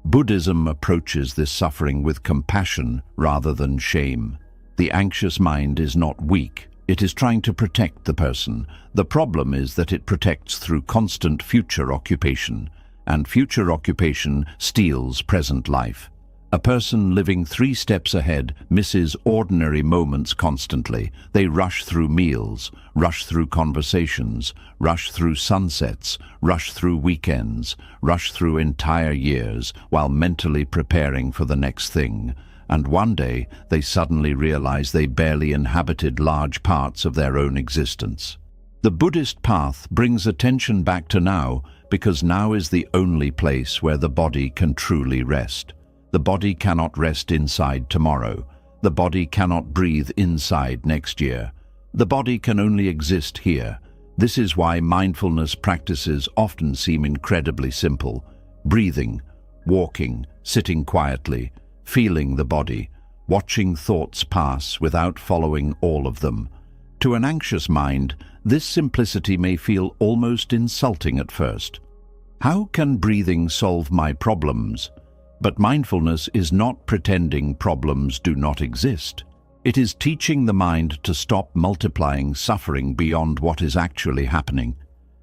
Buddhism approaches this suffering with compassion rather than shame. The anxious mind is not weak. It is trying to protect the person. The problem is that it protects through constant future occupation, and future occupation steals present life. A person living 3 steps ahead misses ordinary moments constantly. They rush through meals, rush through conversations, rush through sunsets, rush through weekends, rush through entire years while mentally preparing for the next thing. And one day they suddenly realize they barely inhabited large parts of their own existence. The Buddhist path brings attention back to now because now is the only place where the body can truly rest. The body cannot rest inside tomorrow. The body cannot breathe inside next year. The body can only exist here. This is why mindfulness practices often seem incredibly simple. Breathing, walking, sitting quietly, feeling the body, watching thoughts pass without following all of them. To an anxious mind, this simplicity may feel almost insulting at first. How can breathing solve my problems? But mindfulness is not pretending problems do not exist. It is teaching the mind to stop multiplying suffering beyond what is actually happening.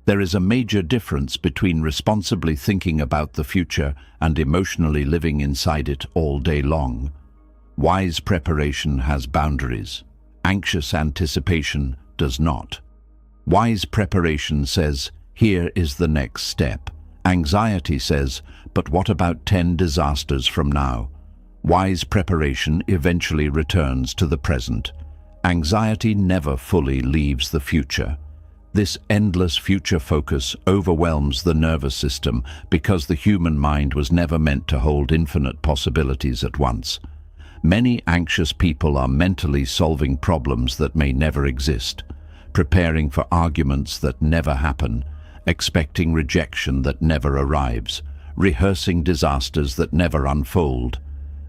There is a major difference between responsibly thinking about the future and emotionally living inside it all day long. Wise preparation has boundaries. Anxious anticipation does not. Wise preparation says, here is the next step. Anxiety says, but what about 10 disasters from now? Wise preparation eventually returns to the present. Anxiety never fully leaves the future. This endless future focus overwhelms the nervous system because the human mind was never meant to hold infinite possibilities at once. Many anxious people are mentally solving problems that may never exist, preparing for arguments that never happen, expecting rejection that never arrives, rehearsing disasters that never unfold.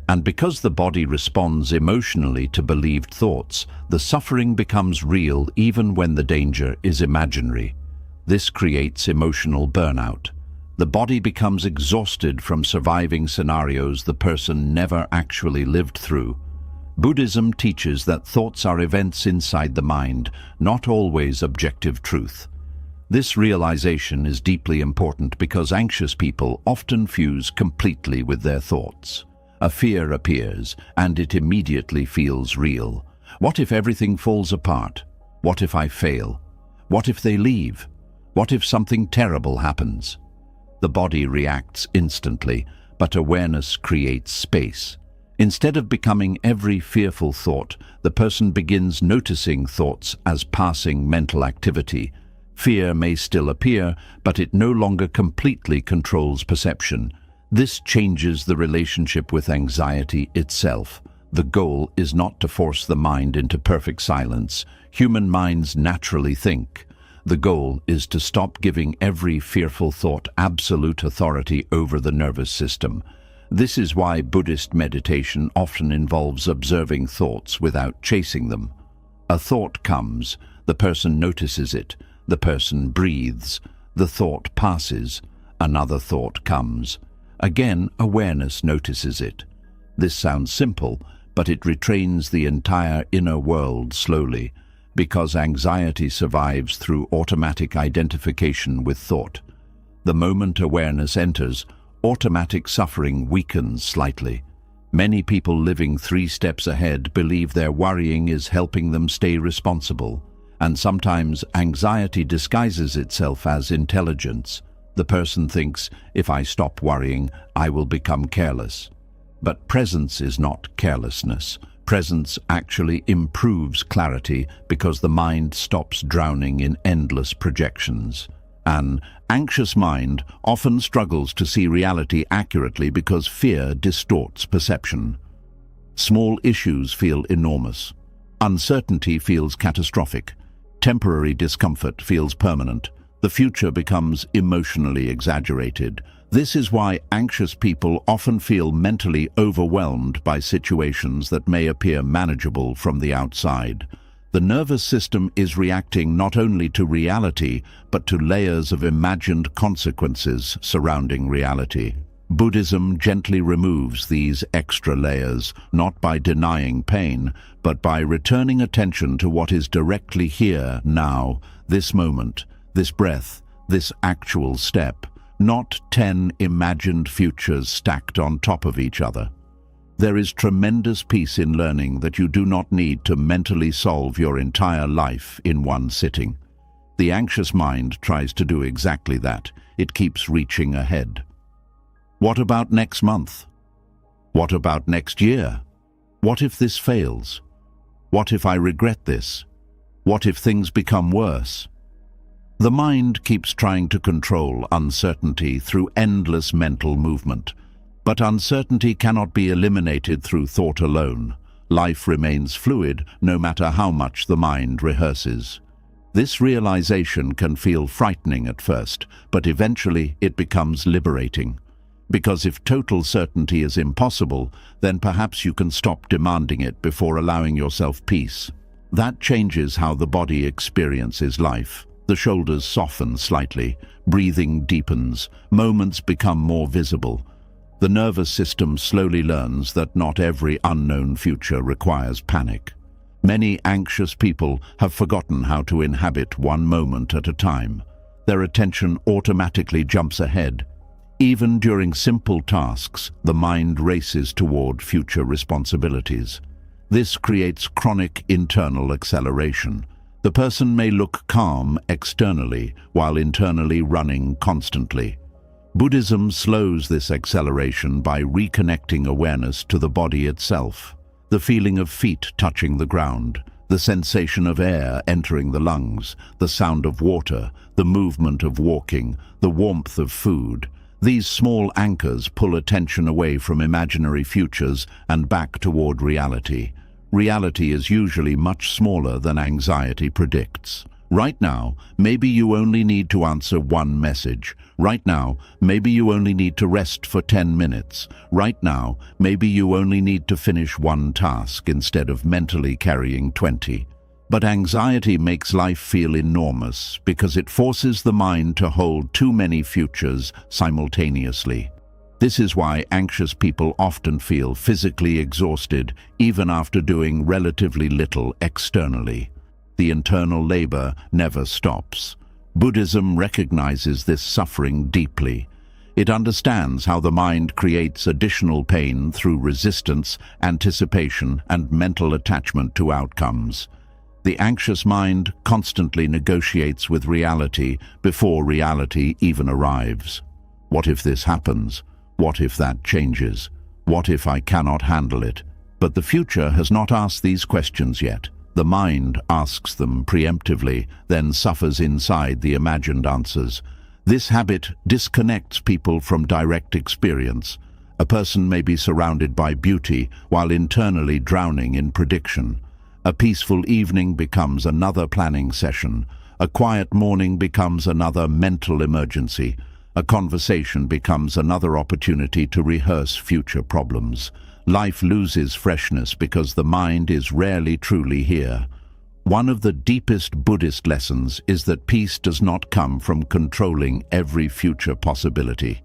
And because the body responds emotionally to believed thoughts, the suffering becomes real even when the danger is imaginary. This creates emotional burnout. The body becomes exhausted from surviving scenarios the person never actually lived through. Buddhism teaches that thoughts are events inside the mind, not always objective truth. This realization is deeply important because anxious people often fuse completely with their thoughts. A fear appears, and it immediately feels real. What if everything falls apart? What if I fail? What if they leave? What if something terrible happens? The body reacts instantly, but awareness creates space. Instead of becoming every fearful thought, the person begins noticing thoughts as passing mental activity. Fear may still appear, but it no longer completely controls perception. This changes the relationship with anxiety itself. The goal is not to force the mind into perfect silence. Human minds naturally think. The goal is to stop giving every fearful thought absolute authority over the nervous system. This is why Buddhist meditation often involves observing thoughts without chasing them. A thought comes, the person notices it, the person breathes, the thought passes, another thought comes. Again, awareness notices it. This sounds simple, but it retrains the entire inner world slowly, because anxiety survives through automatic identification with thought. The moment awareness enters, automatic suffering weakens slightly. Many people living 3 steps ahead believe their worrying is helping them stay responsible, and sometimes anxiety disguises itself as intelligence. The person thinks, if I stop worrying, I will become careless. But presence is not carelessness. Presence actually improves clarity because the mind stops drowning in endless projections. An anxious mind often struggles to see reality accurately because fear distorts perception. Small issues feel enormous. Uncertainty feels catastrophic. Temporary discomfort feels permanent. The future becomes emotionally exaggerated. This is why anxious people often feel mentally overwhelmed by situations that may appear manageable from the outside. The nervous system is reacting not only to reality, but to layers of imagined consequences surrounding reality. Buddhism gently removes these extra layers, not by denying pain, but by returning attention to what is directly here, now, this moment, this breath, this actual step. Not 10 imagined futures stacked on top of each other. There is tremendous peace in learning that you do not need to mentally solve your entire life in one sitting. The anxious mind tries to do exactly that. It keeps reaching ahead. What about next month? What about next year? What if this fails? What if I regret this? What if things become worse? The mind keeps trying to control uncertainty through endless mental movement. But uncertainty cannot be eliminated through thought alone. Life remains fluid no matter how much the mind rehearses. This realization can feel frightening at first, but eventually it becomes liberating. Because if total certainty is impossible, then perhaps you can stop demanding it before allowing yourself peace. That changes how the body experiences life. The shoulders soften slightly, breathing deepens, moments become more visible. The nervous system slowly learns that not every unknown future requires panic. Many anxious people have forgotten how to inhabit one moment at a time. Their attention automatically jumps ahead. Even during simple tasks, the mind races toward future responsibilities. This creates chronic internal acceleration. The person may look calm externally while internally running constantly. Buddhism slows this acceleration by reconnecting awareness to the body itself. The feeling of feet touching the ground, the sensation of air entering the lungs, the sound of water, the movement of walking, the warmth of food. These small anchors pull attention away from imaginary futures and back toward reality. Reality is usually much smaller than anxiety predicts. Right now, maybe you only need to answer one message. Right now, maybe you only need to rest for 10 minutes. Right now, maybe you only need to finish one task instead of mentally carrying 20. But anxiety makes life feel enormous because it forces the mind to hold too many futures simultaneously. This is why anxious people often feel physically exhausted even after doing relatively little externally. The internal labor never stops. Buddhism recognizes this suffering deeply. It understands how the mind creates additional pain through resistance, anticipation, and mental attachment to outcomes. The anxious mind constantly negotiates with reality before reality even arrives. What if this happens? What if that changes? What if I cannot handle it? But the future has not asked these questions yet. The mind asks them preemptively, then suffers inside the imagined answers. This habit disconnects people from direct experience. A person may be surrounded by beauty while internally drowning in prediction. A peaceful evening becomes another planning session. A quiet morning becomes another mental emergency. A conversation becomes another opportunity to rehearse future problems. Life loses freshness because the mind is rarely truly here. One of the deepest Buddhist lessons is that peace does not come from controlling every future possibility.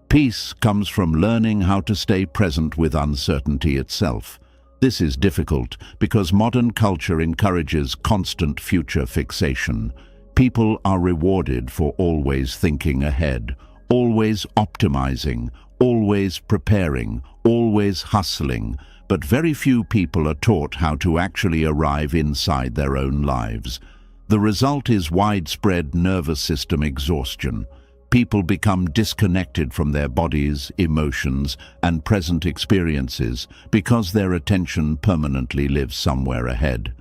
Peace comes from learning how to stay present with uncertainty itself. This is difficult because modern culture encourages constant future fixation. People are rewarded for always thinking ahead, always optimizing, always preparing, always hustling, but very few people are taught how to actually arrive inside their own lives. The result is widespread nervous system exhaustion. People become disconnected from their bodies, emotions, and present experiences because their attention permanently lives somewhere ahead.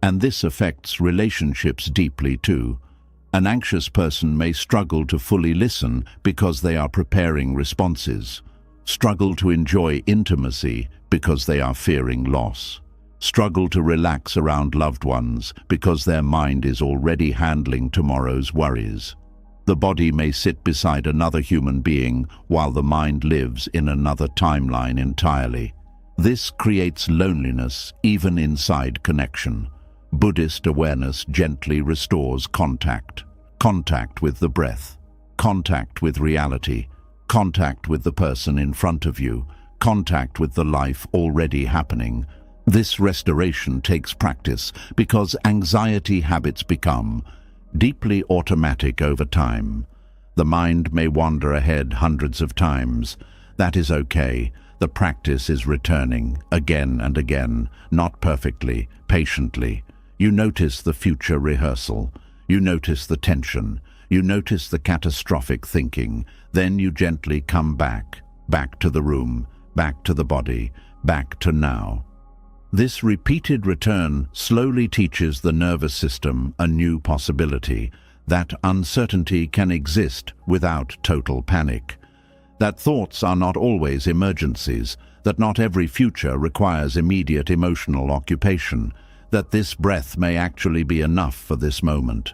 And this affects relationships deeply too. An anxious person may struggle to fully listen because they are preparing responses, struggle to enjoy intimacy because they are fearing loss, struggle to relax around loved ones because their mind is already handling tomorrow's worries. The body may sit beside another human being while the mind lives in another timeline entirely. This creates loneliness even inside connection. Buddhist awareness gently restores contact. Contact with the breath, contact with reality, contact with the person in front of you, contact with the life already happening. This restoration takes practice because anxiety habits become deeply automatic over time. The mind may wander ahead hundreds of times. That is okay. The practice is returning again and again, not perfectly, patiently. You notice the future rehearsal. You notice the tension. You notice the catastrophic thinking. Then you gently come back to the room, back to the body, back to now. This repeated return slowly teaches the nervous system a new possibility, that uncertainty can exist without total panic, that thoughts are not always emergencies, that not every future requires immediate emotional occupation, that this breath may actually be enough for this moment.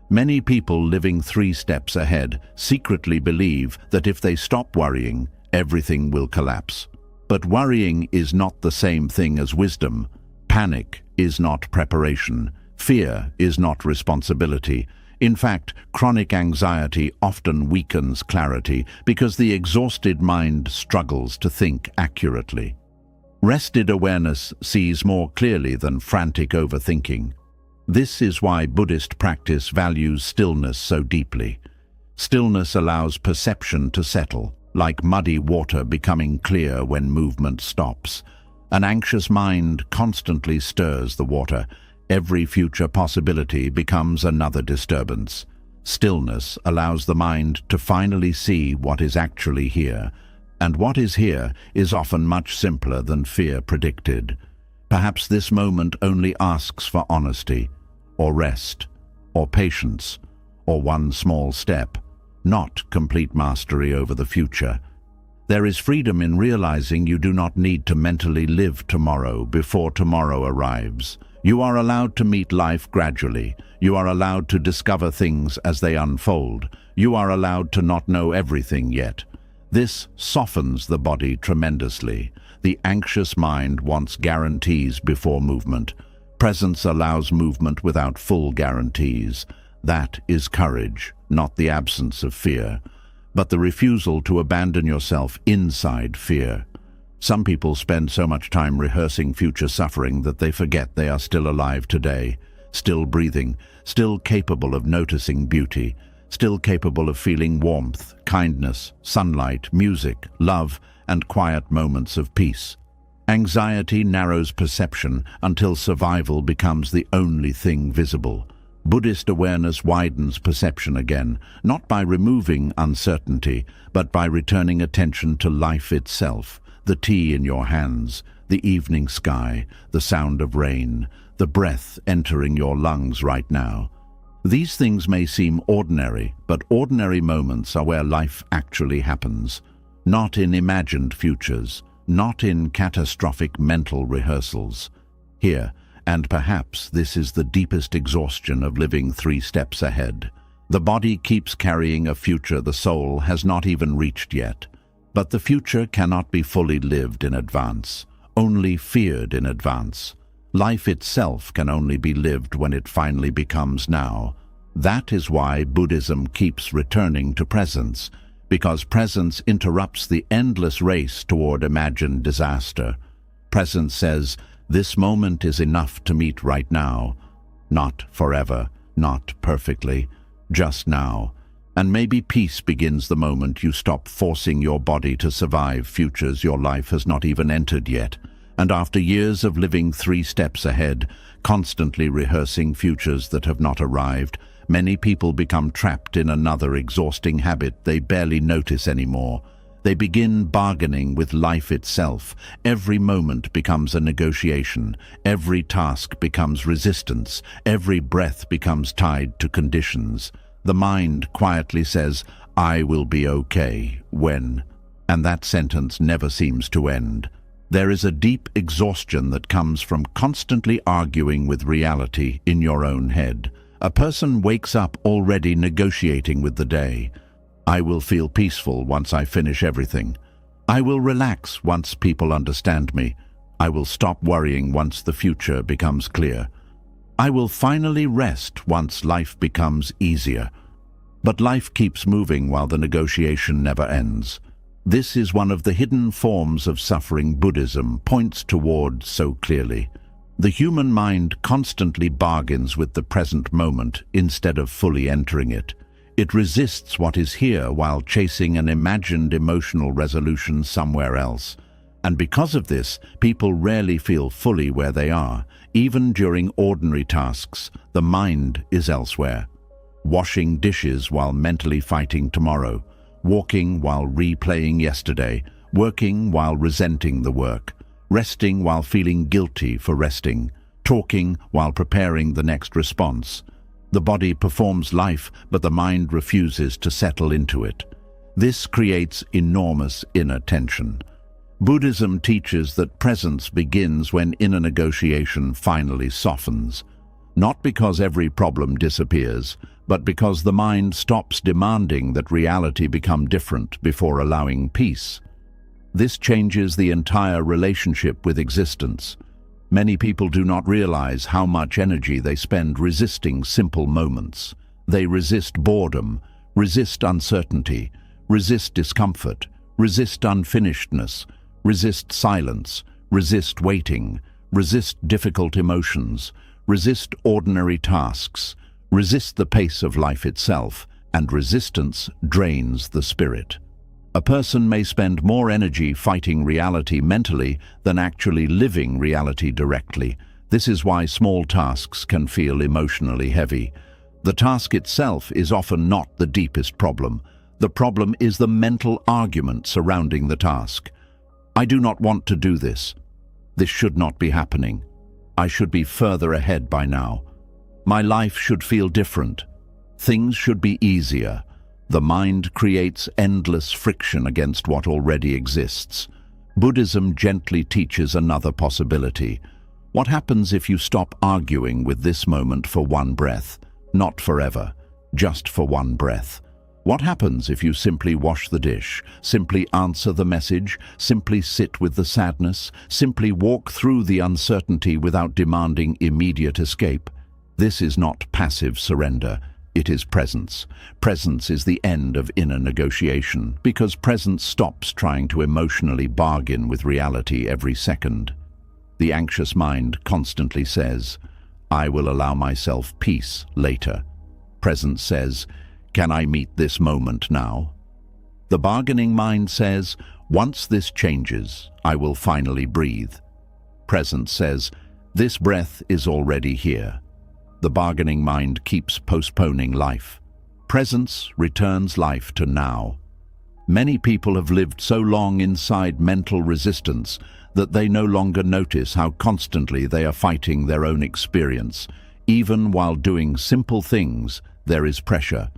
Many people living 3 steps ahead secretly believe that if they stop worrying, everything will collapse. But worrying is not the same thing as wisdom. Panic is not preparation. Fear is not responsibility. In fact, chronic anxiety often weakens clarity because the exhausted mind struggles to think accurately. Rested awareness sees more clearly than frantic overthinking. This is why Buddhist practice values stillness so deeply. Stillness allows perception to settle, like muddy water becoming clear when movement stops. An anxious mind constantly stirs the water. Every future possibility becomes another disturbance. Stillness allows the mind to finally see what is actually here, and what is here is often much simpler than fear predicted. Perhaps this moment only asks for honesty, or rest, or patience, or one small step, not complete mastery over the future. There is freedom in realizing you do not need to mentally live tomorrow before tomorrow arrives. You are allowed to meet life gradually. You are allowed to discover things as they unfold. You are allowed to not know everything yet. This softens the body tremendously. The anxious mind wants guarantees before movement. Presence allows movement without full guarantees. That is courage, not the absence of fear, but the refusal to abandon yourself inside fear. Some people spend so much time rehearsing future suffering that they forget they are still alive today, still breathing, still capable of noticing beauty, still capable of feeling warmth, kindness, sunlight, music, love, and quiet moments of peace. Anxiety narrows perception until survival becomes the only thing visible. Buddhist awareness widens perception again, not by removing uncertainty, but by returning attention to life itself, the tea in your hands, the evening sky, the sound of rain, the breath entering your lungs right now. These things may seem ordinary, but ordinary moments are where life actually happens, not in imagined futures, not in catastrophic mental rehearsals. Here, and perhaps this is the deepest exhaustion of living 3 steps ahead. The body keeps carrying a future the soul has not even reached yet. But the future cannot be fully lived in advance, only feared in advance. Life itself can only be lived when it finally becomes now. That is why Buddhism keeps returning to presence, because presence interrupts the endless race toward imagined disaster. Presence says, this moment is enough to meet right now. Not forever, not perfectly, just now. And maybe peace begins the moment you stop forcing your body to survive futures your life has not even entered yet. And after years of living 3 steps ahead, constantly rehearsing futures that have not arrived, Many people become trapped in another exhausting habit they barely notice anymore. They begin bargaining with life itself. Every moment becomes a negotiation. Every task becomes resistance. Every breath becomes tied to conditions. The mind quietly says, "I will be okay," when? And that sentence never seems to end. There is a deep exhaustion that comes from constantly arguing with reality in your own head. A person wakes up already negotiating with the day. I will feel peaceful once I finish everything. I will relax once people understand me. I will stop worrying once the future becomes clear. I will finally rest once life becomes easier. But life keeps moving while the negotiation never ends. This is one of the hidden forms of suffering Buddhism points toward so clearly. The human mind constantly bargains with the present moment instead of fully entering it. It resists what is here while chasing an imagined emotional resolution somewhere else. And because of this, people rarely feel fully where they are. Even during ordinary tasks, the mind is elsewhere. Washing dishes while mentally fighting tomorrow. Walking while replaying yesterday, working while resenting the work, resting while feeling guilty for resting, talking while preparing the next response. The body performs life, but the mind refuses to settle into it. This creates enormous inner tension. Buddhism teaches that presence begins when inner negotiation finally softens. Not because every problem disappears, but because the mind stops demanding that reality become different before allowing peace. This changes the entire relationship with existence. Many people do not realize how much energy they spend resisting simple moments. They resist boredom, resist uncertainty, resist discomfort, resist unfinishedness, resist silence, resist waiting, resist difficult emotions, resist ordinary tasks, resist the pace of life itself, and resistance drains the spirit. A person may spend more energy fighting reality mentally than actually living reality directly. This is why small tasks can feel emotionally heavy. The task itself is often not the deepest problem. The problem is the mental argument surrounding the task. I do not want to do this. This should not be happening. I should be further ahead by now. My life should feel different. Things should be easier. The mind creates endless friction against what already exists. Buddhism gently teaches another possibility. What happens if you stop arguing with this moment for one breath? Not forever, just for one breath. What happens if you simply wash the dish, simply answer the message, simply sit with the sadness, simply walk through the uncertainty without demanding immediate escape? This is not passive surrender. It is presence. Presence is the end of inner negotiation, because presence stops trying to emotionally bargain with reality every second. The anxious mind constantly says, "I will allow myself peace later." Presence says, "Can I meet this moment now?" The bargaining mind says, "Once this changes, I will finally breathe." Presence says, "This breath is already here." The bargaining mind keeps postponing life. Presence returns life to now. Many people have lived so long inside mental resistance that they no longer notice how constantly they are fighting their own experience. Even while doing simple things, there is pressure.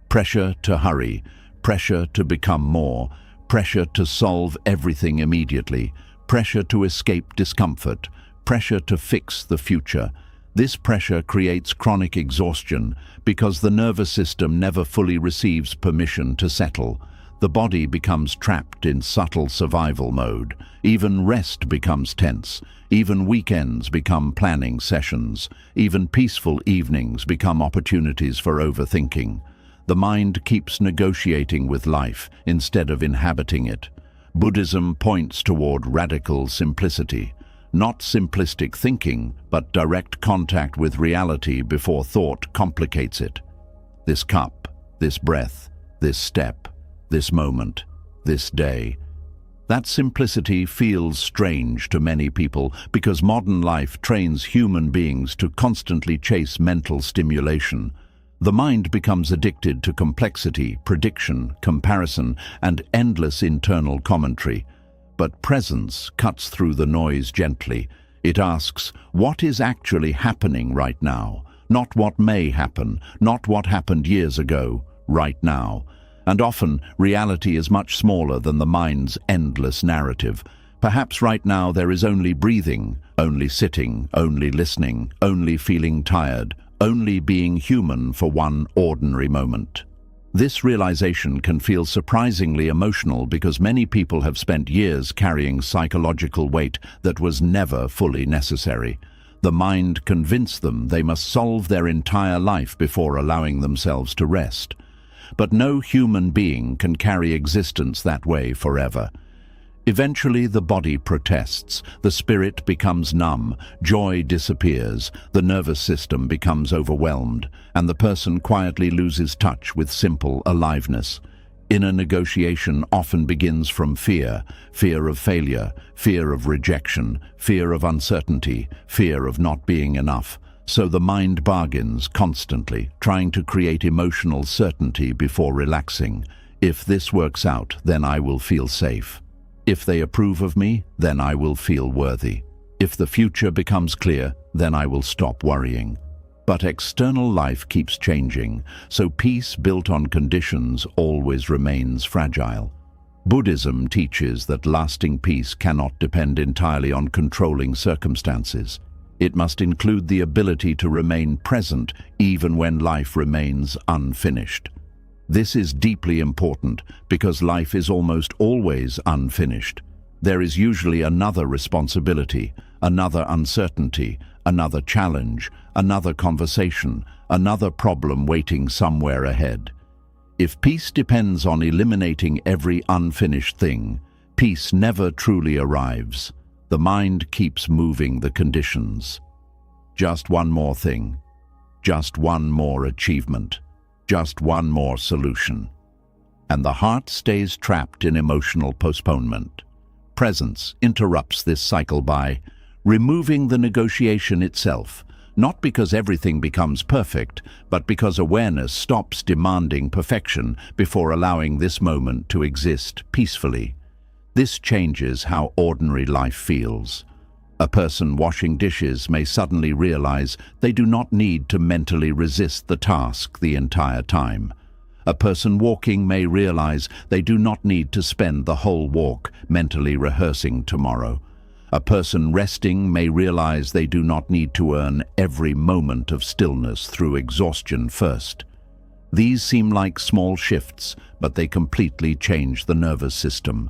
Pressure to hurry, pressure to become more, pressure to solve everything immediately, pressure to escape discomfort, pressure to fix the future. This pressure creates chronic exhaustion because the nervous system never fully receives permission to settle. The body becomes trapped in subtle survival mode. Even rest becomes tense. Even weekends become planning sessions. Even peaceful evenings become opportunities for overthinking. The mind keeps negotiating with life instead of inhabiting it. Buddhism points toward radical simplicity. Not simplistic thinking, but direct contact with reality before thought complicates it. This cup, this breath, this step, this moment, this day. That simplicity feels strange to many people because modern life trains human beings to constantly chase mental stimulation. The mind becomes addicted to complexity, prediction, comparison, and endless internal commentary. But presence cuts through the noise gently. It asks, what is actually happening right now? Not what may happen, not what happened years ago, right now. And often, reality is much smaller than the mind's endless narrative. Perhaps right now there is only breathing, only sitting, only listening, only feeling tired, only being human for one ordinary moment. This realization can feel surprisingly emotional because many people have spent years carrying psychological weight that was never fully necessary. The mind convinced them they must solve their entire life before allowing themselves to rest. But no human being can carry existence that way forever. Eventually the body protests, the spirit becomes numb, joy disappears, the nervous system becomes overwhelmed, and the person quietly loses touch with simple aliveness. Inner negotiation often begins from fear, fear of failure, fear of rejection, fear of uncertainty, fear of not being enough. So the mind bargains constantly, trying to create emotional certainty before relaxing. If this works out, then I will feel safe. If they approve of me, then I will feel worthy. If the future becomes clear, then I will stop worrying. But external life keeps changing, so peace built on conditions always remains fragile. Buddhism teaches that lasting peace cannot depend entirely on controlling circumstances. It must include the ability to remain present even when life remains unfinished. This is deeply important because life is almost always unfinished. There is usually another responsibility, another uncertainty, another challenge, another conversation, another problem waiting somewhere ahead. If peace depends on eliminating every unfinished thing, peace never truly arrives. The mind keeps moving the conditions. Just one more thing. Just one more achievement. Just one more solution. And the heart stays trapped in emotional postponement. Presence interrupts this cycle by removing the negotiation itself, not because everything becomes perfect, but because awareness stops demanding perfection before allowing this moment to exist peacefully. This changes how ordinary life feels. A person washing dishes may suddenly realize they do not need to mentally resist the task the entire time. A person walking may realize they do not need to spend the whole walk mentally rehearsing tomorrow. A person resting may realize they do not need to earn every moment of stillness through exhaustion first. These seem like small shifts, but they completely change the nervous system.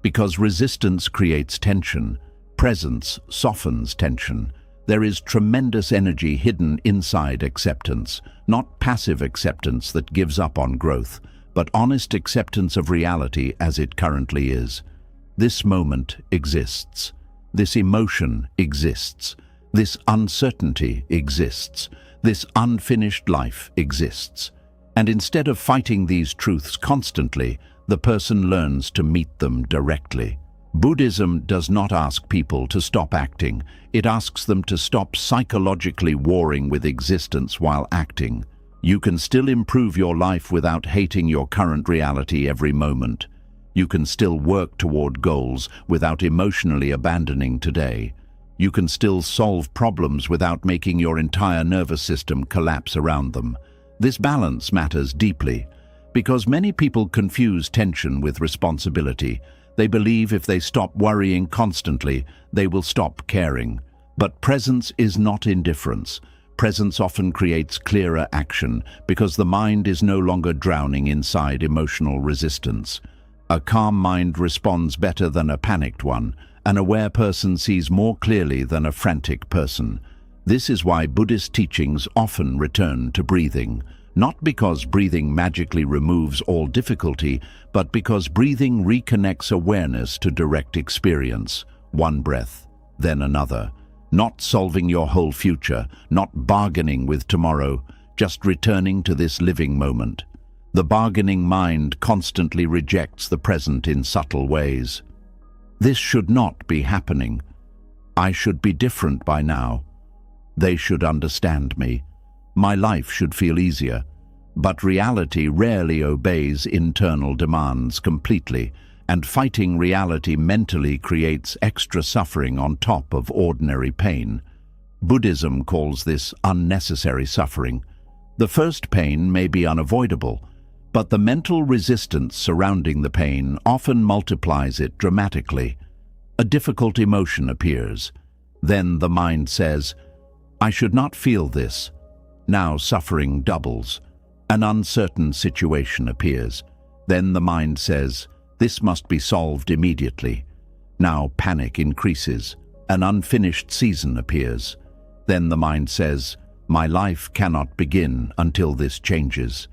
Because resistance creates tension, presence softens tension. There is tremendous energy hidden inside acceptance, not passive acceptance that gives up on growth, but honest acceptance of reality as it currently is. This moment exists. This emotion exists. This uncertainty exists. This unfinished life exists. And instead of fighting these truths constantly, the person learns to meet them directly. Buddhism does not ask people to stop acting. It asks them to stop psychologically warring with existence while acting. You can still improve your life without hating your current reality every moment. You can still work toward goals without emotionally abandoning today. You can still solve problems without making your entire nervous system collapse around them. This balance matters deeply because many people confuse tension with responsibility. They believe if they stop worrying constantly, they will stop caring. But presence is not indifference. Presence often creates clearer action because the mind is no longer drowning inside emotional resistance. A calm mind responds better than a panicked one. An aware person sees more clearly than a frantic person. This is why Buddhist teachings often return to breathing. Not because breathing magically removes all difficulty, but because breathing reconnects awareness to direct experience. One breath, then another. Not solving your whole future, not bargaining with tomorrow, just returning to this living moment. The bargaining mind constantly rejects the present in subtle ways. This should not be happening. I should be different by now. They should understand me. My life should feel easier. But reality rarely obeys internal demands completely, and fighting reality mentally creates extra suffering on top of ordinary pain. Buddhism calls this unnecessary suffering. The first pain may be unavoidable, but the mental resistance surrounding the pain often multiplies it dramatically. A difficult emotion appears. Then the mind says, "I should not feel this." Now suffering doubles. An uncertain situation appears. Then the mind says, "This must be solved immediately." Now panic increases. An unfinished season appears. Then the mind says, "My life cannot begin until this changes."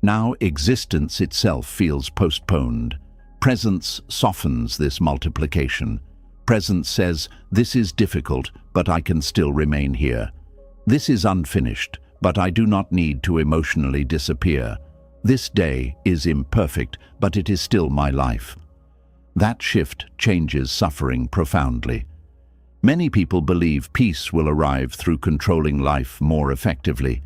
Now existence itself feels postponed. Presence softens this multiplication. Presence says, "This is difficult, but I can still remain here. This is unfinished, but I do not need to emotionally disappear. This day is imperfect, but it is still my life." That shift changes suffering profoundly. Many people believe peace will arrive through controlling life more effectively.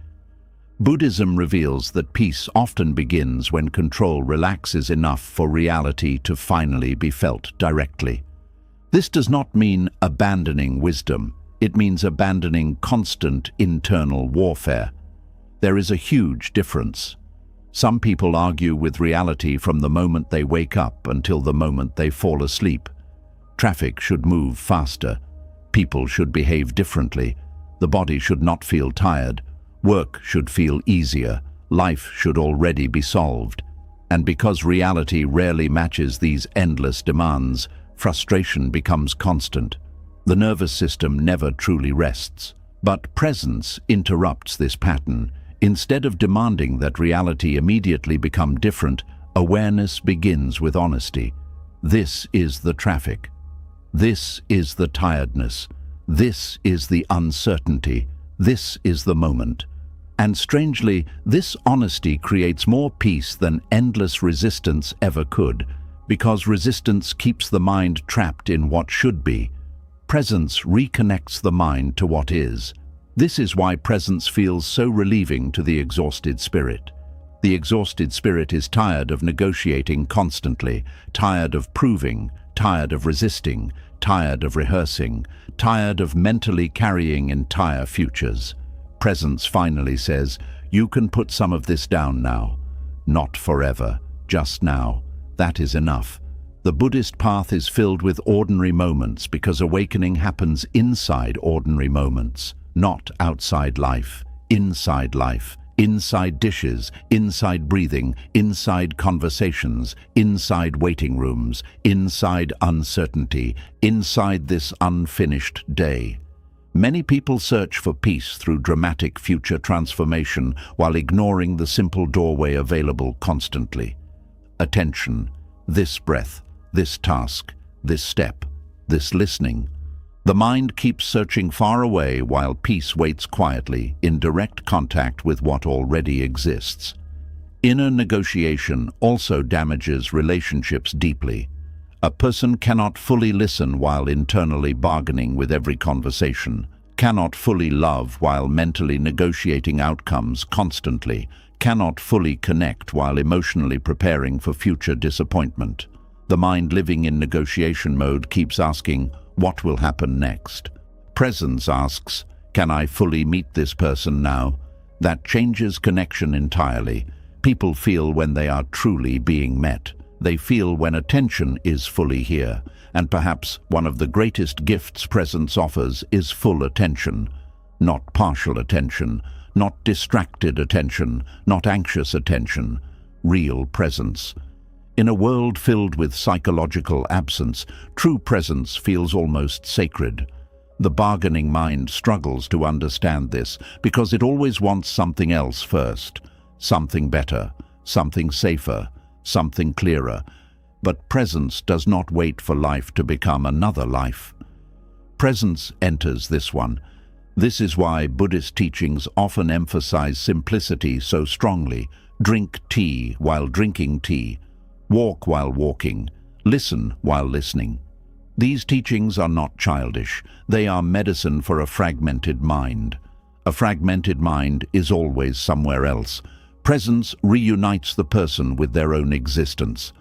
Buddhism reveals that peace often begins when control relaxes enough for reality to finally be felt directly. This does not mean abandoning wisdom. It means abandoning constant internal warfare. There is a huge difference. Some people argue with reality from the moment they wake up until the moment they fall asleep. Traffic should move faster. People should behave differently. The body should not feel tired. Work should feel easier. Life should already be solved. And because reality rarely matches these endless demands, frustration becomes constant. The nervous system never truly rests. But presence interrupts this pattern. Instead of demanding that reality immediately become different, awareness begins with honesty. This is the traffic. This is the tiredness. This is the uncertainty. This is the moment. And strangely, this honesty creates more peace than endless resistance ever could, because resistance keeps the mind trapped in what should be. Presence reconnects the mind to what is. This is why presence feels so relieving to the exhausted spirit. The exhausted spirit is tired of negotiating constantly, tired of proving, tired of resisting, tired of rehearsing, tired of mentally carrying entire futures. Presence finally says, "You can put some of this down now. Not forever, just now. That is enough." The Buddhist path is filled with ordinary moments because awakening happens inside ordinary moments, not outside life, inside life, inside dishes, inside breathing, inside conversations, inside waiting rooms, inside uncertainty, inside this unfinished day. Many people search for peace through dramatic future transformation while ignoring the simple doorway available constantly. Attention, this breath, this task, this step, this listening. The mind keeps searching far away while peace waits quietly in direct contact with what already exists. Inner negotiation also damages relationships deeply. A person cannot fully listen while internally bargaining with every conversation, cannot fully love while mentally negotiating outcomes constantly, cannot fully connect while emotionally preparing for future disappointment. The mind living in negotiation mode keeps asking, what will happen next? Presence asks, can I fully meet this person now? That changes connection entirely. People feel when they are truly being met. They feel when attention is fully here. And perhaps one of the greatest gifts presence offers is full attention. Not partial attention, not distracted attention, not anxious attention. Real presence. In a world filled with psychological absence, true presence feels almost sacred. The bargaining mind struggles to understand this because it always wants something else first, something better, something safer, something clearer. But presence does not wait for life to become another life. Presence enters this one. This is why Buddhist teachings often emphasize simplicity so strongly. Drink tea while drinking tea. Walk while walking. Listen while listening. These teachings are not childish. They are medicine for a fragmented mind. A fragmented mind is always somewhere else. Presence reunites the person with their own existence.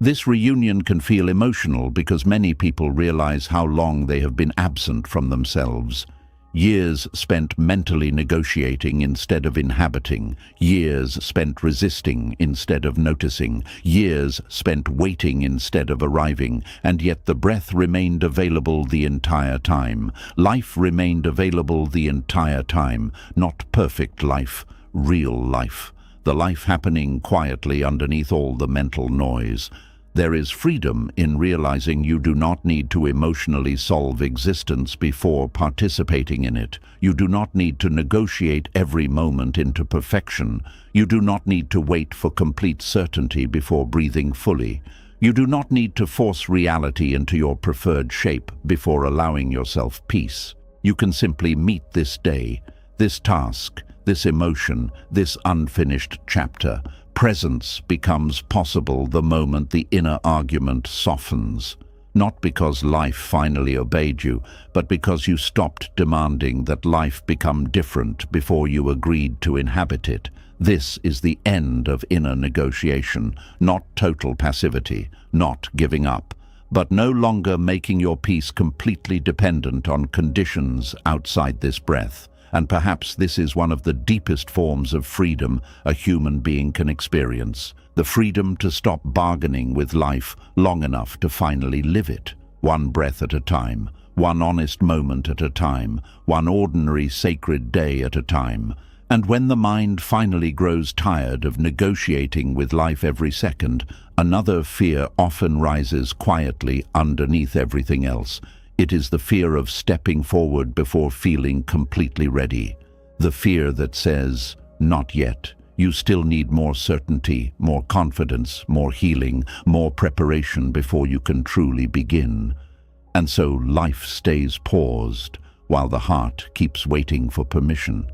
This reunion can feel emotional because many people realize how long they have been absent from themselves. Years spent mentally negotiating instead of inhabiting, years spent resisting instead of noticing, years spent waiting instead of arriving, and yet the breath remained available the entire time. Life remained available the entire time, not perfect life, real life. The life happening quietly underneath all the mental noise. There is freedom in realizing you do not need to emotionally solve existence before participating in it. You do not need to negotiate every moment into perfection. You do not need to wait for complete certainty before breathing fully. You do not need to force reality into your preferred shape before allowing yourself peace. You can simply meet this day, this task, this emotion, this unfinished chapter. Presence becomes possible the moment the inner argument softens. Not because life finally obeyed you, but because you stopped demanding that life become different before you agreed to inhabit it. This is the end of inner negotiation, not total passivity, not giving up, but no longer making your peace completely dependent on conditions outside this breath. And perhaps this is one of the deepest forms of freedom a human being can experience. The freedom to stop bargaining with life long enough to finally live it. One breath at a time, one honest moment at a time, one ordinary sacred day at a time. And when the mind finally grows tired of negotiating with life every second, another fear often rises quietly underneath everything else. It is the fear of stepping forward before feeling completely ready. The fear that says, not yet. You still need more certainty, more confidence, more healing, more preparation before you can truly begin. And so life stays paused while the heart keeps waiting for permission.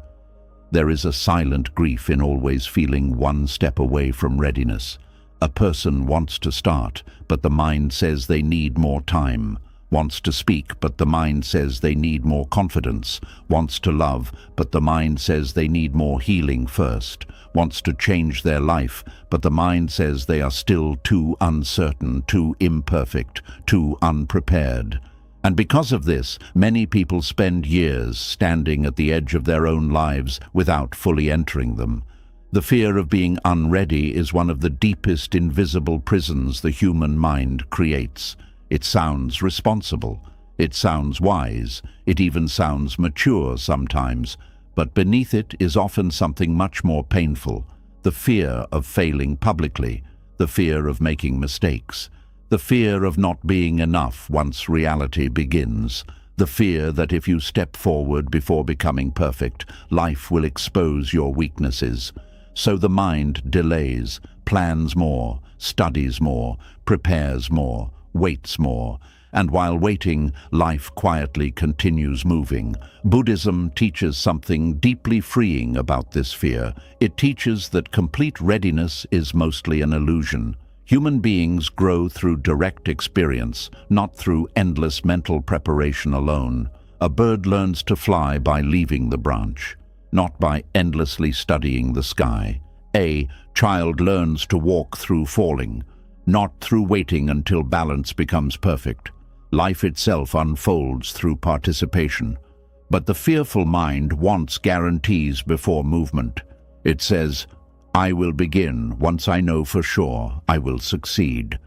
There is a silent grief in always feeling one step away from readiness. A person wants to start, but the mind says they need more time. Wants to speak, but the mind says they need more confidence. Wants to love, but the mind says they need more healing first. Wants to change their life, but the mind says they are still too uncertain, too imperfect, too unprepared. And because of this, many people spend years standing at the edge of their own lives without fully entering them. The fear of being unready is one of the deepest invisible prisons the human mind creates. It sounds responsible, it sounds wise, it even sounds mature sometimes, but beneath it is often something much more painful: the fear of failing publicly, the fear of making mistakes, the fear of not being enough once reality begins, the fear that if you step forward before becoming perfect, life will expose your weaknesses. So the mind delays, plans more, studies more, prepares more, waits more, and while waiting, life quietly continues moving. Buddhism teaches something deeply freeing about this fear. It teaches that complete readiness is mostly an illusion. Human beings grow through direct experience, not through endless mental preparation alone. A bird learns to fly by leaving the branch, not by endlessly studying the sky. A child learns to walk through falling, not through waiting until balance becomes perfect. Life itself unfolds through participation. But the fearful mind wants guarantees before movement. It says, I will begin once I know for sure I will succeed.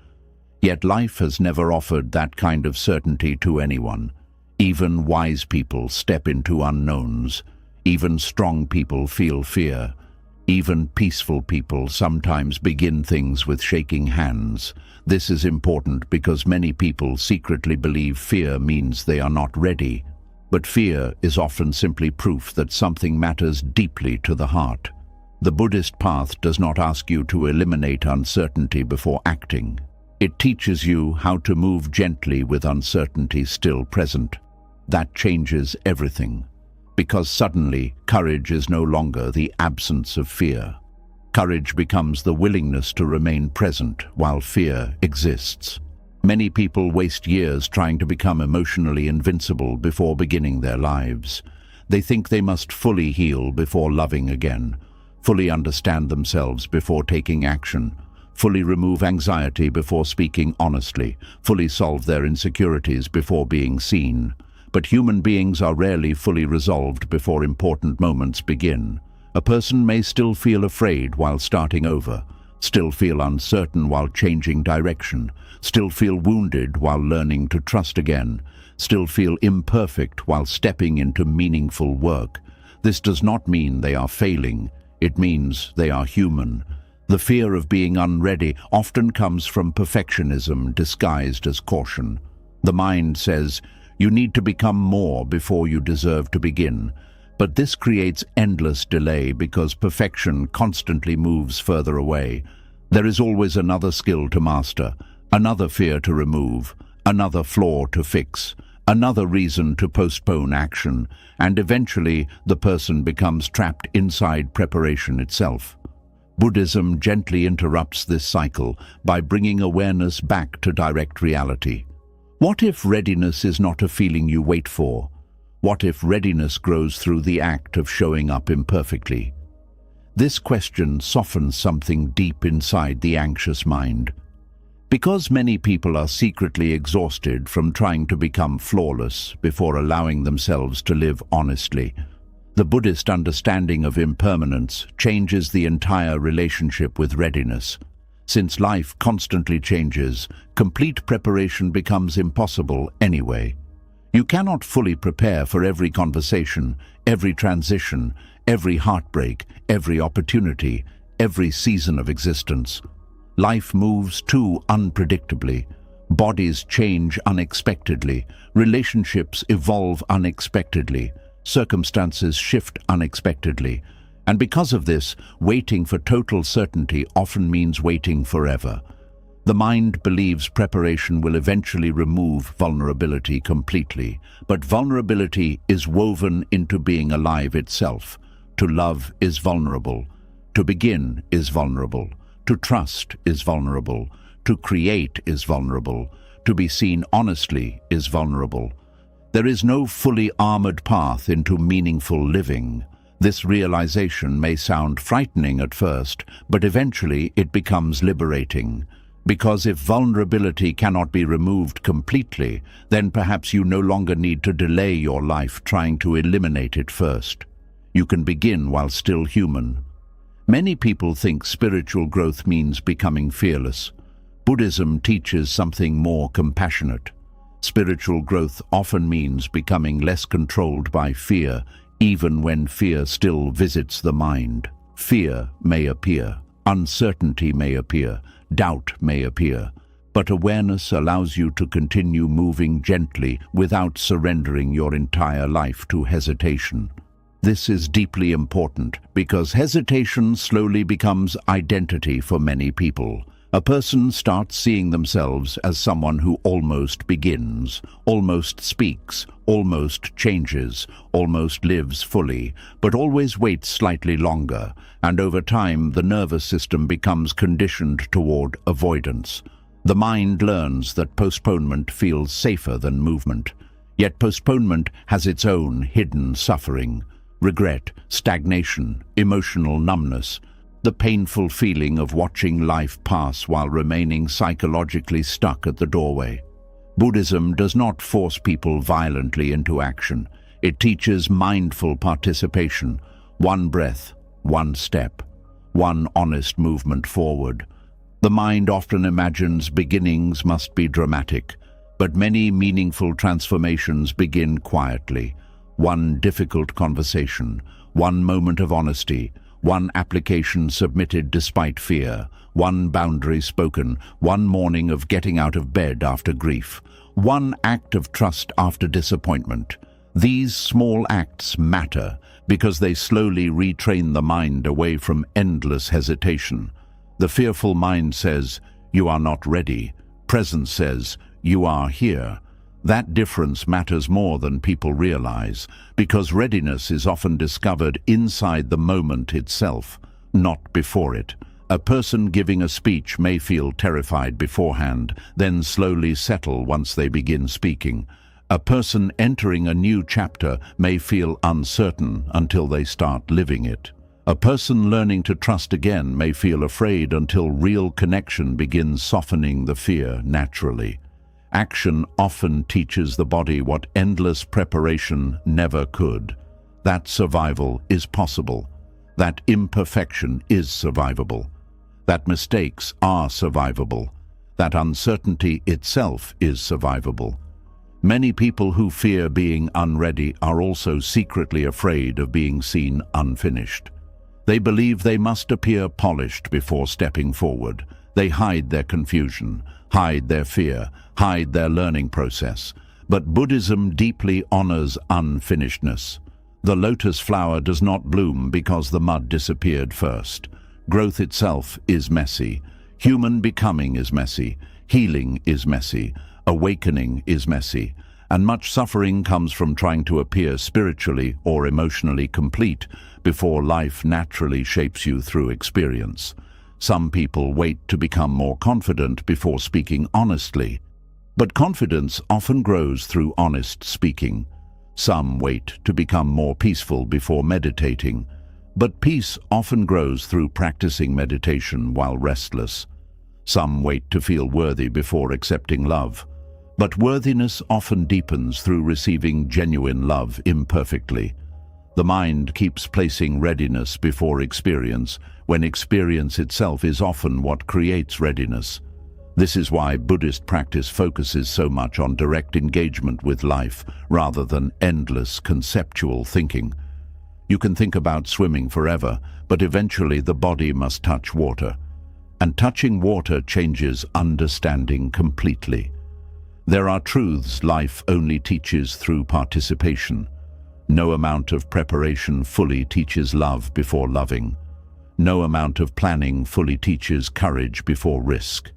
Yet life has never offered that kind of certainty to anyone. Even wise people step into unknowns. Even strong people feel fear. Even peaceful people sometimes begin things with shaking hands. This is important because many people secretly believe fear means they are not ready. But fear is often simply proof that something matters deeply to the heart. The Buddhist path does not ask you to eliminate uncertainty before acting. It teaches you how to move gently with uncertainty still present. That changes everything. Because suddenly, courage is no longer the absence of fear. Courage becomes the willingness to remain present while fear exists. Many people waste years trying to become emotionally invincible before beginning their lives. They think they must fully heal before loving again, fully understand themselves before taking action, fully remove anxiety before speaking honestly, fully solve their insecurities before being seen. But human beings are rarely fully resolved before important moments begin. A person may still feel afraid while starting over, still feel uncertain while changing direction, still feel wounded while learning to trust again, still feel imperfect while stepping into meaningful work. This does not mean they are failing, it means they are human. The fear of being unready often comes from perfectionism disguised as caution. The mind says, "You need to become more before you deserve to begin." But this creates endless delay because perfection constantly moves further away. There is always another skill to master, another fear to remove, another flaw to fix, another reason to postpone action, and eventually the person becomes trapped inside preparation itself. Buddhism gently interrupts this cycle by bringing awareness back to direct reality. What if readiness is not a feeling you wait for? What if readiness grows through the act of showing up imperfectly? This question softens something deep inside the anxious mind. Because many people are secretly exhausted from trying to become flawless before allowing themselves to live honestly, the Buddhist understanding of impermanence changes the entire relationship with readiness. Since life constantly changes, complete preparation becomes impossible anyway. You cannot fully prepare for every conversation, every transition, every heartbreak, every opportunity, every season of existence. Life moves too unpredictably. Bodies change unexpectedly. Relationships evolve unexpectedly. Circumstances shift unexpectedly. And because of this, waiting for total certainty often means waiting forever. The mind believes preparation will eventually remove vulnerability completely, but vulnerability is woven into being alive itself. To love is vulnerable. To begin is vulnerable. To trust is vulnerable. To create is vulnerable. To be seen honestly is vulnerable. There is no fully armored path into meaningful living. This realization may sound frightening at first, but eventually it becomes liberating. Because if vulnerability cannot be removed completely, then perhaps you no longer need to delay your life trying to eliminate it first. You can begin while still human. Many people think spiritual growth means becoming fearless. Buddhism teaches something more compassionate. Spiritual growth often means becoming less controlled by fear, even when fear still visits the mind. Fear may appear, uncertainty may appear, doubt may appear, but awareness allows you to continue moving gently without surrendering your entire life to hesitation. This is deeply important because hesitation slowly becomes identity for many people. A person starts seeing themselves as someone who almost begins, almost speaks, almost changes, almost lives fully, but always waits slightly longer, and over time the nervous system becomes conditioned toward avoidance. The mind learns that postponement feels safer than movement, yet postponement has its own hidden suffering: regret, stagnation, emotional numbness, the painful feeling of watching life pass while remaining psychologically stuck at the doorway. Buddhism does not force people violently into action. It teaches mindful participation, one breath, one step, one honest movement forward. The mind often imagines beginnings must be dramatic, but many meaningful transformations begin quietly. One difficult conversation, one moment of honesty, one application submitted despite fear, one boundary spoken, one morning of getting out of bed after grief, one act of trust after disappointment. These small acts matter because they slowly retrain the mind away from endless hesitation. The fearful mind says, "You are not ready." Presence says, "You are here." That difference matters more than people realize, because readiness is often discovered inside the moment itself, not before it. A person giving a speech may feel terrified beforehand, then slowly settle once they begin speaking. A person entering a new chapter may feel uncertain until they start living it. A person learning to trust again may feel afraid until real connection begins softening the fear naturally. Action often teaches the body what endless preparation never could. That survival is possible. That imperfection is survivable. That mistakes are survivable. That uncertainty itself is survivable. Many people who fear being unready are also secretly afraid of being seen unfinished. They believe they must appear polished before stepping forward. They hide their confusion, hide their fear, hide their learning process. But Buddhism deeply honors unfinishedness. The lotus flower does not bloom because the mud disappeared first. Growth itself is messy. Human becoming is messy. Healing is messy. Awakening is messy. And much suffering comes from trying to appear spiritually or emotionally complete before life naturally shapes you through experience. Some people wait to become more confident before speaking honestly. But confidence often grows through honest speaking. Some wait to become more peaceful before meditating. But peace often grows through practicing meditation while restless. Some wait to feel worthy before accepting love. But worthiness often deepens through receiving genuine love imperfectly. The mind keeps placing readiness before experience, when experience itself is often what creates readiness. This is why Buddhist practice focuses so much on direct engagement with life rather than endless conceptual thinking. You can think about swimming forever, but eventually the body must touch water. And touching water changes understanding completely. There are truths life only teaches through participation. No amount of preparation fully teaches love before loving. No amount of planning fully teaches courage before risk.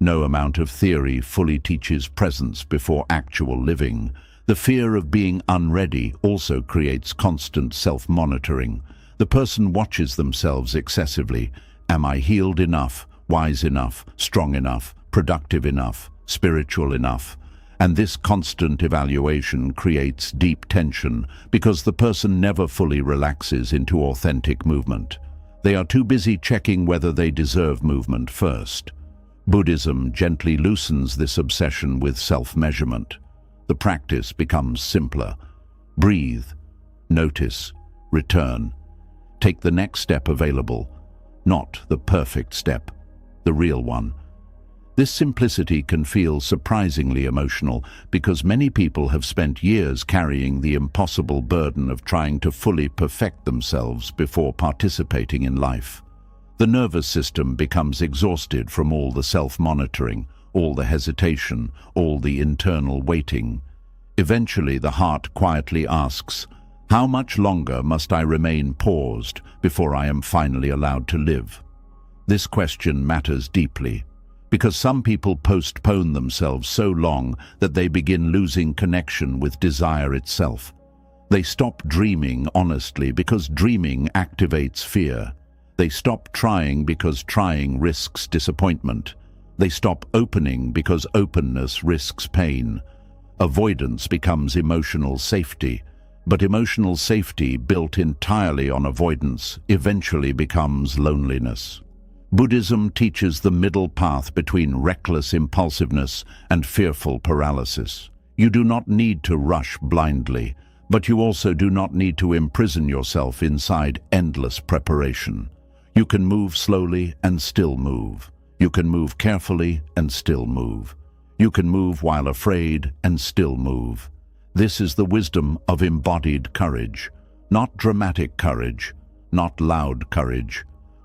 No amount of theory fully teaches presence before actual living. The fear of being unready also creates constant self-monitoring. The person watches themselves excessively. Am I healed enough, wise enough, strong enough, productive enough, spiritual enough? And this constant evaluation creates deep tension because the person never fully relaxes into authentic movement. They are too busy checking whether they deserve movement first. Buddhism gently loosens this obsession with self-measurement. The practice becomes simpler. Breathe, notice, return. Take the next step available, not the perfect step, the real one. This simplicity can feel surprisingly emotional because many people have spent years carrying the impossible burden of trying to fully perfect themselves before participating in life. The nervous system becomes exhausted from all the self-monitoring, all the hesitation, all the internal waiting. Eventually, the heart quietly asks, "How much longer must I remain paused before I am finally allowed to live?" This question matters deeply, because some people postpone themselves so long that they begin losing connection with desire itself. They stop dreaming honestly because dreaming activates fear. They stop trying because trying risks disappointment. They stop opening because openness risks pain. Avoidance becomes emotional safety, but emotional safety built entirely on avoidance eventually becomes loneliness. Buddhism teaches the middle path between reckless impulsiveness and fearful paralysis. You do not need to rush blindly, but you also do not need to imprison yourself inside endless preparation. You can move slowly and still move. You can move carefully and still move. You can move while afraid and still move. This is the wisdom of embodied courage, not dramatic courage, not loud courage.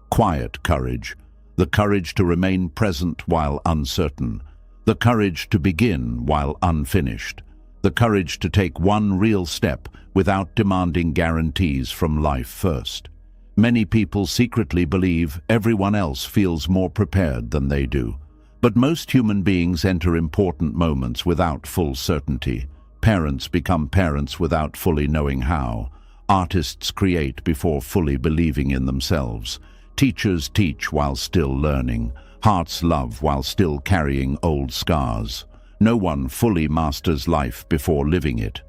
Quiet courage, the courage to remain present while uncertain, the courage to begin while unfinished, the courage to take one real step without demanding guarantees from life first. Many people secretly believe everyone else feels more prepared than they do. But most human beings enter important moments without full certainty. Parents become parents without fully knowing how. Artists create before fully believing in themselves. Teachers teach while still learning. Hearts love while still carrying old scars. No one fully masters life before living it.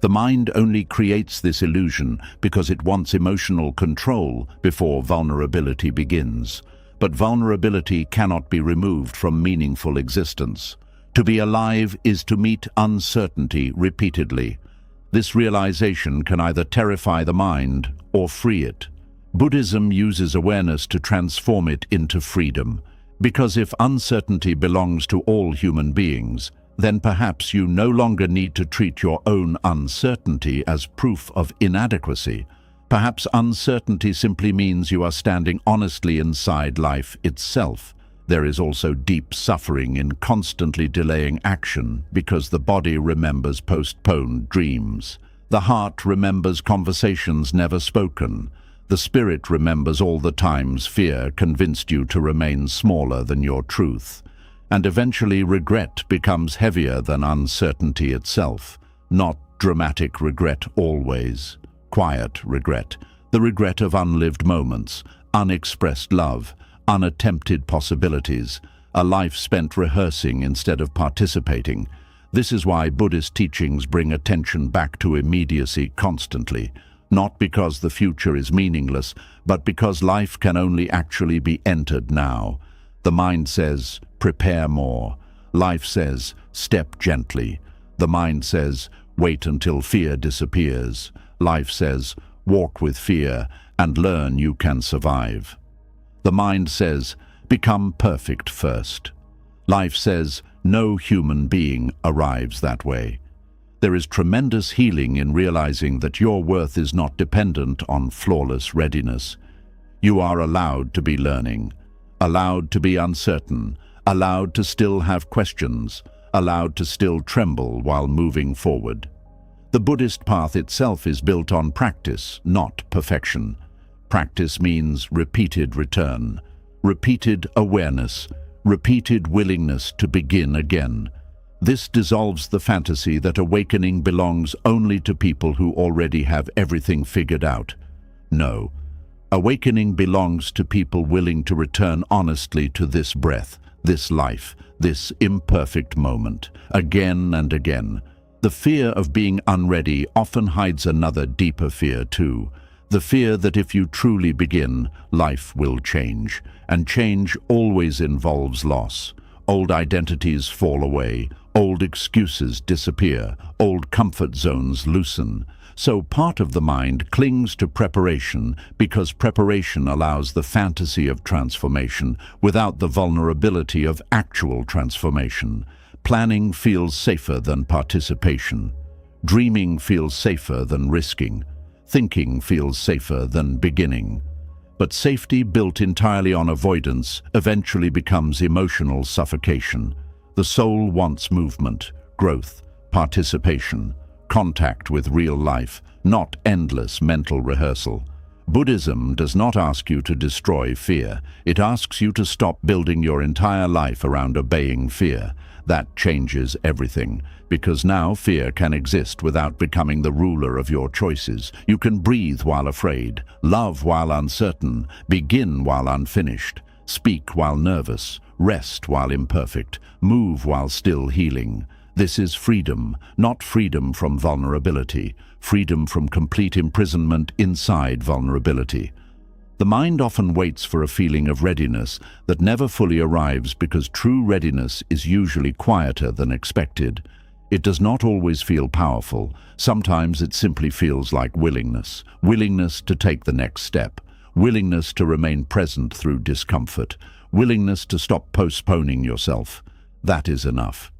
The mind only creates this illusion because it wants emotional control before vulnerability begins. But vulnerability cannot be removed from meaningful existence. To be alive is to meet uncertainty repeatedly. This realization can either terrify the mind or free it. Buddhism uses awareness to transform it into freedom. Because if uncertainty belongs to all human beings, then perhaps you no longer need to treat your own uncertainty as proof of inadequacy. Perhaps uncertainty simply means you are standing honestly inside life itself. There is also deep suffering in constantly delaying action because the body remembers postponed dreams. The heart remembers conversations never spoken. The spirit remembers all the times fear convinced you to remain smaller than your truth. And eventually regret becomes heavier than uncertainty itself. Not dramatic regret always. Quiet regret. The regret of unlived moments, unexpressed love, unattempted possibilities, a life spent rehearsing instead of participating. This is why Buddhist teachings bring attention back to immediacy constantly. Not because the future is meaningless, but because life can only actually be entered now. The mind says, prepare more. Life says, step gently. The mind says, wait until fear disappears. Life says, walk with fear and learn you can survive. The mind says, become perfect first. Life says, no human being arrives that way. There is tremendous healing in realizing that your worth is not dependent on flawless readiness. You are allowed to be learning, allowed to be uncertain, allowed to still have questions, allowed to still tremble while moving forward. The Buddhist path itself is built on practice, not perfection. Practice means repeated return, repeated awareness, repeated willingness to begin again. This dissolves the fantasy that awakening belongs only to people who already have everything figured out. No, awakening belongs to people willing to return honestly to this breath, this life, this imperfect moment, again and again. The fear of being unready often hides another deeper fear too. The fear that if you truly begin, life will change. And change always involves loss. Old identities fall away, old excuses disappear, old comfort zones loosen. So part of the mind clings to preparation because preparation allows the fantasy of transformation without the vulnerability of actual transformation. Planning feels safer than participation. Dreaming feels safer than risking. Thinking feels safer than beginning. But safety built entirely on avoidance eventually becomes emotional suffocation. The soul wants movement, growth, participation, contact with real life, not endless mental rehearsal. Buddhism does not ask you to destroy fear. It asks you to stop building your entire life around obeying fear. That changes everything, because now fear can exist without becoming the ruler of your choices. You can breathe while afraid, love while uncertain, begin while unfinished, speak while nervous, rest while imperfect, move while still healing. This is freedom, not freedom from vulnerability, freedom from complete imprisonment inside vulnerability. The mind often waits for a feeling of readiness that never fully arrives because true readiness is usually quieter than expected. It does not always feel powerful. Sometimes it simply feels like willingness. Willingness to take the next step. Willingness to remain present through discomfort. Willingness to stop postponing yourself. That is enough.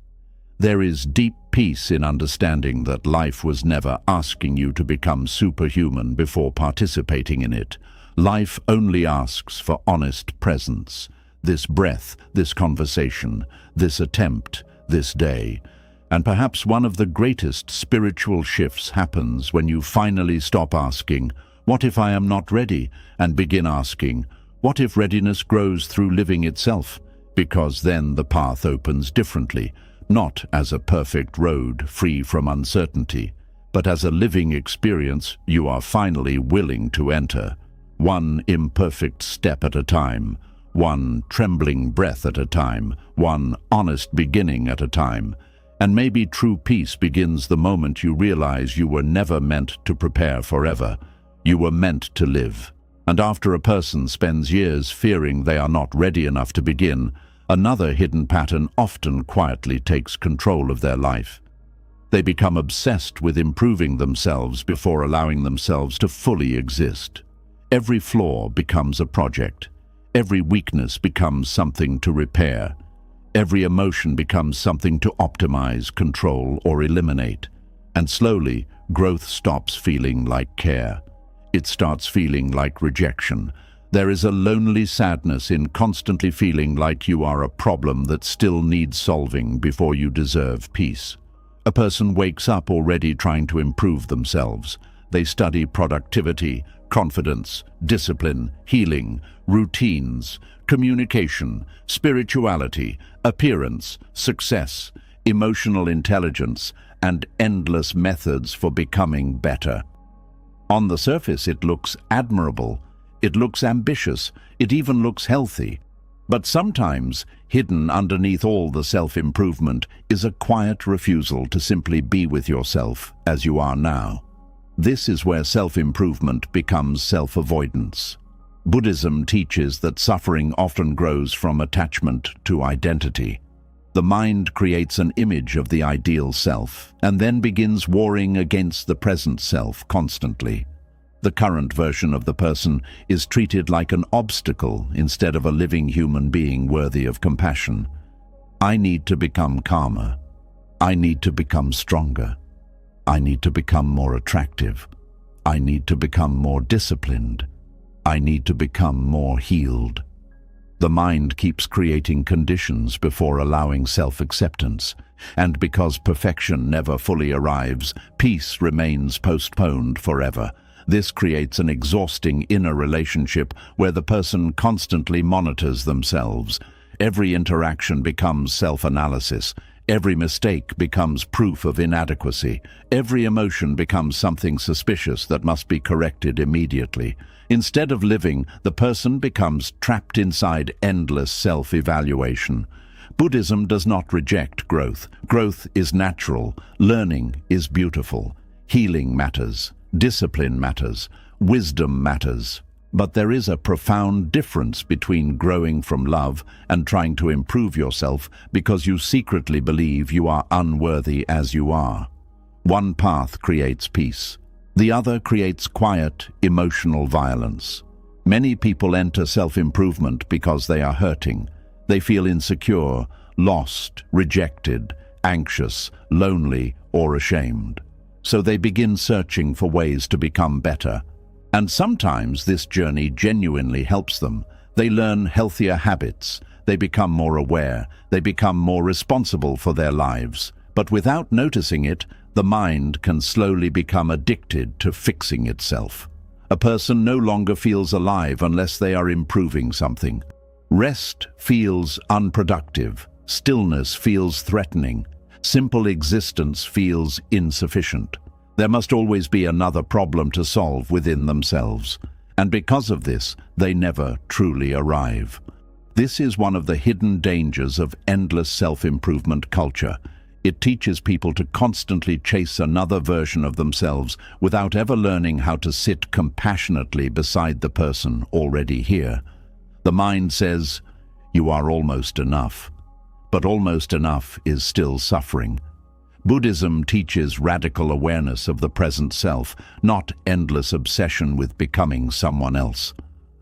There is deep peace in understanding that life was never asking you to become superhuman before participating in it. Life only asks for honest presence. This breath, this conversation, this attempt, this day. And perhaps one of the greatest spiritual shifts happens when you finally stop asking, "What if I am not ready?" and begin asking, "What if readiness grows through living itself?" Because then the path opens differently, not as a perfect road free from uncertainty, but as a living experience you are finally willing to enter. One imperfect step at a time, one trembling breath at a time, one honest beginning at a time. And maybe true peace begins the moment you realize you were never meant to prepare forever. You were meant to live. And after a person spends years fearing they are not ready enough to begin, another hidden pattern often quietly takes control of their life. They become obsessed with improving themselves before allowing themselves to fully exist. Every flaw becomes a project. Every weakness becomes something to repair. Every emotion becomes something to optimize, control, or eliminate. And slowly, growth stops feeling like care. It starts feeling like rejection. There is a lonely sadness in constantly feeling like you are a problem that still needs solving before you deserve peace. A person wakes up already trying to improve themselves. They study productivity, confidence, discipline, healing, routines, communication, spirituality, appearance, success, emotional intelligence, and endless methods for becoming better. On the surface, it looks admirable, it looks ambitious, it even looks healthy. But sometimes, hidden underneath all the self-improvement is a quiet refusal to simply be with yourself as you are now. This is where self-improvement becomes self-avoidance. Buddhism teaches that suffering often grows from attachment to identity. The mind creates an image of the ideal self and then begins warring against the present self constantly. The current version of the person is treated like an obstacle instead of a living human being worthy of compassion. I need to become calmer. I need to become stronger. I need to become more attractive. I need to become more disciplined. I need to become more healed. The mind keeps creating conditions before allowing self-acceptance, and because perfection never fully arrives, peace remains postponed forever. This creates an exhausting inner relationship where the person constantly monitors themselves. Every interaction becomes self-analysis. Every mistake becomes proof of inadequacy. Every emotion becomes something suspicious that must be corrected immediately. Instead of living, the person becomes trapped inside endless self-evaluation. Buddhism does not reject growth. Growth is natural. Learning is beautiful. Healing matters. Discipline matters. Wisdom matters. But there is a profound difference between growing from love and trying to improve yourself because you secretly believe you are unworthy as you are. One path creates peace. The other creates quiet, emotional violence. Many people enter self-improvement because they are hurting. They feel insecure, lost, rejected, anxious, lonely, or ashamed. So they begin searching for ways to become better. And sometimes this journey genuinely helps them. They learn healthier habits. They become more aware. They become more responsible for their lives. But without noticing it, the mind can slowly become addicted to fixing itself. A person no longer feels alive unless they are improving something. Rest feels unproductive. Stillness feels threatening. Simple existence feels insufficient. There must always be another problem to solve within themselves. And because of this, they never truly arrive. This is one of the hidden dangers of endless self-improvement culture. It teaches people to constantly chase another version of themselves without ever learning how to sit compassionately beside the person already here. The mind says, "You are almost enough." But almost enough is still suffering. Buddhism teaches radical awareness of the present self, not endless obsession with becoming someone else.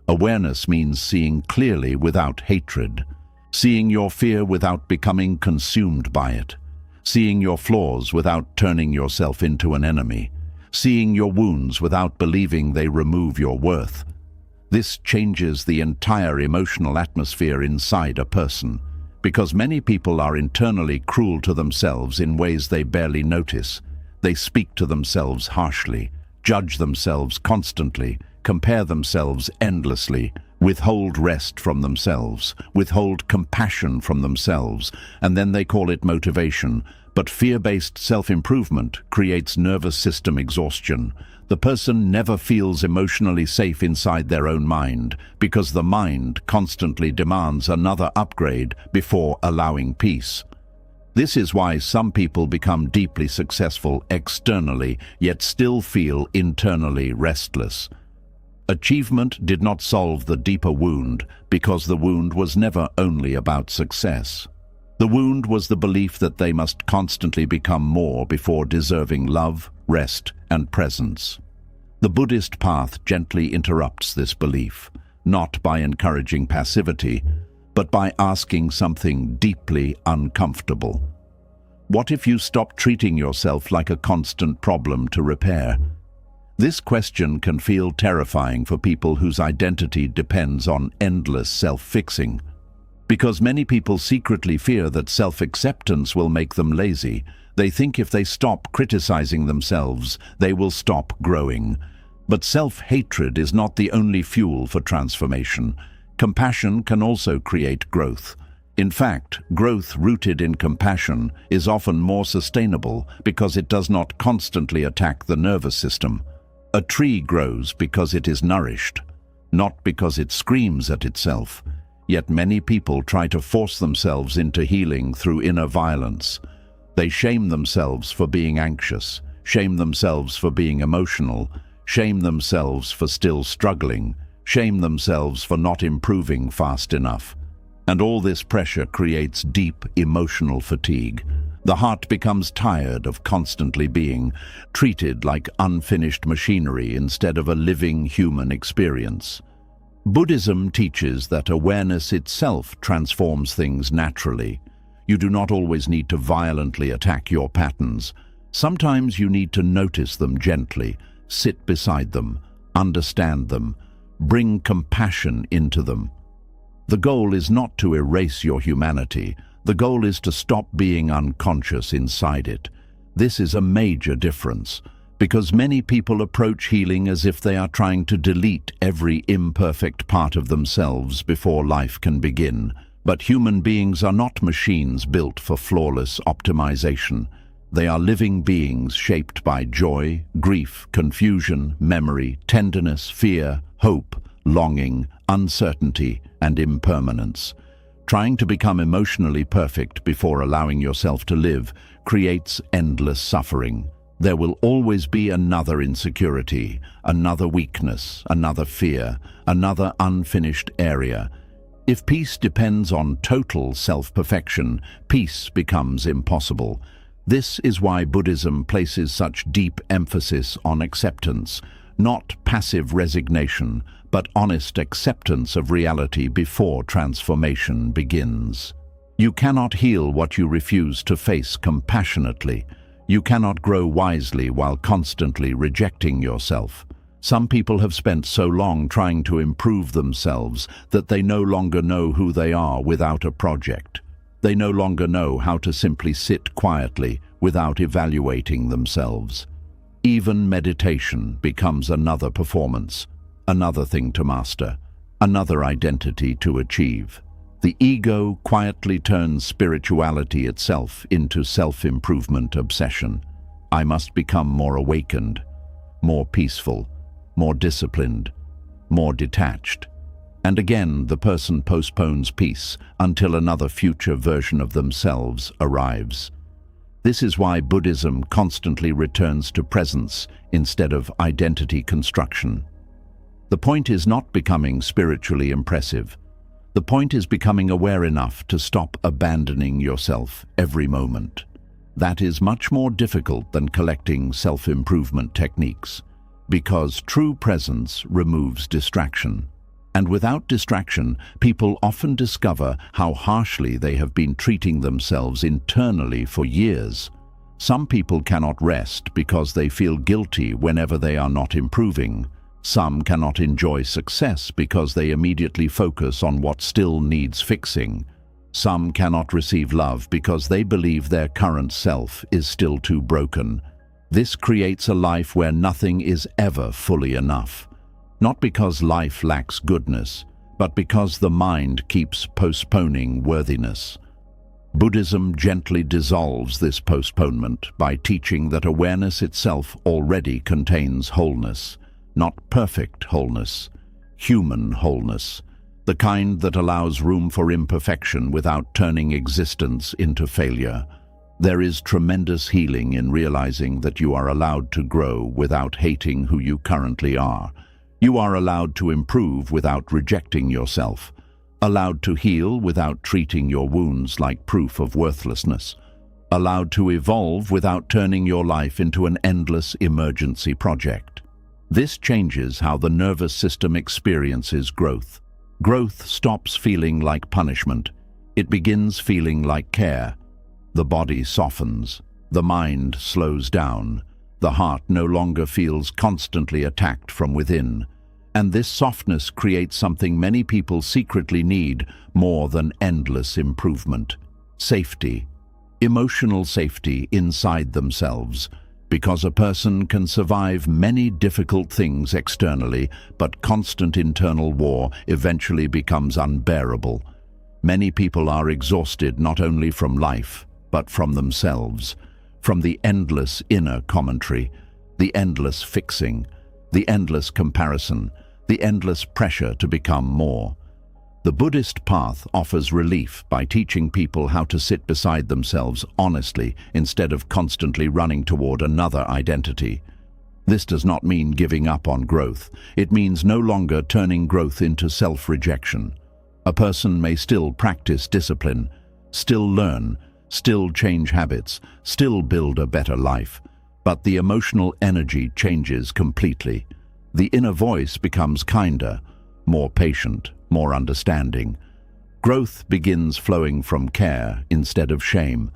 Awareness means seeing clearly without hatred, seeing your fear without becoming consumed by it, seeing your flaws without turning yourself into an enemy, seeing your wounds without believing they remove your worth. This changes the entire emotional atmosphere inside a person, because many people are internally cruel to themselves in ways they barely notice. They speak to themselves harshly, judge themselves constantly, compare themselves endlessly, withhold rest from themselves, withhold compassion from themselves, and then they call it motivation. But fear-based self-improvement creates nervous system exhaustion. The person never feels emotionally safe inside their own mind because the mind constantly demands another upgrade before allowing peace. This is why some people become deeply successful externally, yet still feel internally restless. Achievement did not solve the deeper wound, because the wound was never only about success. The wound was the belief that they must constantly become more before deserving love, rest, and presence. The Buddhist path gently interrupts this belief, not by encouraging passivity, but by asking something deeply uncomfortable. What if you stop treating yourself like a constant problem to repair? This question can feel terrifying for people whose identity depends on endless self-fixing. Because many people secretly fear that self-acceptance will make them lazy, they think if they stop criticizing themselves, they will stop growing. But self-hatred is not the only fuel for transformation. Compassion can also create growth. In fact, growth rooted in compassion is often more sustainable because it does not constantly attack the nervous system. A tree grows because it is nourished, not because it screams at itself. Yet many people try to force themselves into healing through inner violence. They shame themselves for being anxious, shame themselves for being emotional, shame themselves for still struggling, shame themselves for not improving fast enough. And all this pressure creates deep emotional fatigue. The heart becomes tired of constantly being treated like unfinished machinery instead of a living human experience. Buddhism teaches that awareness itself transforms things naturally. You do not always need to violently attack your patterns. Sometimes you need to notice them gently, sit beside them, understand them, bring compassion into them. The goal is not to erase your humanity. The goal is to stop being unconscious inside it. This is a major difference, because many people approach healing as if they are trying to delete every imperfect part of themselves before life can begin. But human beings are not machines built for flawless optimization. They are living beings shaped by joy, grief, confusion, memory, tenderness, fear, hope, longing, uncertainty, and impermanence. Trying to become emotionally perfect before allowing yourself to live creates endless suffering. There will always be another insecurity, another weakness, another fear, another unfinished area. If peace depends on total self-perfection, peace becomes impossible. This is why Buddhism places such deep emphasis on acceptance, not passive resignation, but honest acceptance of reality before transformation begins. You cannot heal what you refuse to face compassionately. You cannot grow wisely while constantly rejecting yourself. Some people have spent so long trying to improve themselves that they no longer know who they are without a project. They no longer know how to simply sit quietly without evaluating themselves. Even meditation becomes another performance, another thing to master, another identity to achieve. The ego quietly turns spirituality itself into self-improvement obsession. I must become more awakened, more peaceful, more disciplined, more detached. And again, the person postpones peace until another future version of themselves arrives. This is why Buddhism constantly returns to presence instead of identity construction. The point is not becoming spiritually impressive. The point is becoming aware enough to stop abandoning yourself every moment. That is much more difficult than collecting self-improvement techniques, because true presence removes distraction. And without distraction, people often discover how harshly they have been treating themselves internally for years. Some people cannot rest because they feel guilty whenever they are not improving. Some cannot enjoy success because they immediately focus on what still needs fixing. Some cannot receive love because they believe their current self is still too broken. This creates a life where nothing is ever fully enough. Not because life lacks goodness, but because the mind keeps postponing worthiness. Buddhism gently dissolves this postponement by teaching that awareness itself already contains wholeness. Not perfect wholeness, human wholeness, the kind that allows room for imperfection without turning existence into failure. There is tremendous healing in realizing that you are allowed to grow without hating who you currently are. You are allowed to improve without rejecting yourself, allowed to heal without treating your wounds like proof of worthlessness, allowed to evolve without turning your life into an endless emergency project. This changes how the nervous system experiences growth. Growth stops feeling like punishment. It begins feeling like care. The body softens. The mind slows down. The heart no longer feels constantly attacked from within. And this softness creates something many people secretly need more than endless improvement: safety. Emotional safety inside themselves, because a person can survive many difficult things externally, but constant internal war eventually becomes unbearable. Many people are exhausted not only from life, but from themselves, from the endless inner commentary, the endless fixing, the endless comparison, the endless pressure to become more. The Buddhist path offers relief by teaching people how to sit beside themselves honestly instead of constantly running toward another identity. This does not mean giving up on growth. It means no longer turning growth into self-rejection. A person may still practice discipline, still learn, still change habits, still build a better life, but the emotional energy changes completely. The inner voice becomes kinder, more patient, more understanding. Growth begins flowing from care instead of shame.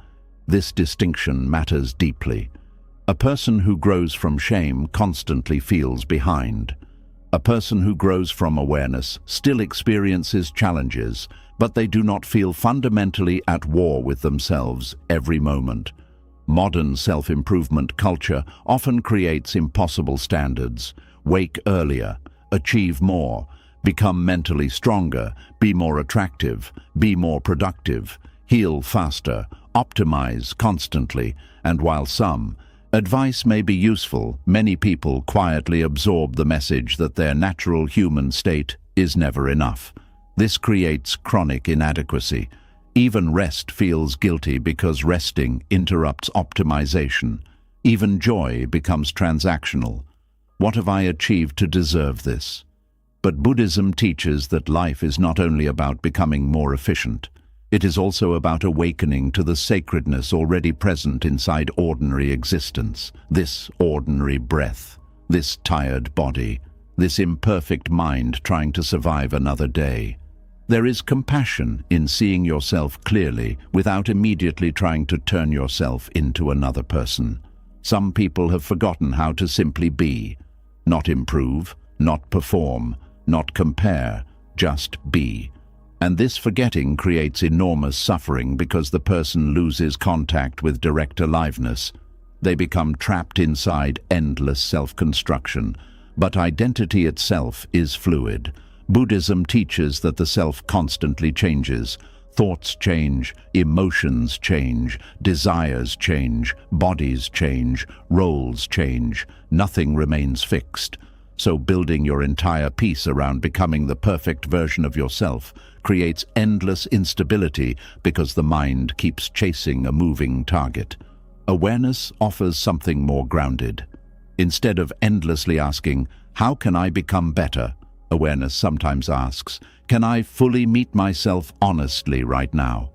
This distinction matters deeply. A person who grows from shame constantly feels behind. A person who grows from awareness still experiences challenges, but they do not feel fundamentally at war with themselves every moment. Modern self-improvement culture often creates impossible standards. Wake earlier, achieve more, become mentally stronger, be more attractive, be more productive, heal faster, optimize constantly, and while some advice may be useful, many people quietly absorb the message that their natural human state is never enough. This creates chronic inadequacy. Even rest feels guilty because resting interrupts optimization. Even joy becomes transactional. What have I achieved to deserve this? But Buddhism teaches that life is not only about becoming more efficient. It is also about awakening to the sacredness already present inside ordinary existence, this ordinary breath, this tired body, this imperfect mind trying to survive another day. There is compassion in seeing yourself clearly without immediately trying to turn yourself into another person. Some people have forgotten how to simply be, not improve, not perform, not compare, just be. And this forgetting creates enormous suffering because the person loses contact with direct aliveness. They become trapped inside endless self-construction. But identity itself is fluid. Buddhism teaches that the self constantly changes. Thoughts change, emotions change, desires change, bodies change, roles change. Nothing remains fixed. So building your entire piece around becoming the perfect version of yourself creates endless instability because the mind keeps chasing a moving target. Awareness offers something more grounded. Instead of endlessly asking, "How can I become better?" awareness sometimes asks, "Can I fully meet myself honestly right now?"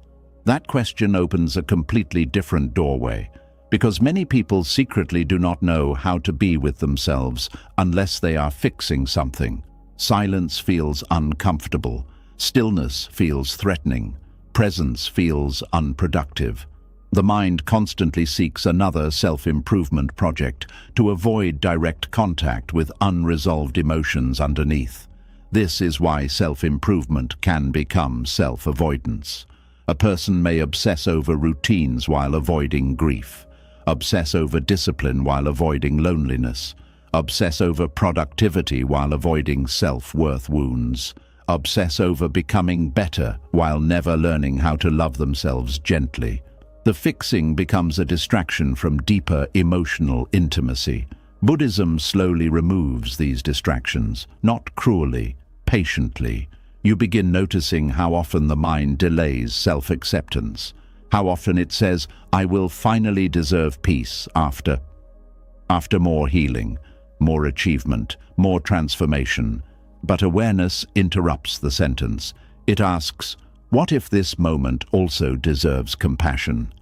That question opens a completely different doorway, because many people secretly do not know how to be with themselves unless they are fixing something. Silence feels uncomfortable. Stillness feels threatening. Presence feels unproductive. The mind constantly seeks another self-improvement project to avoid direct contact with unresolved emotions underneath. This is why self-improvement can become self-avoidance. A person may obsess over routines while avoiding grief, obsess over discipline while avoiding loneliness, obsess over productivity while avoiding self-worth wounds, obsess over becoming better while never learning how to love themselves gently. The fixing becomes a distraction from deeper emotional intimacy. Buddhism slowly removes these distractions, not cruelly, patiently. You begin noticing how often the mind delays self-acceptance, How often it says, "I will finally deserve peace after more healing, more achievement, more transformation." But awareness interrupts the sentence. It asks, what if this moment also deserves compassion?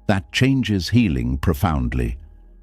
That changes healing profoundly,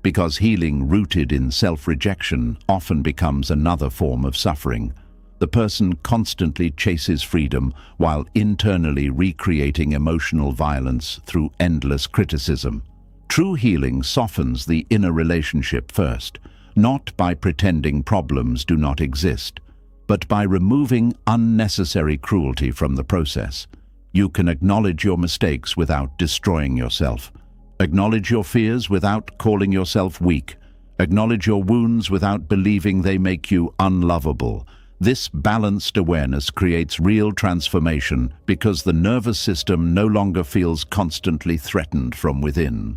because healing rooted in self-rejection often becomes another form of suffering. The person constantly chases freedom while internally recreating emotional violence through endless criticism. True healing softens the inner relationship first, not by pretending problems do not exist, but by removing unnecessary cruelty from the process. You can acknowledge your mistakes without destroying yourself. Acknowledge your fears without calling yourself weak. Acknowledge your wounds without believing they make you unlovable. This balanced awareness creates real transformation because the nervous system no longer feels constantly threatened from within.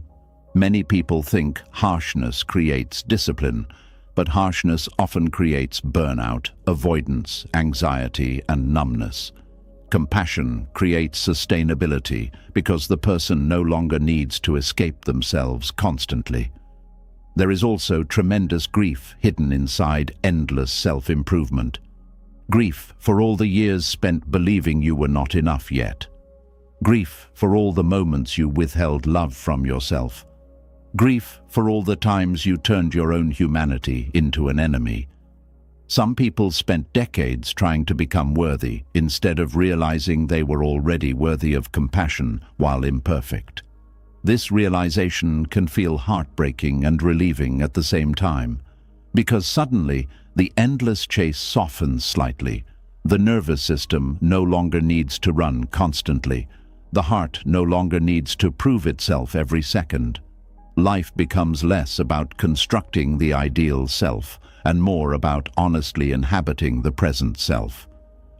Many people think harshness creates discipline, but harshness often creates burnout, avoidance, anxiety, and numbness. Compassion creates sustainability because the person no longer needs to escape themselves constantly. There is also tremendous grief hidden inside endless self-improvement. Grief for all the years spent believing you were not enough yet. Grief for all the moments you withheld love from yourself. Grief for all the times you turned your own humanity into an enemy. Some people spent decades trying to become worthy instead of realizing they were already worthy of compassion while imperfect. This realization can feel heartbreaking and relieving at the same time, because suddenly the endless chase softens slightly. The nervous system no longer needs to run constantly. The heart no longer needs to prove itself every second. Life becomes less about constructing the ideal self and more about honestly inhabiting the present self.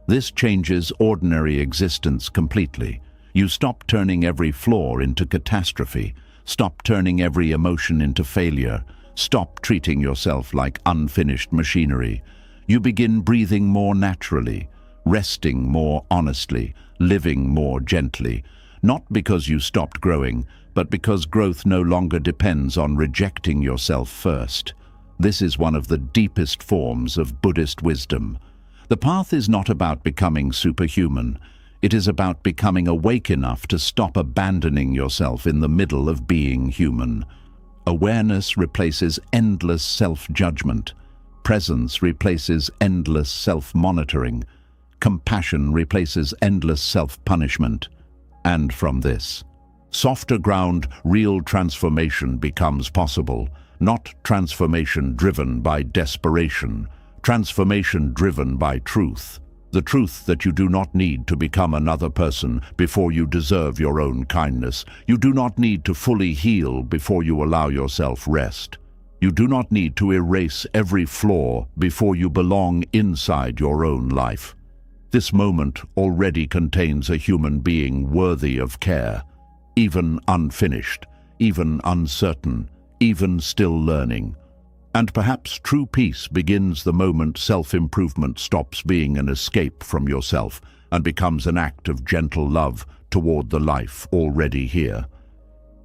This changes ordinary existence completely. You stop turning every flaw into catastrophe, stop turning every emotion into failure, stop treating yourself like unfinished machinery. You begin breathing more naturally, resting more honestly, living more gently, not because you stopped growing, but because growth no longer depends on rejecting yourself first. This is one of the deepest forms of Buddhist wisdom. The path is not about becoming superhuman. It is about becoming awake enough to stop abandoning yourself in the middle of being human. Awareness replaces endless self-judgment. Presence replaces endless self-monitoring. Compassion replaces endless self-punishment. And from this softer ground, real transformation becomes possible, not transformation driven by desperation, transformation driven by truth. The truth that you do not need to become another person before you deserve your own kindness. You do not need to fully heal before you allow yourself rest. You do not need to erase every flaw before you belong inside your own life. This moment already contains a human being worthy of care, even unfinished, even uncertain, even still learning. And perhaps true peace begins the moment self-improvement stops being an escape from yourself and becomes an act of gentle love toward the life already here.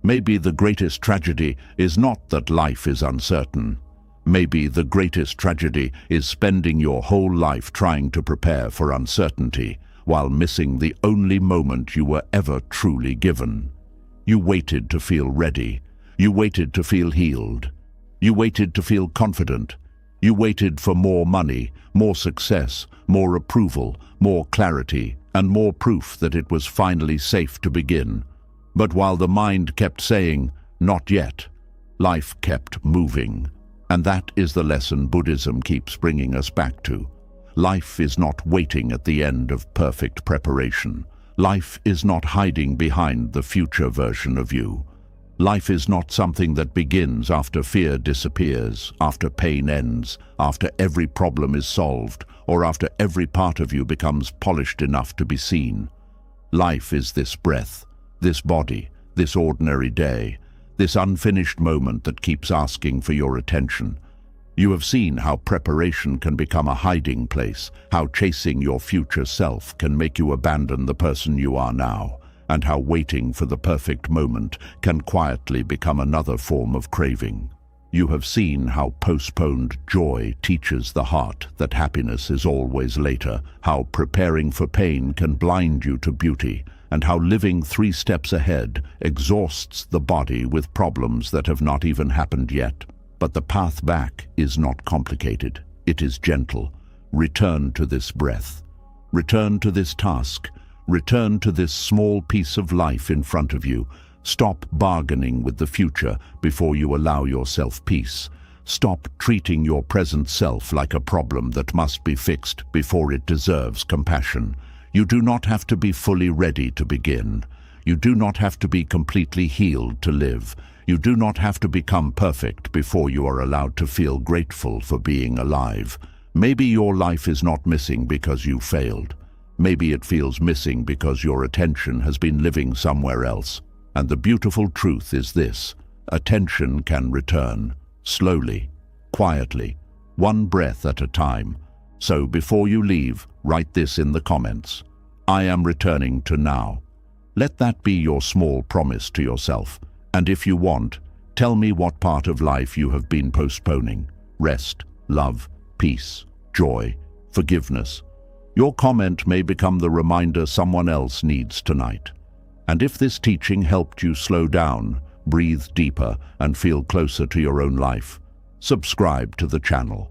Maybe the greatest tragedy is not that life is uncertain. Maybe the greatest tragedy is spending your whole life trying to prepare for uncertainty while missing the only moment you were ever truly given. You waited to feel ready. You waited to feel healed. You waited to feel confident. You waited for more money, more success, more approval, more clarity, and more proof that it was finally safe to begin. But while the mind kept saying, "Not yet," life kept moving. And that is the lesson Buddhism keeps bringing us back to. Life is not waiting at the end of perfect preparation. Life is not hiding behind the future version of you. Life is not something that begins after fear disappears, after pain ends, after every problem is solved, or after every part of you becomes polished enough to be seen. Life is this breath, this body, this ordinary day, this unfinished moment that keeps asking for your attention. You have seen how preparation can become a hiding place, how chasing your future self can make you abandon the person you are now. and how waiting for the perfect moment can quietly become another form of craving. You have seen how postponed joy teaches the heart that happiness is always later, how preparing for pain can blind you to beauty, and how living 3 steps ahead exhausts the body with problems that have not even happened yet. But the path back is not complicated. It is gentle. Return to this breath. Return to this task. Return to this small piece of life in front of you. Stop bargaining with the future before you allow yourself peace. Stop treating your present self like a problem that must be fixed before it deserves compassion. You do not have to be fully ready to begin. You do not have to be completely healed to live. You do not have to become perfect before you are allowed to feel grateful for being alive. Maybe your life is not missing because you failed. Maybe it feels missing because your attention has been living somewhere else. And the beautiful truth is this: attention can return, slowly, quietly, 1 breath at a time. So before you leave, write this in the comments: I am returning to now. Let that be your small promise to yourself. And if you want, tell me what part of life you have been postponing: rest, love, peace, joy, forgiveness. Your comment may become the reminder someone else needs tonight. And if this teaching helped you slow down, breathe deeper, and feel closer to your own life, subscribe to the channel.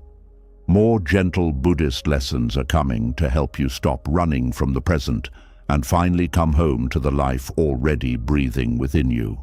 More gentle Buddhist lessons are coming to help you stop running from the present and finally come home to the life already breathing within you.